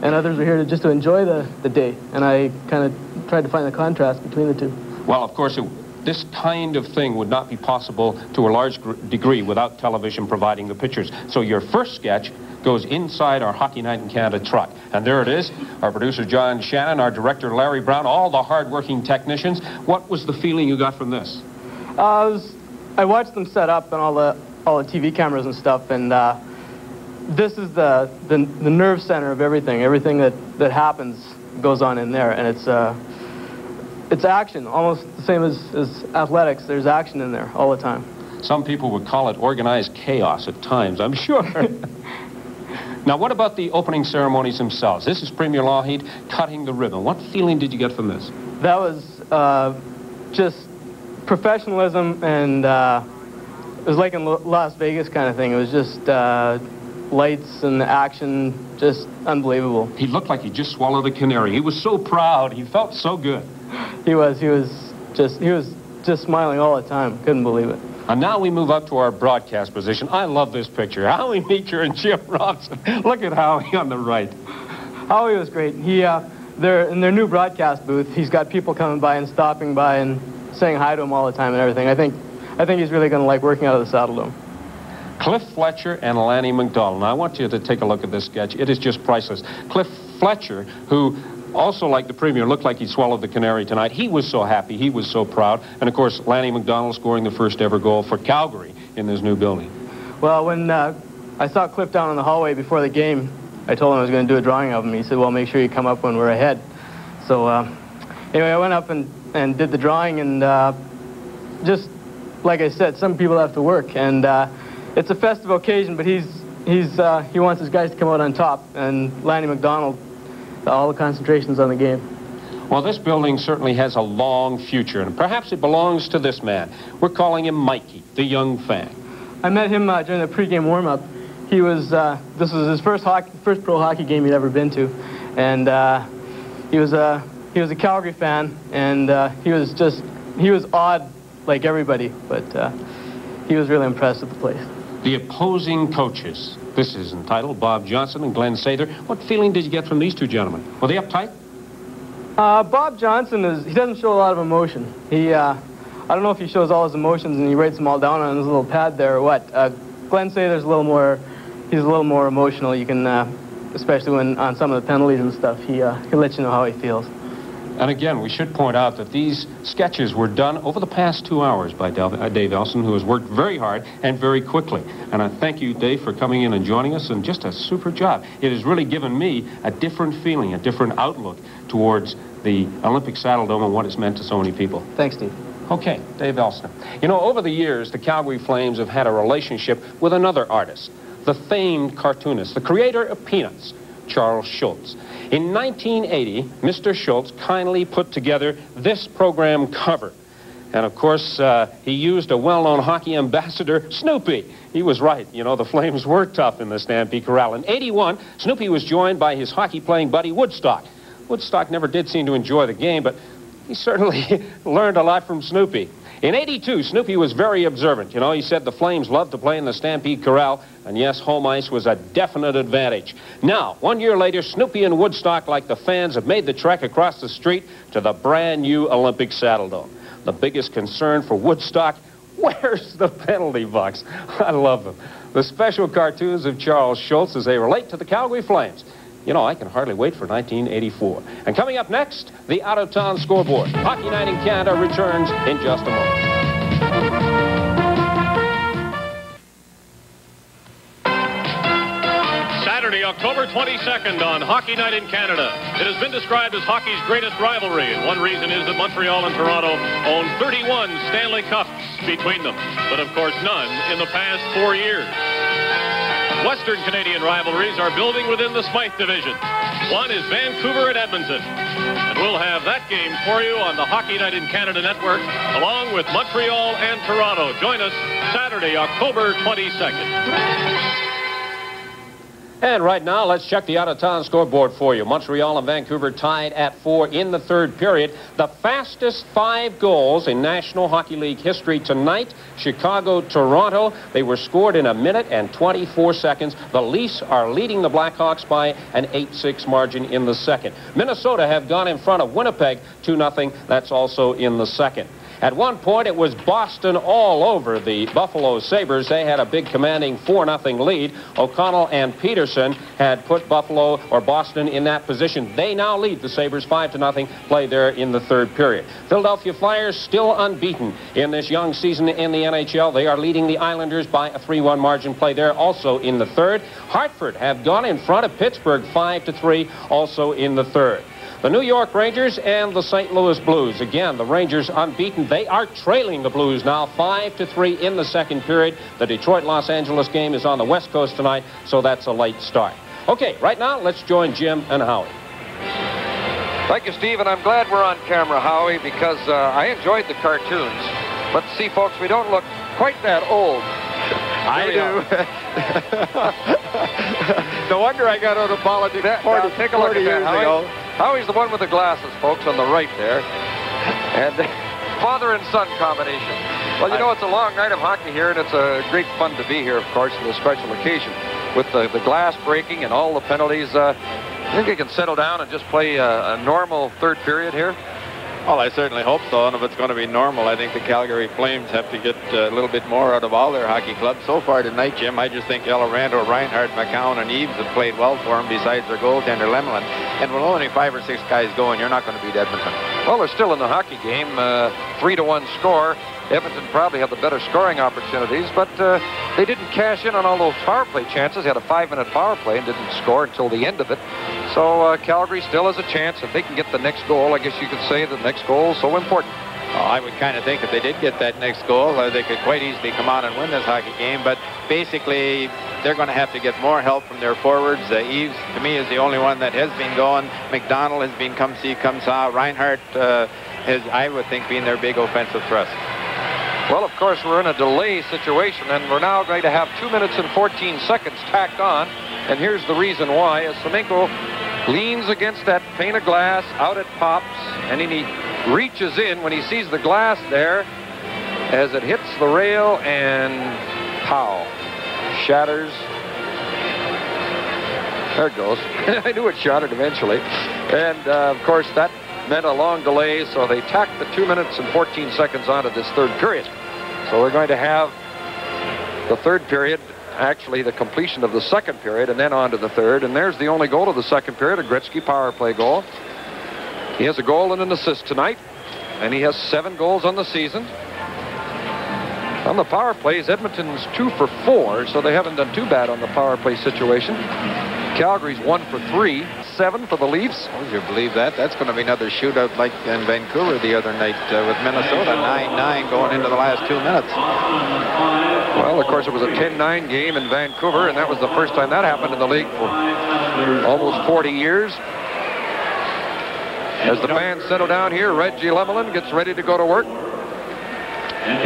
and others were here just to enjoy the day. And I kind of tried to find the contrast between the two. Well, of course, this kind of thing would not be possible to a large degree without television providing the pictures. So your first sketch goes inside our Hockey Night in Canada truck. And there it is, our producer John Shannon, our director Larry Brown, all the hard-working technicians. What was the feeling you got from this? I watched them set up and all the TV cameras and stuff, and this is the nerve center of everything. Everything that happens goes on in there, and it's action, almost the same as athletics. There's action in there all the time. Some people would call it organized chaos at times, I'm sure. Now, what about the opening ceremonies themselves? This is Premier Lougheed cutting the ribbon. What feeling did you get from this? That was just professionalism, and it was like in Las Vegas kind of thing. It was just lights and action, just unbelievable. He looked like he just swallowed a canary. He was so proud. He felt so good. He was just smiling all the time. Couldn't believe it. And now we move up to our broadcast position. I love this picture. Howie Meeker and Jim Robson. Look at Howie on the right. Howie was great. They're in their new broadcast booth. He's got people coming by and stopping by and saying hi to him all the time and everything. I think he's really going to like working out of the Saddledome. Cliff Fletcher and Lanny McDonald. Now, I want you to take a look at this sketch. It is just priceless. Cliff Fletcher, who also, like the Premier, looked like he swallowed the canary tonight. He was so happy. He was so proud. And, of course, Lanny McDonald scoring the first ever goal for Calgary in this new building. Well, when I saw Cliff down in the hallway before the game, I told him I was going to do a drawing of him. He said, well, make sure you come up when we're ahead. So, anyway, I went up and did the drawing, and just, like I said, some people have to work. And it's a festive occasion, but he wants his guys to come out on top. And Lanny McDonald, all the concentration's on the game. Well, this building certainly has a long future, and perhaps it belongs to this man. We're calling him Mikey, the young fan. I met him during the pregame warm-up. This was his first pro hockey game he'd ever been to, and he was he was a Calgary fan, and he was odd like everybody, but he was really impressed with the place. The opposing coaches. This is entitled Bob Johnson and Glenn Sather. What feeling did you get from these two gentlemen? Were they uptight? Bob Johnson he doesn't show a lot of emotion. I don't know if he shows all his emotions and he writes them all down on his little pad there or what. Glenn Sather's he's a little more emotional. You can, especially when on some of the penalties and stuff, he'll let you know how he feels. And again, we should point out that these sketches were done over the past 2 hours by Dave Elson, who has worked very hard and very quickly. And I thank you, Dave, for coming in and joining us, and just a super job. It has really given me a different feeling, a different outlook towards the Olympic Saddledome and what it's meant to so many people. Thanks, Steve. Okay, Dave Elson. You know, over the years, the Calgary Flames have had a relationship with another artist, the famed cartoonist, the creator of Peanuts, Charles Schulz. In 1980, Mr. Schulz kindly put together this program cover. And of course, he used a well-known hockey ambassador, Snoopy. He was right. You know, the Flames were tough in the Stampede Corral. In '81, Snoopy was joined by his hockey-playing buddy, Woodstock. Woodstock never did seem to enjoy the game, but he certainly learned a lot from Snoopy. In '82, Snoopy was very observant. You know, he said the Flames loved to play in the Stampede Corral, and yes, home ice was a definite advantage. Now, 1 year later, Snoopy and Woodstock, like the fans, have made the trek across the street to the brand new Olympic Saddledome. The biggest concern for Woodstock, where's the penalty box? I love them. The special cartoons of Charles Schulz as they relate to the Calgary Flames. You know, I can hardly wait for 1984. And coming up next, the out-of-town scoreboard. Hockey Night in Canada returns in just a moment. Saturday, October 22nd on Hockey Night in Canada. It has been described as hockey's greatest rivalry, and one reason is that Montreal and Toronto own 31 Stanley Cups between them, but of course none in the past 4 years. Western Canadian rivalries are building within the Smythe division. One is Vancouver at Edmonton. And we'll have that game for you on the Hockey Night in Canada network, along with Montreal and Toronto. Join us Saturday, October 22nd. And right now, let's check the out-of-town scoreboard for you. Montreal and Vancouver tied at 4 in the third period. The fastest 5 goals in National Hockey League history tonight, Chicago-Toronto. They were scored in 1 minute and 24 seconds. The Leafs are leading the Blackhawks by an 8-6 margin in the second. Minnesota have gone in front of Winnipeg 2-0. That's also in the second. At one point, it was Boston all over the Buffalo Sabres. They had a big commanding 4-0 lead. O'Connell and Peterson had put Buffalo or Boston in that position. They now lead the Sabres 5-0 play there in the third period. Philadelphia Flyers still unbeaten in this young season in the NHL. They are leading the Islanders by a 3-1 margin play there also in the third. Hartford have gone in front of Pittsburgh 5-3 also in the third. The New York Rangers and the St. Louis Blues. Again, the Rangers unbeaten. They are trailing the Blues now 5-3 in the second period. The Detroit-Los Angeles game is on the West Coast tonight, so that's a late start. Okay, right now, let's join Jim and Howie. Thank you, Steve, and I'm glad we're on camera, Howie, because I enjoyed the cartoons. But see, folks, we don't look quite that old. I do. No wonder I got out of politics 40 take a look at that, Howie. ago. Howie's the one with the glasses, folks, on the right there. And father and son combination. Well, you know, it's a long night of hockey here, and it's a great fun to be here, of course, for this special occasion. With the glass breaking and all the penalties, I think you can settle down and just play a normal third period here. Well, I certainly hope so, and if it's going to be normal, I think the Calgary Flames have to get a little bit more out of all their hockey clubs. So far tonight, Jim, I just think Randall, Reinhardt, McCown, and Eves have played well for them, besides their goaltender, Lemelin. And with only 5 or 6 guys going, you're not going to beat Edmonton. Well, they're still in the hockey game, 3-1 score. Edmonton probably had the better scoring opportunities, but they didn't cash in on all those power play chances. They had a 5-minute power play and didn't score until the end of it. So Calgary still has a chance. If they can get the next goal, I guess you could say the next goal is so important. Well, I would kind of think if they did get that next goal, they could quite easily come out and win this hockey game. But basically, they're going to have to get more help from their forwards. Eves, to me, is the only one that has been going. McDonald has been come see, come saw. Reinhardt has, I would think, been their big offensive thrust. Well, of course, we're in a delay situation, and we're now going to have 2 minutes and 14 seconds tacked on. And here's the reason why. As Semenko leans against that pane of glass, out it pops, and then he reaches in when he sees the glass there as it hits the rail and pow, shatters. There it goes. I knew it shattered eventually. And of course that meant a long delay, so they tacked the 2 minutes and 14 seconds onto this third period. So we're going to have the third period, actually the completion of the second period, and then on to the third. And there's the only goal of the second period, a Gretzky power play goal. He has a goal and an assist tonight, and he has 7 goals on the season. On the power plays, Edmonton's 2 for 4, so they haven't done too bad on the power play situation. Calgary's 1 for 3, 7 for the Leafs. Would you believe that? That's going to be another shootout like in Vancouver the other night with Minnesota, 9-9 going into the last 2 minutes. Well, of course, it was a 10-9 game in Vancouver, and that was the first time that happened in the league for almost 40 years. As the fans settle down here, Reggie Lemelin gets ready to go to work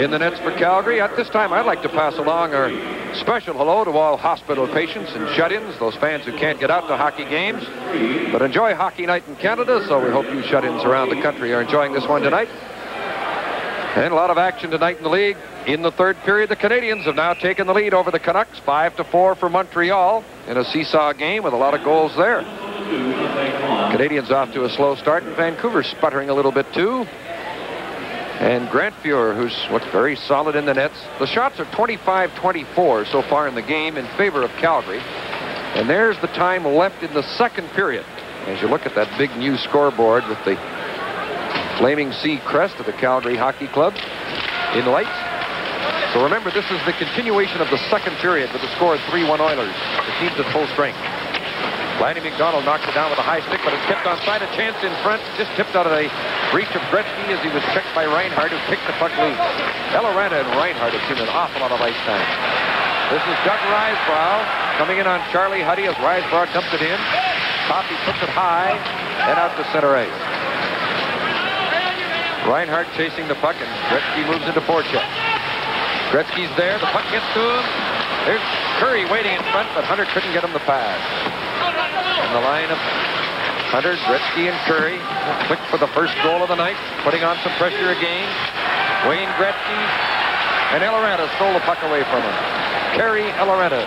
in the nets for Calgary. At this time, I'd like to pass along our special hello to all hospital patients and shut-ins, those fans who can't get out to hockey games, but enjoy Hockey Night in Canada, so we hope you shut-ins around the country are enjoying this one tonight. And a lot of action tonight in the league. In the third period, the Canadians have now taken the lead over the Canucks, 5-4 for Montreal in a seesaw game with a lot of goals there. Canadians off to a slow start, and Vancouver sputtering a little bit too. And Grant Fuhr, who's looked very solid in the nets. The shots are 25-24 so far in the game in favor of Calgary. And there's the time left in the second period. As you look at that big new scoreboard with the Flaming Sea crest of the Calgary Hockey Club in lights. So remember, this is the continuation of the second period with the score of 3-1 Oilers. The team's at full strength. Lanny McDonald knocked it down with a high stick, but it's tipped onside. A chance in front, just tipped out of the reach of Gretzky as he was checked by Reinhardt, who picked the puck loose. Eloranta and Reinhardt have seen an awful lot of ice time. This is Doug Risebrough coming in on Charlie Huddy as Risebrough dumped it in. Coffey puts it high and out to center ice. Reinhardt chasing the puck, and Gretzky moves into forecheck. Gretzky's there, the puck gets to him. There's Curry waiting in front, but Hunter couldn't get him the pass. And the line of Hunter, Gretzky, and Curry clicked for the first goal of the night, putting on some pressure again. Wayne Gretzky and Eloranta stole the puck away from him. Kerry Eloranta.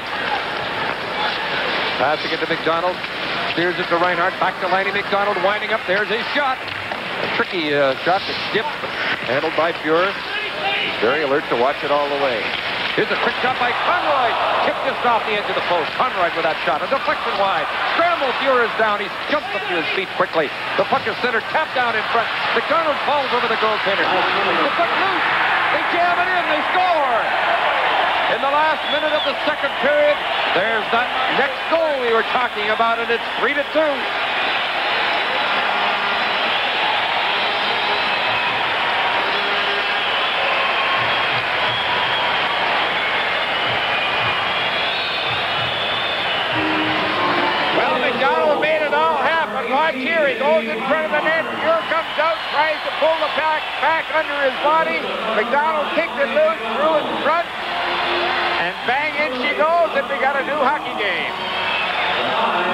Passing it to McDonald. Steers it to Reinhardt. Back to Lanny McDonald. Winding up. There's a shot. A tricky shot that skipped, handled by Fuhr. Very alert to watch it all the way. Here's a quick shot by Conroy. Tipped just off the edge of the post. Conroy with that shot. A deflection wide. Scramble. Fuhr is down. He's jumped up to his feet quickly. The puck is centered. Tapped down in front. McDonald falls over the goaltender. The puck loose. They jam it in. They score. In the last minute of the second period, there's that next goal we were talking about, and it's 3-2. Watch here, he goes in front of the net. Fuhr comes out, tries to pull the puck back under his body. McDonald kicked it loose, threw it in front, and bang, in she goes, and we got a new hockey game.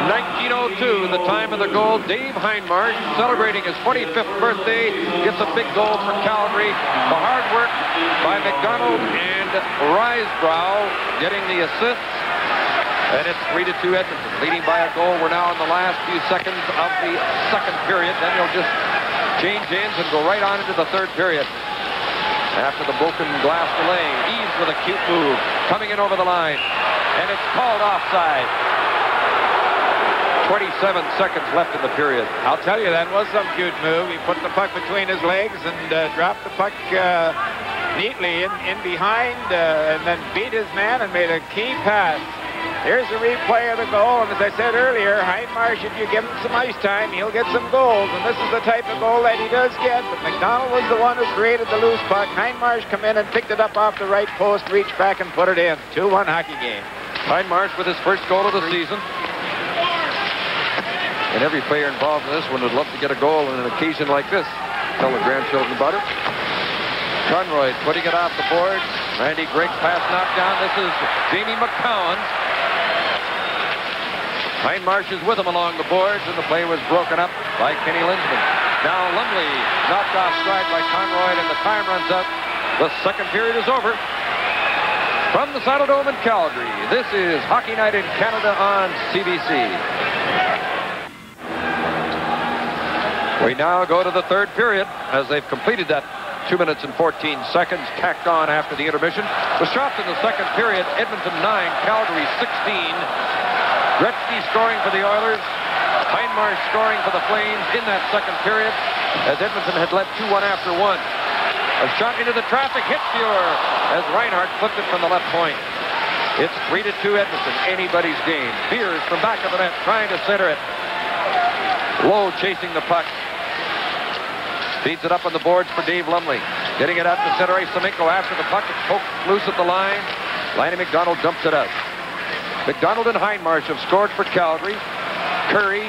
1902, the time of the goal. Dave Hindmarsh, celebrating his 25th birthday, gets a big goal for Calgary. The hard work by McDonald and Risebrough getting the assists. And it's 3-2 Edmonton, leading by a goal. We're now in the last few seconds of the second period. Then he'll just change ends and go right on into the third period. After the broken glass delay, Eves with a cute move, coming in over the line. And it's called offside. 27 seconds left in the period. I'll tell you, that was some cute move. He put the puck between his legs and dropped the puck neatly in behind and then beat his man and made a key pass. Here's a replay of the goal, and as I said earlier, Hindmarsh, if you give him some ice time, he'll get some goals, and this is the type of goal that he does get, but McDonald was the one who created the loose puck. Hindmarsh come in and picked it up off the right post, reached back and put it in. 2-1 hockey game. Hindmarsh with his first goal of the season. And every player involved in this one would love to get a goal on an occasion like this. Tell the grandchildren about it. Conroy putting it off the board. Randy Gregg's pass knocked down. This is Jamie McCowan. Hindmarsh is with him along the boards, and the play was broken up by Kenny Lindsman. Now Lumley knocked off stride by Conroy, and the time runs out. The second period is over. From the Saddledome in Calgary, this is Hockey Night in Canada on CBC. We now go to the third period as they've completed that 2 minutes and 14 seconds tacked on after the intermission. The shots in the second period, Edmonton 9, Calgary 16. Gretzky scoring for the Oilers. Hindmarsh scoring for the Flames in that second period as Edmonton had led 2-1 after one. A shot into the traffic, hit Fuhr as Reinhardt flipped it from the left point. It's 3-2 Edmonton, anybody's game. Beers from back of the net trying to center it. Lowe chasing the puck. Feeds it up on the boards for Dave Lumley. Getting it out to center ice. Semenko after the puck. It's poked loose at the line. Lanny McDonald dumps it out. McDonald and Hindmarsh have scored for Calgary. Curry,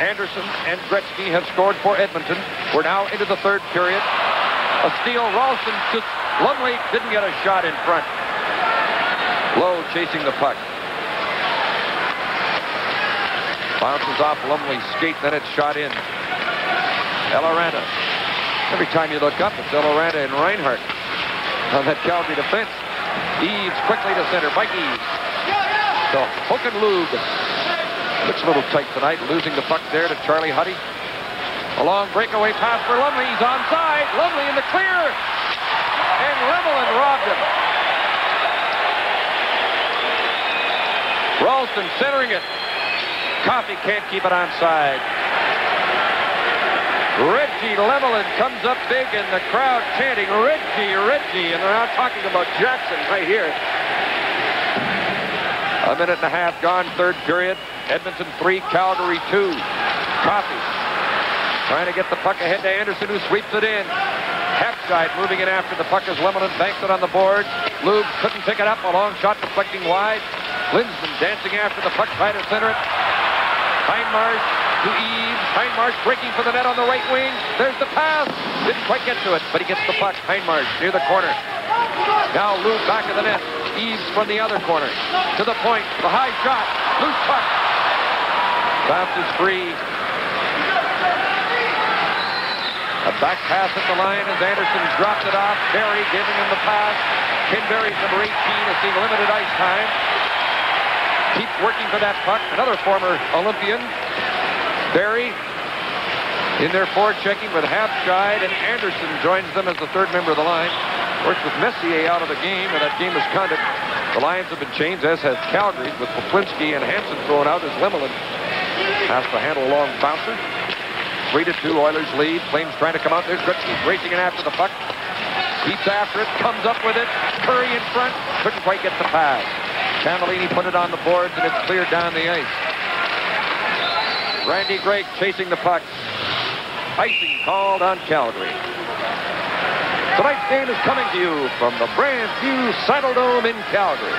Anderson, and Gretzky have scored for Edmonton. We're now into the third period. A steal. Ralston just... Lumley didn't get a shot in front. Lowe chasing the puck. Bounces off Lumley's skate, then it's shot in. Eloranta. Every time you look up, it's Eloranta and Reinhardt on that Calgary defense. Eaves quickly to center. Mike Eaves. So hook and lube. Looks a little tight tonight, losing the puck there to Charlie Huddy. A long breakaway pass for Lumley. He's onside. Lumley in the clear. And Lemelin robbed him. Ralston centering it. Coffey can't keep it onside. Reggie Lemelin comes up big and the crowd chanting, Reggie, Reggie, and they're now talking about Jackson right here. A minute and a half gone, third period. Edmonton 3, Calgary 2. Coffey trying to get the puck ahead to Anderson, who sweeps it in. Half-side moving in after the puck as Lemelin banks it on the board. Lube couldn't pick it up, a long shot deflecting wide. Lindsman dancing after the puck, trying to center it. Hindmarsh to Eaves. Hindmarsh breaking for the net on the right wing. There's the pass. Didn't quite get to it, but he gets the puck. Hindmarsh near the corner. Now Lube back of the net. Eaves from the other corner. To the point. The high shot. Loose puck. Bounces free. A back pass at the line as Anderson dropped it off. Barry giving him the pass. Ken Barry's number 18 is seeing limited ice time. Keeps working for that puck. Another former Olympian. Barry in their forward checking with Halfside, and Anderson joins them as the third member of the line. Of course, with Messier out of the game and that game misconduct, the lines have been changed, as has Calgary's, with Poplinski and Hansen thrown out as Lemelin has to handle a long bouncer. 3-2 Oilers lead. Flames trying to come out. There's Gretzky racing in after the puck. Keeps after it, comes up with it. Curry in front, couldn't quite get the pass. Cannellini put it on the boards, and it's cleared down the ice. Randy Gregg chasing the puck. Icing called on Calgary. Tonight's game is coming to you from the brand new Saddledome in Calgary.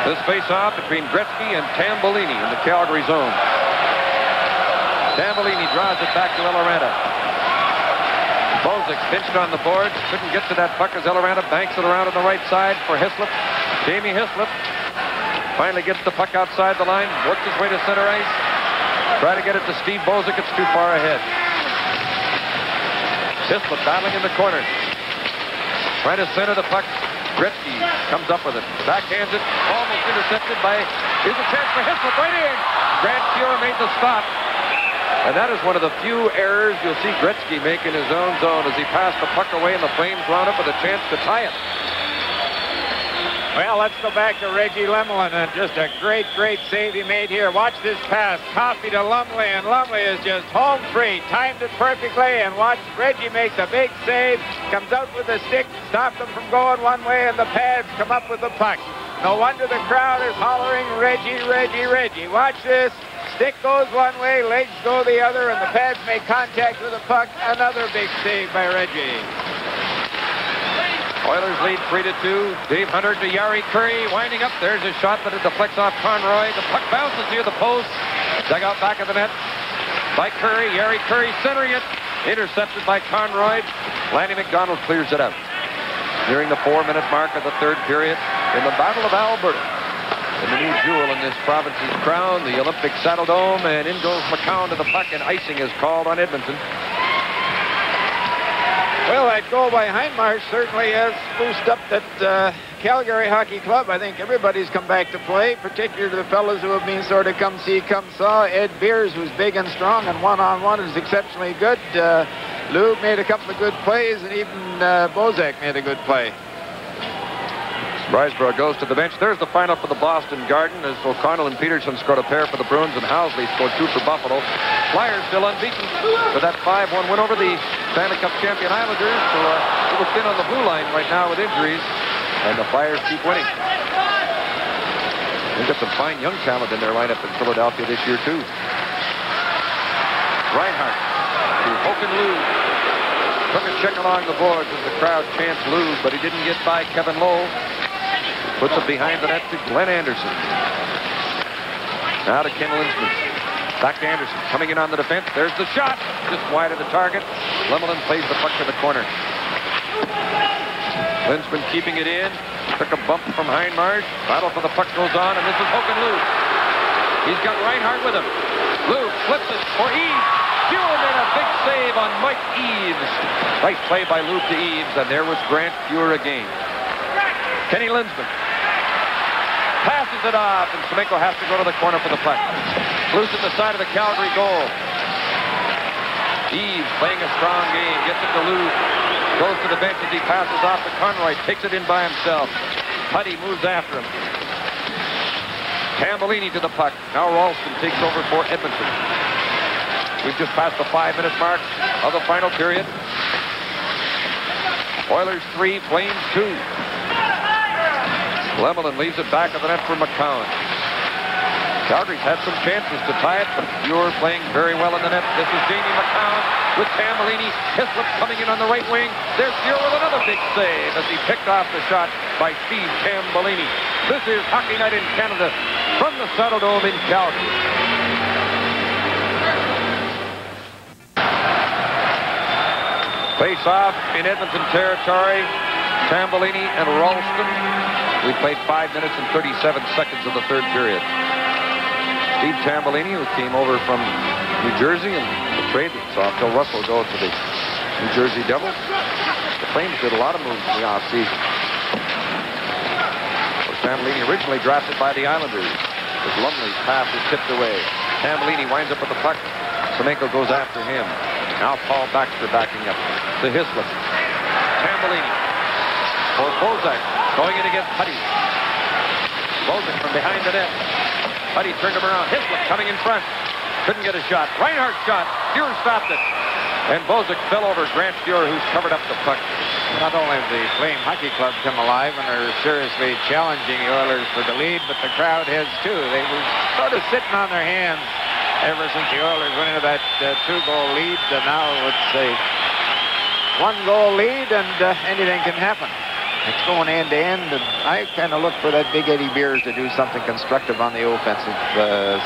This face-off between Gretzky and Tambellini in the Calgary zone. Tambellini draws it back to Eloranta. Bozic pinched on the boards. Couldn't get to that puck as Eloranta banks it around on the right side for Hislop. Jamie Hislop finally gets the puck outside the line. Works his way to center ice. Try to get it to Steve Bozic. It's too far ahead. Hislop battling in the corner. Trying to center the puck. Gretzky comes up with it. Backhands it. Almost intercepted by... Here's a chance for Hislop right in. Grant Fuhr made the stop. And that is one of the few errors you'll see Gretzky make in his own zone as he passed the puck away and the Flames wound up with a chance to tie it. Well, let's go back to Reggie Lemelin, and just a great, great save he made here. Watch this pass. Coffey to Lumley, and Lumley is just home free. Timed it perfectly, and watch Reggie make the big save. Comes out with a stick, stops them from going one way, and the pads come up with the puck. No wonder the crowd is hollering, Reggie, Reggie, Reggie. Watch this. Stick goes one way, legs go the other, and the pads make contact with the puck. Another big save by Reggie. Oilers lead 3-2. Dave Hunter to Yari Curry, winding up. There's a shot, but it deflects off Conroy. The puck bounces near the post. Dug out back of the net by Curry. Yari Curry centering it. Intercepted by Conroy. Lanny McDonald clears it out. Nearing the 4-minute mark of the third period. in the Battle of Alberta. And the new jewel in this province's crown, the Olympic Saddledome, and in goes McCown to the puck, and icing is called on Edmonton. Well, that goal by Hindmarsh certainly has spruced up that Calgary Hockey Club. I think everybody's come back to play, particularly the fellows who have been sort of come see, come saw. Ed Beers, who's big and strong and one-on-one, is exceptionally good. Lou made a couple of good plays, and even Bozak made a good play. Riseborough goes to the bench. There's the final for the Boston Garden as O'Connell and Peterson scored a pair for the Bruins, and Housley scored 2 for Buffalo. Flyers still unbeaten with that 5-1 win over the Stanley Cup champion Islanders, who are a little thin on the blue line right now with injuries, and the Flyers keep winning. They've got some fine young talent in their lineup in Philadelphia this year, too. Reinhart to Hoken Lou. Took a check along the boards as the crowd chants Lou, but he didn't get by Kevin Lowe. Puts it behind the net to Glenn Anderson. Now to Ken Linsman. Back to Anderson. Coming in on the defense. There's the shot. Just wide of the target. Lemelin plays the puck to the corner. Linsman keeping it in. Took a bump from Hindmarsh. Battle for the puck goes on, and this is Hoken Lou. He's got Reinhart with him. Lou flips it for Eves. Fuhr made a big save on Mike Eves. Nice play by Lou to Eves, and there was Grant Fuhr again. Kenny Linsman passes it off, and Semenko has to go to the corner for the puck. Loose at the side of the Calgary goal. Eves playing a strong game, gets it to Lou, goes to the bench as he passes off to Conroy, takes it in by himself. Putty moves after him. Tambellini to the puck. Now Ralston takes over for Edmonton. We've just passed the 5-minute mark of the final period. Oilers 3, Flames 2. Lemelin leaves it back of the net for McCown. Calgary's had some chances to tie it, but Fuhr playing very well in the net. This is Jamie McCown with Tambellini. Hislop coming in on the right wing. There's Fuhr with another big save as he picked off the shot by Steve Tambellini. This is Hockey Night in Canada from the Saddledome in Calgary. Face off in Edmonton territory. Tambellini and Ralston. We played 5 minutes and 37 seconds of the third period. Steve Tambellini, who came over from New Jersey and the trade that saw Phil Russell go to the New Jersey Devils. The Flames did a lot of moves in the offseason. Tambellini originally drafted by the Islanders. As Lumley's pass is tipped away. Tambellini winds up with the puck. Semenko goes after him. Now Paul Baxter backing up to Hislop. Tambellini for Bozak. Going in against Putty. Bozak from behind the net. Putty turned him around. Hislop coming in front. Couldn't get a shot. Reinhart shot. Fuhr stopped it. And Bozak fell over Grant Fuhr, who's covered up the puck. Not only have the Flame Hockey Club come alive and are seriously challenging the Oilers for the lead, but the crowd has too. They were sort of sitting on their hands ever since the Oilers went into that 2-goal lead. And now it's a 1-goal lead, and anything can happen. It's going end to end, and I kind of look for that big Eddie Beers to do something constructive on the offensive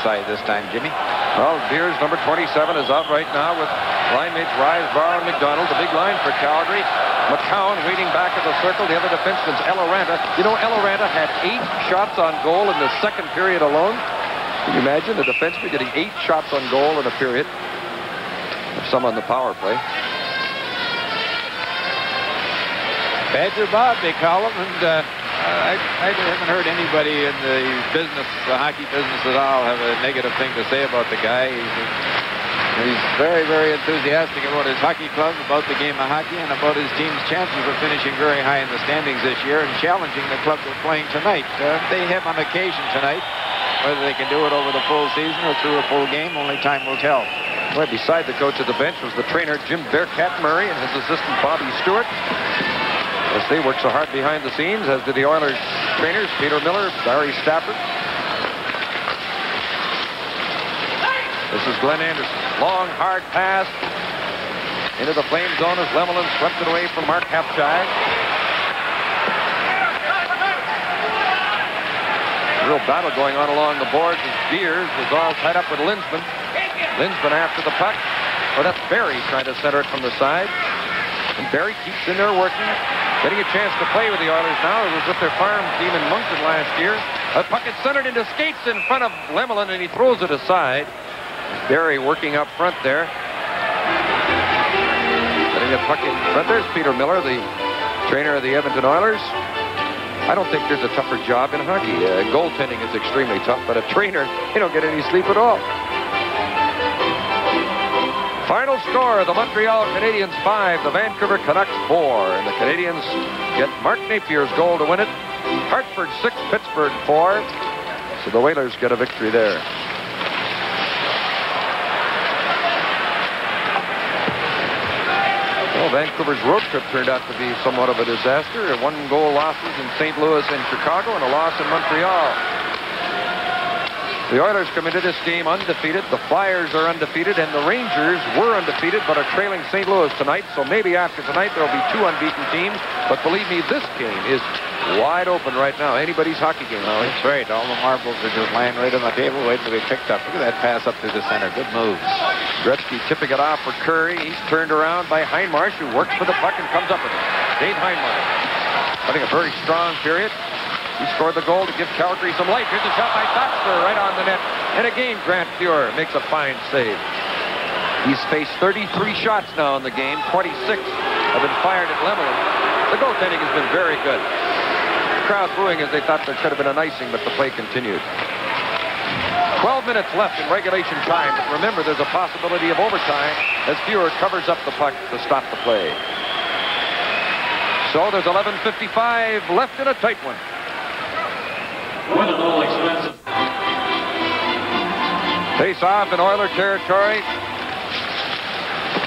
side this time, Jimmy. Well, Beers, number 27, is out right now with line mates Riseborough and McDonald. The big line for Calgary. McCown waiting back at the circle. The other defenseman's Eloranta. You know, Eloranta had 8 shots on goal in the second period alone. Can you imagine a defenseman getting 8 shots on goal in a period? Some on the power play. Badger Bob, they call him, and I haven't heard anybody in the business, the hockey business at all, have a negative thing to say about the guy. He's very, very enthusiastic about his hockey club, about the game of hockey, and about his team's chances of finishing very high in the standings this year and challenging the club they're playing tonight. They have on occasion tonight. Whether they can do it over the full season or through a full game, only time will tell. Right beside the coach at the bench was the trainer Jim Bearcat Murray and his assistant Bobby Stewart. As they work so hard behind the scenes, as did the Oilers trainers, Peter Miller, Barry Stafford. This is Glenn Anderson. Long, hard pass into the Flame zone as Lemelin swept it away from Mark Hapshire. Real battle going on along the boards as Beers was all tied up with Linsman. Linsman after the puck. Oh, that's Barry trying to center it from the side. And Barry keeps in there working. getting a chance to play with the Oilers now. It was with their farm team in Moncton last year. The puck is centered into skates in front of Lemelin, and he throws it aside. Barry working up front there. Getting the puck in front. There's Peter Miller, the trainer of the Edmonton Oilers. I don't think there's a tougher job in hockey. Goaltending is extremely tough, but a trainer, you don't get any sleep at all. Final score, the Montreal Canadiens 5, the Vancouver Canucks 4. And the Canadiens get Mark Napier's goal to win it. Hartford 6, Pittsburgh 4. So the Whalers get a victory there. Well, Vancouver's road trip turned out to be somewhat of a disaster. 1-goal losses in St. Louis and Chicago and a loss in Montreal. The Oilers come into this game undefeated. The Flyers are undefeated, and the Rangers were undefeated but are trailing St. Louis tonight. So maybe after tonight there will be 2 unbeaten teams. But believe me, this game is wide open right now. Anybody's hockey game. Oh, that's right. All the marbles are just laying right on the table waiting to be picked up. Look at that pass up through the center. Good move. Gretzky tipping it off for Curry. He's turned around by Heinmarsh, who works for the puck and comes up with it. Dave Heinmarsh having a very strong period. He scored the goal to give Calgary some life. Here's a shot by Thatcher right on the net. And again, Grant Fuhr makes a fine save. He's faced 33 shots now in the game. 26 have been fired at Lemelin. The goaltending has been very good. The crowd booing as they thought there could have been an icing, but the play continued. 12 minutes left in regulation time. But remember, there's a possibility of overtime as Fuhr covers up the puck to stop the play. So there's 11:55 left in a tight one. Face off in Oiler territory.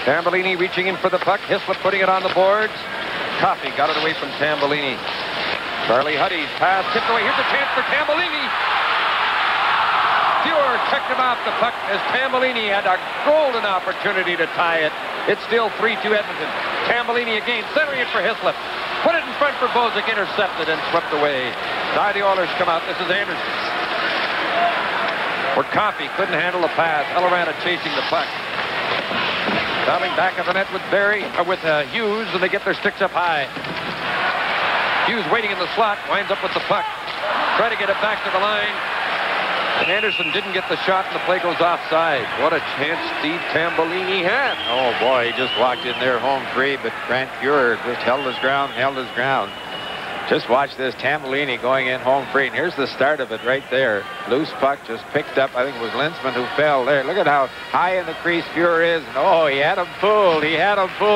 Tambellini reaching in for the puck. Hislop putting it on the boards. Coffey got it away from Tambellini. Charlie Huddy's pass tipped away. Here's a chance for Tambellini. Fuhr checked him off the puck as Tambellini had a golden opportunity to tie it. It's still 3-2 Edmonton. Tambellini again, centering it for Hislop. Put it in front for Bozic, intercepted and swept away. Now the Oilers come out. This is Anderson. Where Coffey couldn't handle the pass. Eloranta chasing the puck. Battling back of the net with Hughes, and they get their sticks up high. Hughes waiting in the slot, winds up with the puck. Try to get it back to the line. And Anderson didn't get the shot, and the play goes offside. What a chance Steve Tambellini had. Oh, boy, he just walked in there home free, but Grant Fuhr just held his ground. Just watch this, Tambellini going in home free, and here's the start of it right there. Loose puck just picked up. I think it was Linsman who fell there. Look at how high in the crease Fuhr is. And, oh, he had him fooled.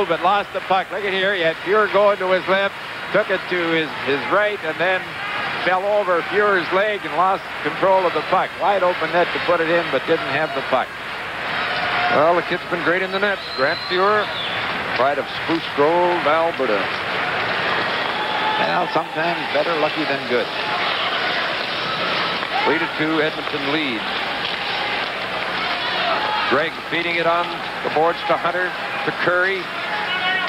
But lost the puck. Look at here. He had Fuhr going to his left, took it to his right, and then fell over Fuhr's leg and lost control of the puck. Wide open net to put it in, but didn't have the puck. Well, the kid's been great in the nets. Grant Fuhr, pride of Spruce Grove, Alberta. Well, sometimes better lucky than good. 3-2 Edmonton lead. Gregg feeding it on the boards to Hunter, to Curry.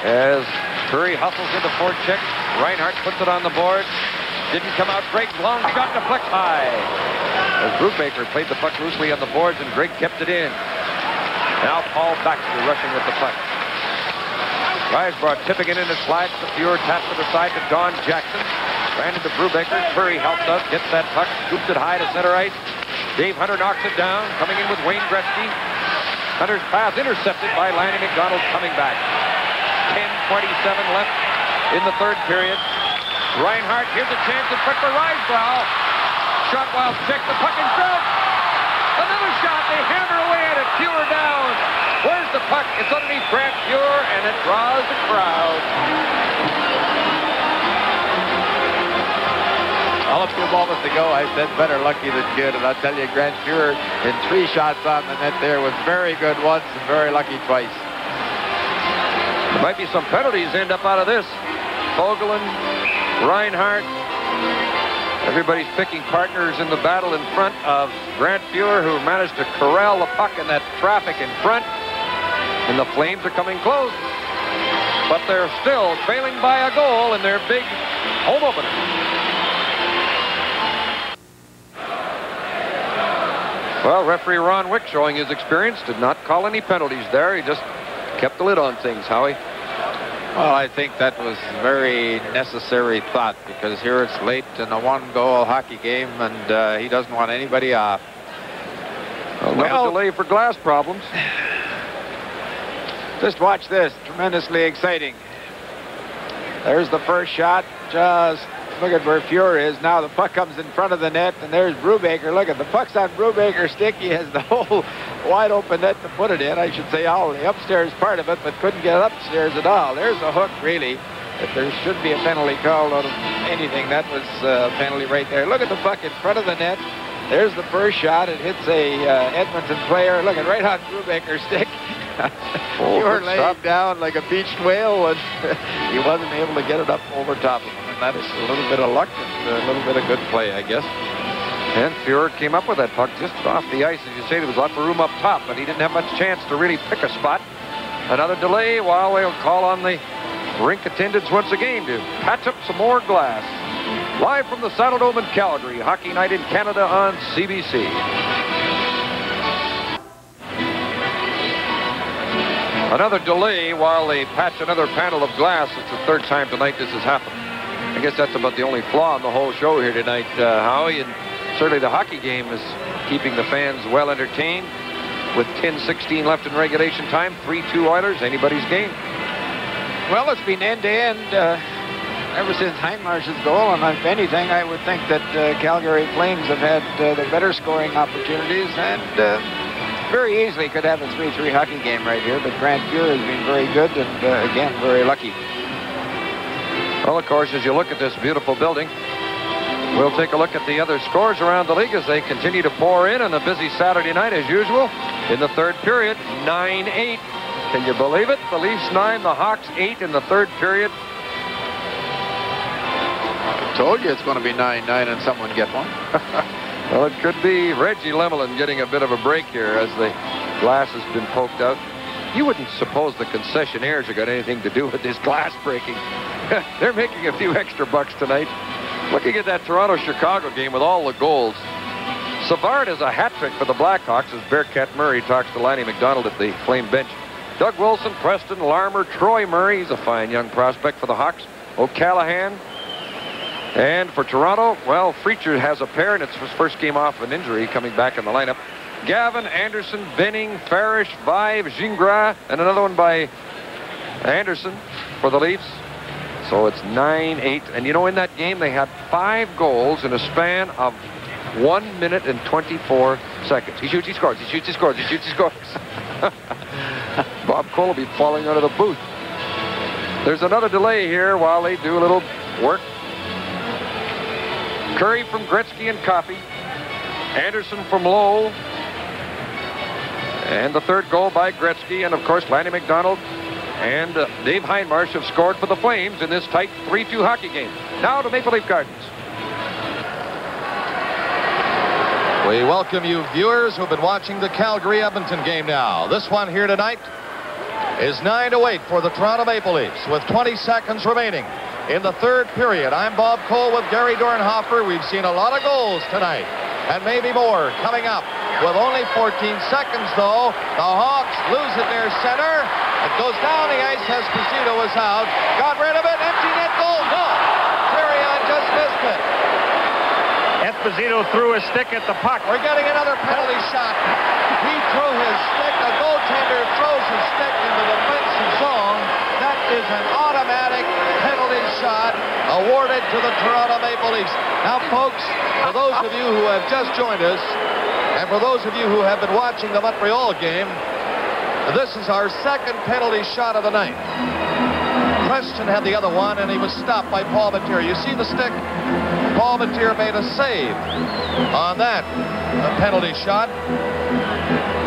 As Curry hustles into forecheck, Reinhart puts it on the board. Didn't come out. Gregg long shot deflects high. As Brubaker played the puck loosely on the boards, and Gregg kept it in. Now Paul Baxter rushing with the puck. Risebrough tipping it in and slides to Fuhr, taps to the side to Don Jackson. Ran into Brubaker. Curry helps out, gets that puck, scoops it high to center ice. Dave Hunter knocks it down, coming in with Wayne Gretzky. Hunter's pass intercepted by Lanny McDonald coming back. 10:27 left in the third period. Reinhart, here's a chance in front for Risebrough. Shot while check, the puck in front. Another shot, they hammer away at it. Fuhr down. Where's the puck? It's underneath Grant Fuhr, and it draws the crowd. All of 2 moments ago, I said better lucky than good, and I'll tell you, Grant Fuhr in 3 shots on the net there was very good once and very lucky twice. There might be some penalties end up out of this. Fogelin, Reinhart. Everybody's picking partners in the battle in front of Grant Fuhr, who managed to corral the puck in that traffic in front. And the Flames are coming close. But they're still trailing by a goal in their big home opener. Well, referee Ron Wick, showing his experience, did not call any penalties there. He just kept the lid on things, Howie. Well, I think that was very necessary thought, because here it's late in a one-goal hockey game, and he doesn't want anybody off. Another delay for glass problems. Just watch this. Tremendously exciting. There's the first shot. Just look at where Fuhr is. Now the puck comes in front of the net, and there's Brubaker. Look at the puck's on Brubaker's stick. He has the whole wide open net to put it in. I should say all the upstairs part of it, but couldn't get upstairs at all. There's a hook, really. If there should be a penalty called out of anything, that was a penalty right there. Look at the puck in front of the net. There's the first shot. It hits a Edmonton player. Look at right on Brubaker's stick. You were laying down like a beached whale, and he wasn't able to get it up over top of him. And that is a little bit of luck and a little bit of good play, I guess. And Fuhr came up with that puck just off the ice. As you say, there was lots of room up top, but he didn't have much chance to really pick a spot. Another delay while they'll call on the rink attendants once again to patch up some more glass. Live from the Saddledome in Calgary, Hockey Night in Canada on CBC. Another delay while they patch another panel of glass. It's the third time tonight this has happened. I guess that's about the only flaw in the whole show here tonight, Howie. And certainly the hockey game is keeping the fans well entertained. With 10:16 left in regulation time, 3-2 Oilers, anybody's game. Well, it's been end-to-end ever since Heinmarsch's goal, and if anything, I would think that Calgary Flames have had the better scoring opportunities, and very easily could have a 3-3 hockey game right here, but Grant Fuhr has been very good and, again, very lucky. Well, of course, as you look at this beautiful building, we'll take a look at the other scores around the league as they continue to pour in on a busy Saturday night as usual. In the third period, 9-8. Can you believe it? The Leafs 9, the Hawks 8 in the third period. I told you it's going to be 9-9 and someone get one. Well, it could be Reggie Lemelin getting a bit of a break here as the glass has been poked out. You wouldn't suppose the concessionaires have got anything to do with this glass breaking. They're making a few extra bucks tonight. Looking at that Toronto-Chicago game with all the goals. Savard has a hat trick for the Blackhawks as Bearcat Murray talks to Lanny McDonald at the Flame bench. Doug Wilson, Preston Larmer, Troy Murray. He's a fine young prospect for the Hawks. O'Callaghan. And for Toronto, well, Freacher has a pair, and it's his first game off an injury coming back in the lineup. Gavin, Anderson, Benning, Farish, Vive, Gingras, and another one by Anderson for the Leafs. So it's 9-8. And you know, in that game, they had 5 goals in a span of 1 minute and 24 seconds. He shoots, he scores, he shoots, he scores, he shoots, he scores. Bob Cole will be falling out of the booth. There's another delay here while they do a little work. Curry from Gretzky and Coffey. Anderson from Lowe. And the third goal by Gretzky. And, of course, Lanny McDonald and Dave Heinmarsch have scored for the Flames in this tight 3-2 hockey game. Now to Maple Leaf Gardens. We welcome you viewers who've been watching the Calgary-Edmonton game now. This one here tonight is 9-8 for the Toronto Maple Leafs with 20 seconds remaining in the third period. I'm Bob Cole with Gary Dornhofer. We've seen a lot of goals tonight and maybe more coming up. With only 14 seconds, though, the Hawks lose it near center. It goes down the ice. Esposito is out. Got rid of it. Empty net goal. No. Therion just missed it. Esposito threw his stick at the puck. We're getting another penalty shot. He threw his stick. The goaltender throws his stick into the defensive zone. That is an automatic penalty shot awarded to the Toronto Maple Leafs. Now, folks, for those of you who have just joined us, and for those of you who have been watching the Montreal game, this is our second penalty shot of the night. Preston had the other one, and he was stopped by Paul Matier. You see the stick? Paul Matier made a save on that penalty shot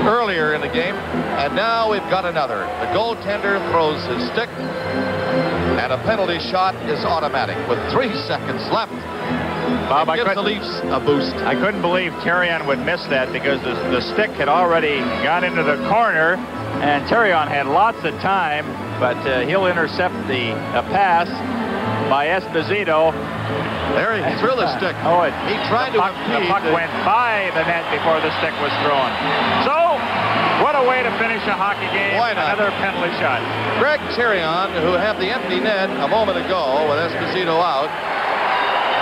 earlier in the game, and now we've got another. The goaltender throws his stick, and a penalty shot is automatic with 3 seconds left. Bob, gives the Leafs a boost. I couldn't believe Therion would miss that because the stick had already gone into the corner, and Therion had lots of time, but he'll intercept the pass by Esposito. There he threw the stick. He tried to impede. The puck went by the net before the stick was thrown. So, What a way to finish a hockey game. Why not? Another penalty shot. Greg Tyrion, who had the empty net a moment ago with Esposito out,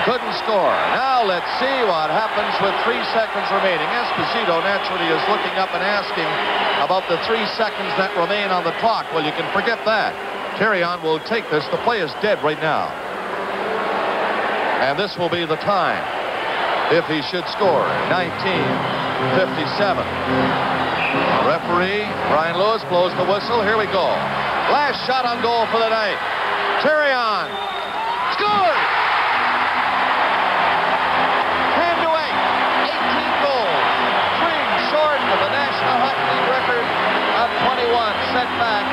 couldn't score. Now let's see what happens with 3 seconds remaining. Esposito naturally is looking up and asking about the 3 seconds that remain on the clock. Well, you can forget that. Tyrion will take this. The play is dead right now. And this will be the time if he should score. 19:57. Referee Brian Lewis blows the whistle. Here we go. Last shot on goal for the night. Tyrion scores! 10-8. 18 goals. 3 short of the National Hockey League record of 21 set back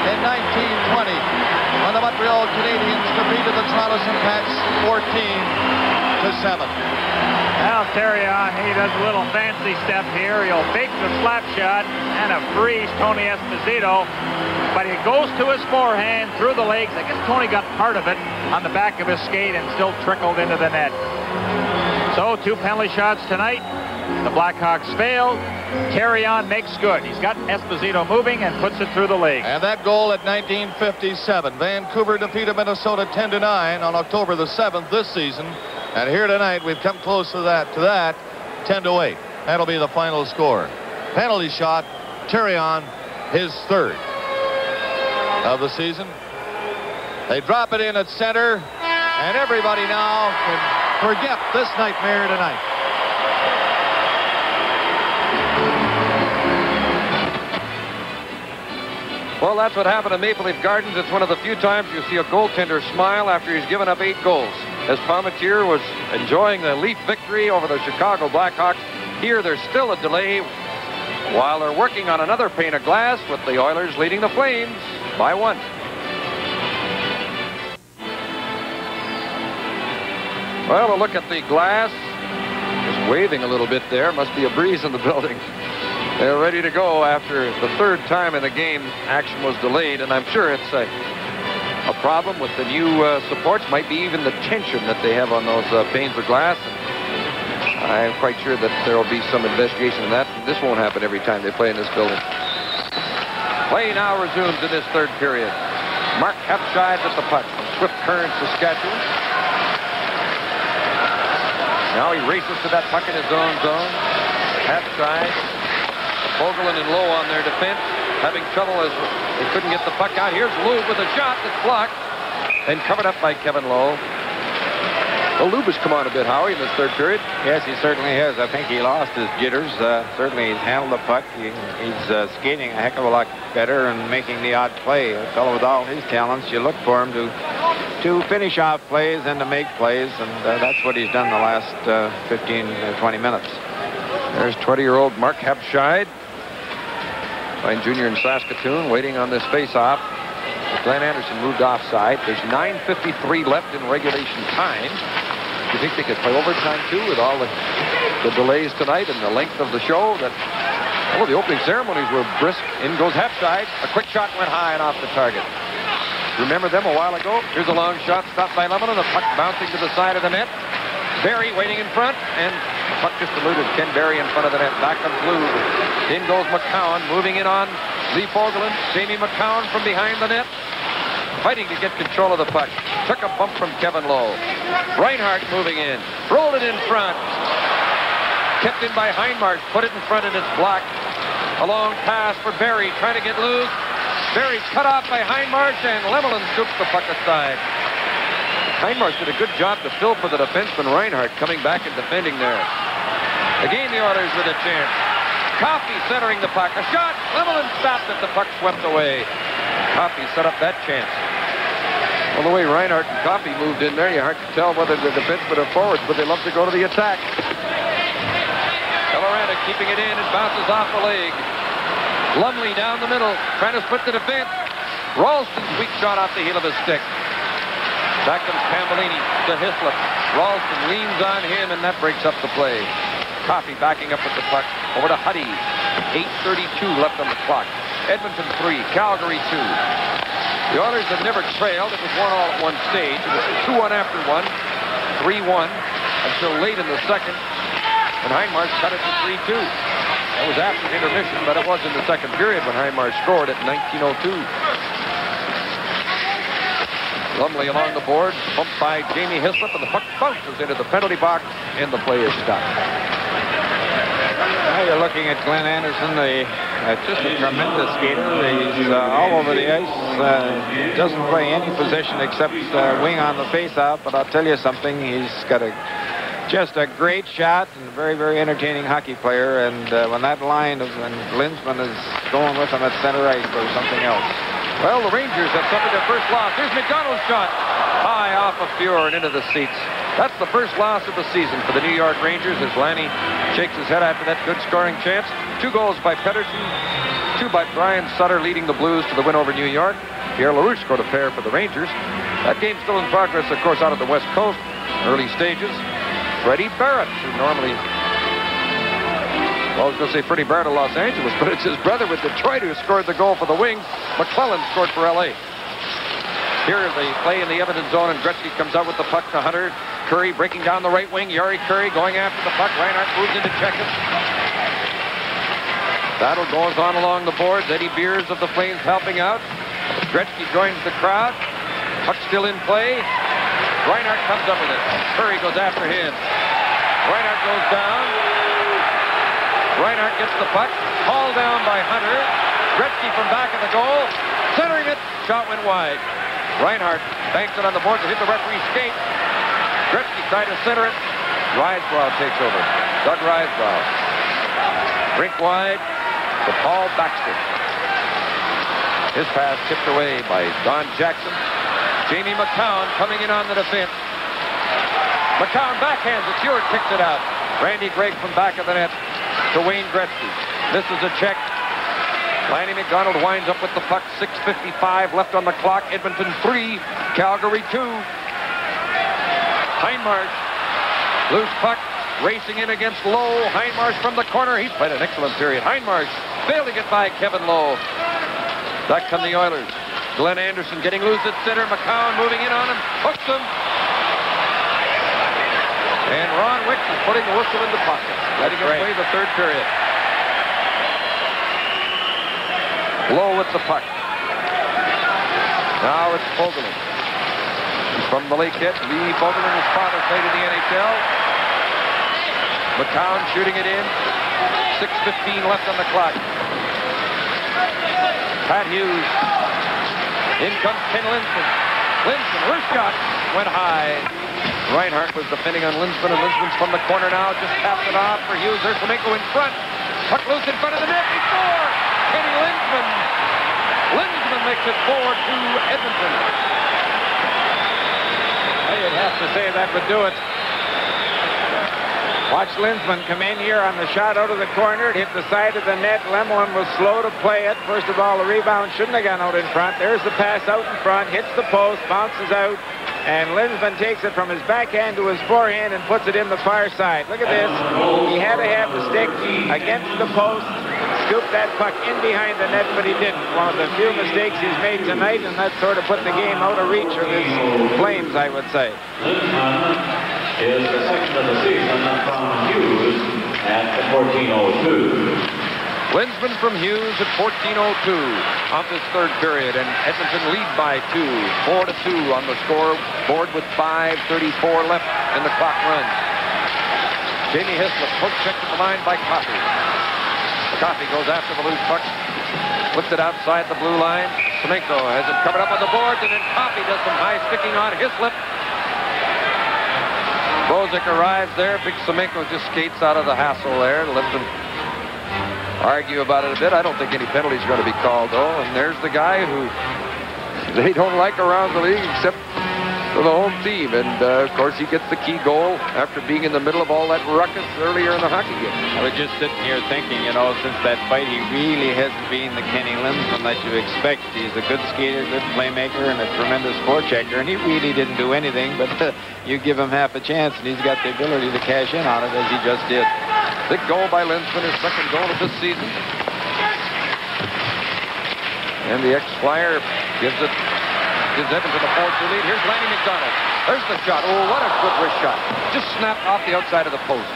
in 1920 when the Montreal Canadiens defeated the Toronto Simpats 14-7. Now Tyrion, he does a little fancy step here. He'll fake the slap shot and a freeze Tony Esposito, but he goes to his forehand through the legs. I guess Tony got part of it on the back of his skate and still trickled into the net. So 2 penalty shots tonight. The Blackhawks failed. Tyrion makes good. He's got Esposito moving and puts it through the legs. And that goal at 1957. Vancouver defeated Minnesota 10-9 on October the 7th this season. And here tonight, we've come close to that, 10-8. That'll be the final score. Penalty shot, Tyrion, his 3rd of the season. They drop it in at center, and everybody now can forget this nightmare tonight. Well, that's what happened at Maple Leaf Gardens. It's one of the few times you see a goaltender smile after he's given up 8 goals. As Palmetier was enjoying the Leaf victory over the Chicago Blackhawks, here there's still a delay while they're working on another pane of glass with the Oilers leading the Flames by 1. Well, a look at the glass. Just waving a little bit there. Must be a breeze in the building. They're ready to go after the 3rd time in the game action was delayed, and I'm sure it's a problem with the new supports, might be even the tension that they have on those panes of glass. And I'm quite sure that there will be some investigation in that. This won't happen every time they play in this building. Play now resumes in this 3rd period. Mark Hepscheid at the puck from Swift Current, Saskatchewan. Now he races to that puck in his own zone. Hepscheid. Vogelin and Lowe on their defense, having trouble as they couldn't get the puck out. Here's Lube with a shot that's blocked and covered up by Kevin Lowe. Well, Lube has come on a bit, Howie, in this 3rd period. Yes, he certainly has. I think he lost his jitters. Certainly he's handled the puck. He's skating a heck of a lot better and making the odd play. A fellow with all his talents, you look for him to finish off plays and to make plays, and that's what he's done the last 15 to 20 minutes. There's 20-year-old Mark Hepscheid. Fine junior in Saskatoon, waiting on this face-off. Glenn Anderson moved offside. There's 9:53 left in regulation time. Do you think they could play overtime, too, with all the delays tonight and the length of the show? The opening ceremonies were brisk. In goes Hepscheid. A quick shot went high and off the target. Remember them a while ago? Here's a long shot stopped by Lemelin. The puck bouncing to the side of the net. Barry waiting in front, and the puck just eluded Ken Barry in front of the net. Back comes Lube. In goes McCown, moving in on Lee Fogelin. Jamie McCown from behind the net, fighting to get control of the puck. Took a bump from Kevin Lowe. Reinhardt moving in, rolled it in front. Kept in by Heinmarsh, put it in front, and it's blocked. A long pass for Barry, trying to get loose. Barry's cut off by Heinmarsh, and Lemelin scoops the puck aside. Heinmarsh did a good job to fill for the defenseman Reinhardt, coming back and defending there. Again, the Oilers with a chance. Coffey centering the puck. A shot. Lemelin stopped it. The puck swept away. Coffey set up that chance. Well, the way Reinhardt and Coffey moved in there, you hard to tell whether they're defensemen or forwards, but they love to go to the attack. Colorado keeping it in. It bounces off the leg. Lumley down the middle, trying to split the defense. Ralston's weak shot off the heel of his stick. Back comes Tambellini to Hislop. Ralston leans on him, and that breaks up the play. Coffey backing up with the puck. Over to Huddy. 8:32 left on the clock. Edmonton 3, Calgary 2. The Oilers have never trailed. It was 1-1 at one stage. It was 2-1 after 1, 3-1 until late in the second. And Heinmarsh cut it to 3-2. That was after intermission, but it was in the second period when Highmarsh scored at 19:02. Lumley along the board, bumped by Jamie Hislop, and the puck bounces into the penalty box, and the play is stopped. Now you're looking at Glenn Anderson, just a tremendous skater. He's all over the ice. Doesn't play any position except wing on the faceoff. But I'll tell you something, he's got just a great shot and a very, very entertaining hockey player. And when that line when Lindsman is going with him at center ice, there's something else. Well, the Rangers have suffered their first loss. Here's McDonald's shot. High off of Fuhr and into the seats. That's the first loss of the season for the New York Rangers as Lanny shakes his head after that good scoring chance. 2 goals by Pettersson, 2 by Brian Sutter, leading the Blues to the win over New York. Pierre LaRouche scored a pair for the Rangers. That game's still in progress, of course, out of the West Coast. Early stages. Freddie Barrett, who normally... Well, I was going to say Freddie Barrett of Los Angeles, but it's his brother with Detroit who scored the goal for the Wings. McClellan scored for L.A. Here they play in the Edmonton zone, and Gretzky comes out with the puck to Hunter. Curry breaking down the right wing. Yari Curry going after the puck. Reinhart moves into check it. Battle goes on along the boards. Eddie Beers of the Flames helping out. Gretzky joins the crowd. Puck still in play. Reinhart comes up with it. Curry goes after him. Reinhart goes down. Reinhart gets the puck. Hauled down by Hunter. Gretzky from back of the goal. Centering it. Shot went wide. Reinhart banks it on the board to hit the referee's skate. Gretzky tried to center it. Risebrough takes over. Doug Risebrough. Rink wide to Paul Baxter. His pass tipped away by Don Jackson. Jamie McCown coming in on the defense. McCown backhands it. Stewart kicks it out. Randy Gregg from back of the net to Wayne Gretzky. This is a check. Lanny McDonald winds up with the puck. 6:55 left on the clock. Edmonton 3, Calgary 2. Highmarsh, loose puck, racing in against Lowe. Highmarsh from the corner. He played an excellent period. Highmarsh failed to get by Kevin Lowe. Back come the Oilers. Glenn Anderson getting loose at center. McCown moving in on him. Hooks him. And Ron Wicks is putting the whistle in the pocket. Letting him play the third period. Lowe with the puck. Now it's Fogelman. From the Lake Hit, Lee Fogelman, his father played in the NHL. McCown shooting it in. 6:15 left on the clock. Pat Hughes. In comes Ken Lindsman. Lindsman, wrist shot, went high. Reinhart was defending on Lindsman, and Lindsman's from the corner now. Just tapped it off for Hughes. There's Semenko in front. Puck loose in front of the net. He scores! Kenny Lindsman. Lindsman makes it 4-2 Edmonton. You'd have to say that would do it. Watch Lindsman come in here on the shot out of the corner. It hit the side of the net. Lemelin was slow to play it. First of all, the rebound shouldn't have gone out in front. There's the pass out in front. Hits the post. Bounces out. And Lindsman takes it from his backhand to his forehand and puts it in the far side. Look at this. He had to have the stick against the post. Scoop that puck in behind the net, but he didn't. One of the few mistakes he's made tonight, and that sort of put the game out of reach of his Flames, I would say. Is the second of the season from Hughes at 14:02. Lindsman from Hughes at 14:02 on this third period, and Edmonton lead by 2, 4-2 on the scoreboard with 5:34 left in the clock run. Jamie Hislop poke checked at the line by Coffey. Coffey goes after the loose puck, flips it outside the blue line. Semenko has it covered up on the boards, and then Coffey does some high sticking on Hislop. Bozic arrives there. Big Semenko just skates out of the hassle there. Let them argue about it a bit. I don't think any penalties are going to be called, though. And there's the guy who they don't like around the league except for the home team. And, of course, he gets the key goal after being in the middle of all that ruckus earlier in the hockey game. I was just sitting here thinking, you know, since that fight, he really hasn't been the Kenny Lindsman that you expect. He's a good skater, good playmaker, and a tremendous forechecker. And he really didn't do anything, but you give him half a chance, and he's got the ability to cash in on it, as he just did. Big goal by Lindsman, his second goal of this season. And the ex-Flyer gives Edmonton a 4-2 lead. Here's Lanny McDonald. There's the shot. Oh, what a good wrist shot. Just snapped off the outside of the post.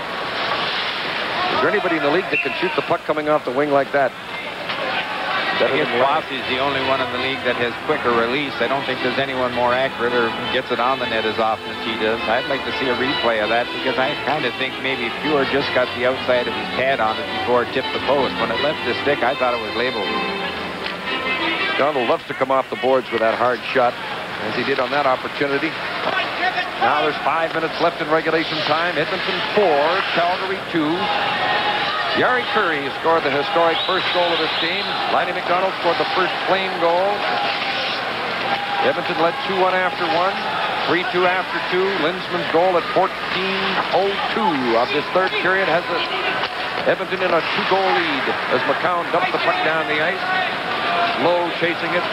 there anybody in the league that can shoot the puck coming off the wing like that? I guess Bossy is the only one in the league that has quicker release. I don't think there's anyone more accurate or gets it on the net as often as he does. I'd like to see a replay of that because I kind of think maybe Fuhr just got the outside of his pad on it before it tipped the post. When it left the stick, I thought it was labeled. Donald loves to come off the boards with that hard shot, as he did on that opportunity. Now there's 5 minutes left in regulation time. Edmonton 4, Calgary 2. Yari Curry scored the historic first goal of this team. Liney McDonald scored the first Flame goal. Edmonton led 2-1 after 1, 3-2 after 2. Lindsman's goal at 14:02 of this third period has Edmonton in a 2-goal lead as McCown dumped the puck down the ice. Lowe chasing it.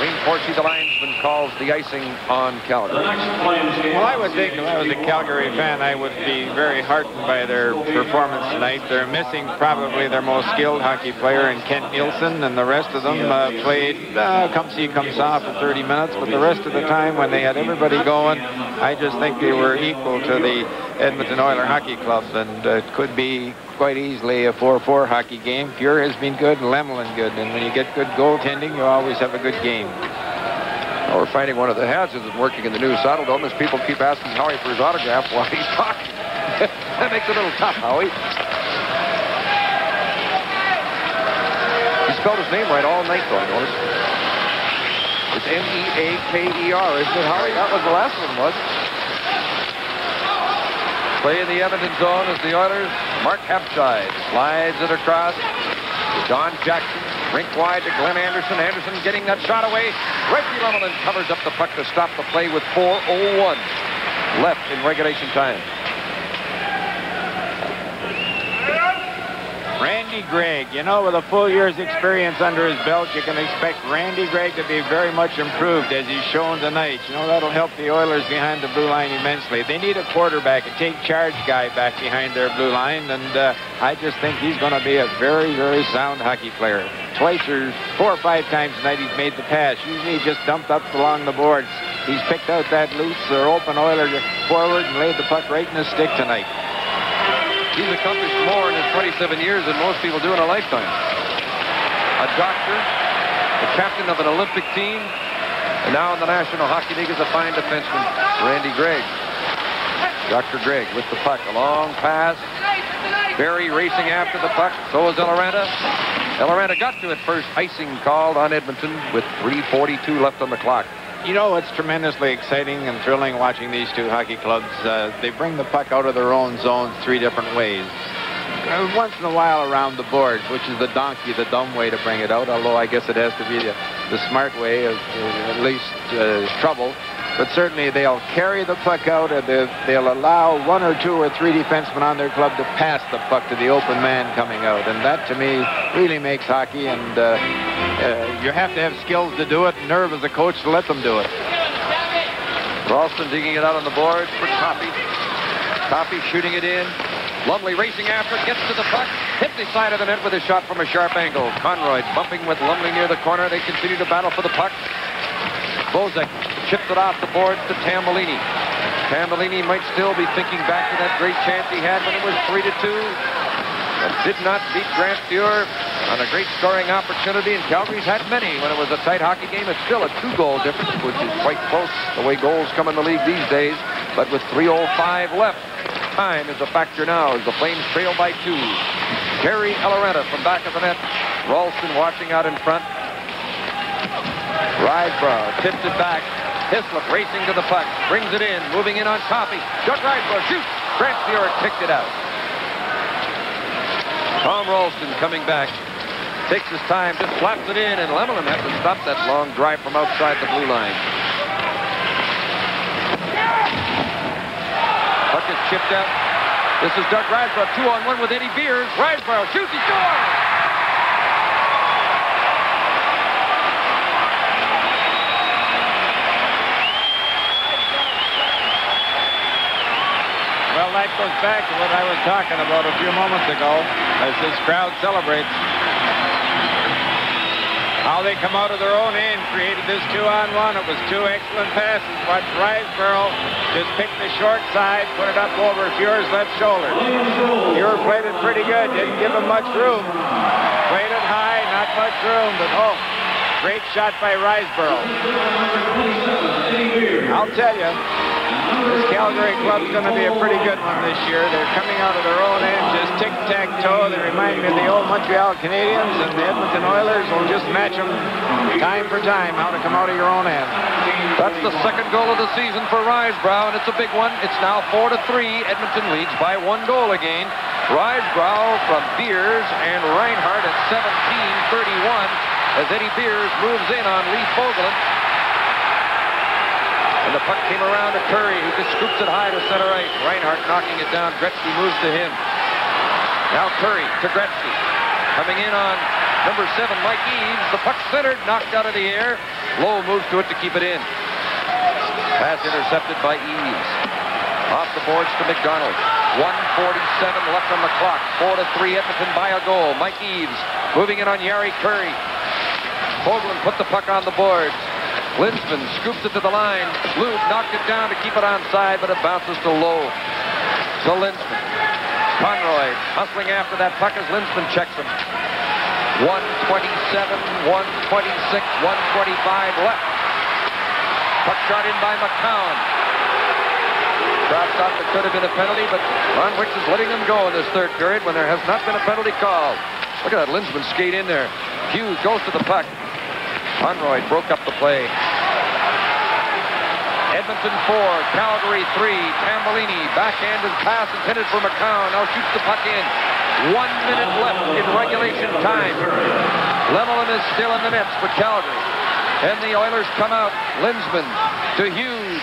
Wayne Forsey, the linesman, calls the icing on Calgary. Well, I would think if I was a Calgary fan, I would be very heartened by their performance tonight. They're missing probably their most skilled hockey player in Kent Nielsen, and the rest of them played come see, come saw for 30 minutes. But the rest of the time, when they had everybody going, I just think they were equal to the Edmonton Oilers Hockey Club, and it could be quite easily a 4-4 hockey game. Fuhr has been good and Lemelin good, and when you get good goaltending, you always have a good game. Well, we're finding one of the hazards of working in the new Saddledome is people keep asking Howie for his autograph while he's talking. That makes it a little tough, Howie. He spelled his name right all night, though, I noticed. It's M-E-A-K-E-R, isn't it, Howie? That was the last one, was it? Play in the Edmonton zone as the Oilers. Mark Hapside slides it across to Don Jackson. Rink wide to Glenn Anderson. Anderson getting that shot away. Reggie Lemelin covers up the puck to stop the play with 4:01 left in regulation time. Randy Gregg, you know, with a full year's experience under his belt, you can expect Randy Gregg to be very much improved as he's shown tonight. You know, that'll help the Oilers behind the blue line immensely. They need a quarterback, a take-charge guy back behind their blue line, and I just think he's going to be a very, very sound hockey player. Twice or 4 or 5 times tonight he's made the pass. Usually he just dumped up along the boards. He's picked out that loose or open Oiler forward and laid the puck right in his stick tonight. He's accomplished more in his 27 years than most people do in a lifetime. A doctor, the captain of an Olympic team, and now in the National Hockey League is a fine defenseman, Randy Gregg. Dr. Gregg with the puck, a long pass. Barry racing after the puck, so is Eloranta. Eloranta got to it first, icing called on Edmonton with 3:42 left on the clock. You know, it's tremendously exciting and thrilling watching these two hockey clubs. They bring the puck out of their own zones 3 different ways. Once in a while around the boards, which is the donkey, the dumb way to bring it out, although I guess it has to be the smart way of at least trouble. But certainly they'll carry the puck out and they'll allow 1 or 2 or 3 defensemen on their club to pass the puck to the open man coming out. And that, to me, really makes hockey. And you have to have skills to do it, and nerve as a coach to let them do it. Ralston digging it out on the board for Coffey. Coffey shooting it in. Lumley racing after it, gets to the puck, hit the side of the net with a shot from a sharp angle. Conroy bumping with Lumley near the corner. They continue to battle for the puck. Bozek chipped it off the boards to Tambellini. Tambellini might still be thinking back to that great chance he had when it was 3-2. But did not beat Grant Fuhr on a great scoring opportunity, and Calgary's had many. When it was a tight hockey game, it's still a 2-goal difference, which is quite close the way goals come in the league these days. But with 3:05 left, time is a factor now as the Flames trail by 2. Gary Eloranta from back of the net. Ralston watching out in front. Rydebrough tipped it back. Hislop racing to the puck. Brings it in. Moving in on Coffey. Chuck Rydebrough shoots. Grant Fuhr kicked it out. Tom Ralston coming back. Takes his time. Just slaps it in. And Lemelin had to stop that long drive from outside the blue line. Puck is chipped out. This is Doug Rydebrough. 2-on-1 with Eddie Beers. Rydebrough shoots. He scores! Well, that goes back to what I was talking about a few moments ago as this crowd celebrates. How they come out of their own end created this 2-on-1. It was 2 excellent passes, but Riceboro just picked the short side, put it up over Fuhr's left shoulder. Fuhr played it pretty good, didn't give him much room. Played it high, not much room, but oh, great shot by Riceboro. I'll tell you, this Calgary club's going to be a pretty good one this year. They're coming out of their own end, just tic-tac-toe. They remind me of the old Montreal Canadiens, and the Edmonton Oilers will just match them time for time, how to come out of your own end. That's the second goal of the season for Riceboro, and it's a big one. It's now 4-3. Edmonton leads by 1 goal again. Riceboro from Beers and Reinhardt at 17-31 as Eddie Beers moves in on Lee Fogelin. And the puck came around to Curry, who just scoops it high to center ice. Reinhardt knocking it down. Gretzky moves to him. Now Curry to Gretzky. Coming in on number 7, Mike Eaves. The puck centered, knocked out of the air. Lowe moves to it to keep it in. Pass intercepted by Eaves. Off the boards to McDonald. 1:47 left on the clock. 4-3 Edmonton by a goal. Mike Eaves moving in on Yari Curry. Fogelin put the puck on the boards. Linsman scoops it to the line. Lube knocked it down to keep it onside, but it bounces to Lowe. To Linsman. Conroy hustling after that puck as Linsman checks him. 1:27, 1:26, 1:25 left. Puck shot in by McCown. Shot thought there could have been a penalty, but Ron Wicks is letting them go in this third period when there has not been a penalty called. Look at that Linsman skate in there. Hughes goes to the puck. Conroy broke up the play. Edmonton 4, Calgary 3. Tambellini, backhanded pass intended for McCown. Now shoots the puck in. 1 minute left in regulation time. Lemelin is still in the nets for Calgary. And the Oilers come out. Linsman to Hughes.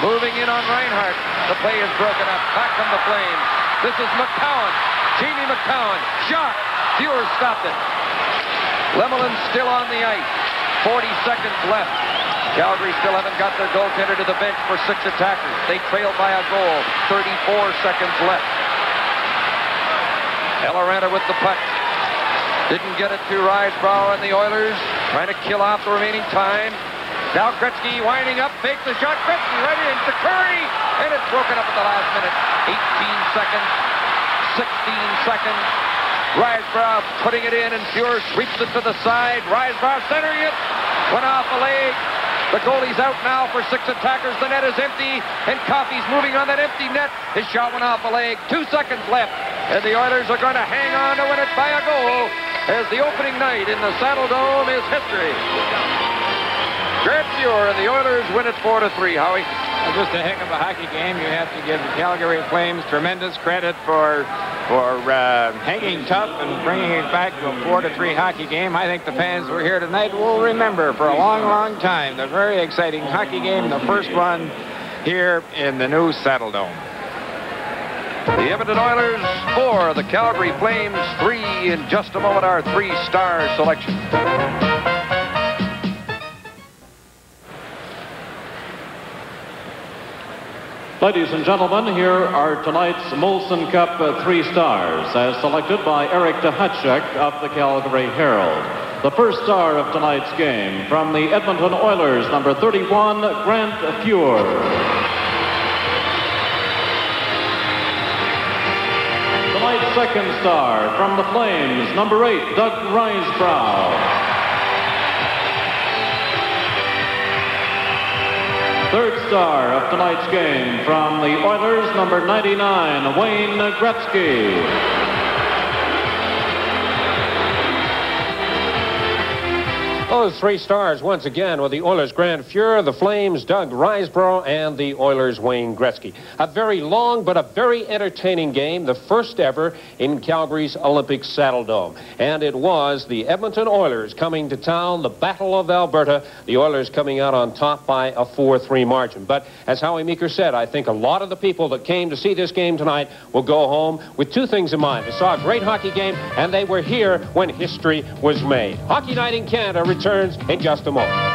Moving in on Reinhardt. The play is broken up. Back from the Flames. This is McCown. Jamie McCown. Shot. Fuhr stopped it. Lemelin still on the ice. 40 seconds left. Calgary still haven't got their goaltender to the bench for 6 attackers. They trail by a goal. 34 seconds left. Eloranta with the puck. Didn't get it to Riceboro and the Oilers. Trying to kill off the remaining time. Now Gretzky winding up, fakes the shot. Gretzky right in to Curry. And it's broken up at the last minute. 18 seconds. 16 seconds. Riceboro putting it in, and Fuhr sweeps it to the side. Riceboro centering it. Went off a leg. The goalie's out now for 6 attackers. The net is empty, and Coffey's moving on that empty net. His shot went off a leg. 2 seconds left, and the Oilers are going to hang on to win it by a goal as the opening night in the Saddledome is history. Grant Fuhr and the Oilers win it 4-3. Howie? Just a heck of a hockey game. You have to give the Calgary Flames tremendous credit for hanging tough and bringing it back to a 4-3 hockey game. I think the fans who are here tonight will remember for a long, long time the very exciting hockey game, the first one here in the new Saddledome. The Edmonton Oilers 4, the Calgary Flames 3. In just a moment, our 3-star selection. Ladies and gentlemen, here are tonight's Molson Cup 3 stars, as selected by Eric Duhatschek of the Calgary Herald. The first star of tonight's game, from the Edmonton Oilers, number 31, Grant Fuhr. Tonight's second star, from the Flames, number 8, Doug Riceboro. Third star of tonight's game, from the Oilers, number 99, Wayne Gretzky. Those 3 stars once again with the Oilers Grant Fuhr, the Flames Doug Riceboro, and the Oilers Wayne Gretzky. A very long but a very entertaining game, the first ever in Calgary's Olympic Saddledome. And it was the Edmonton Oilers coming to town, the Battle of Alberta, the Oilers coming out on top by a 4-3 margin. But as Howie Meeker said, I think a lot of the people that came to see this game tonight will go home with 2 things in mind. They saw a great hockey game, and they were here when history was made. Hockey Night in Canada returns in just a moment.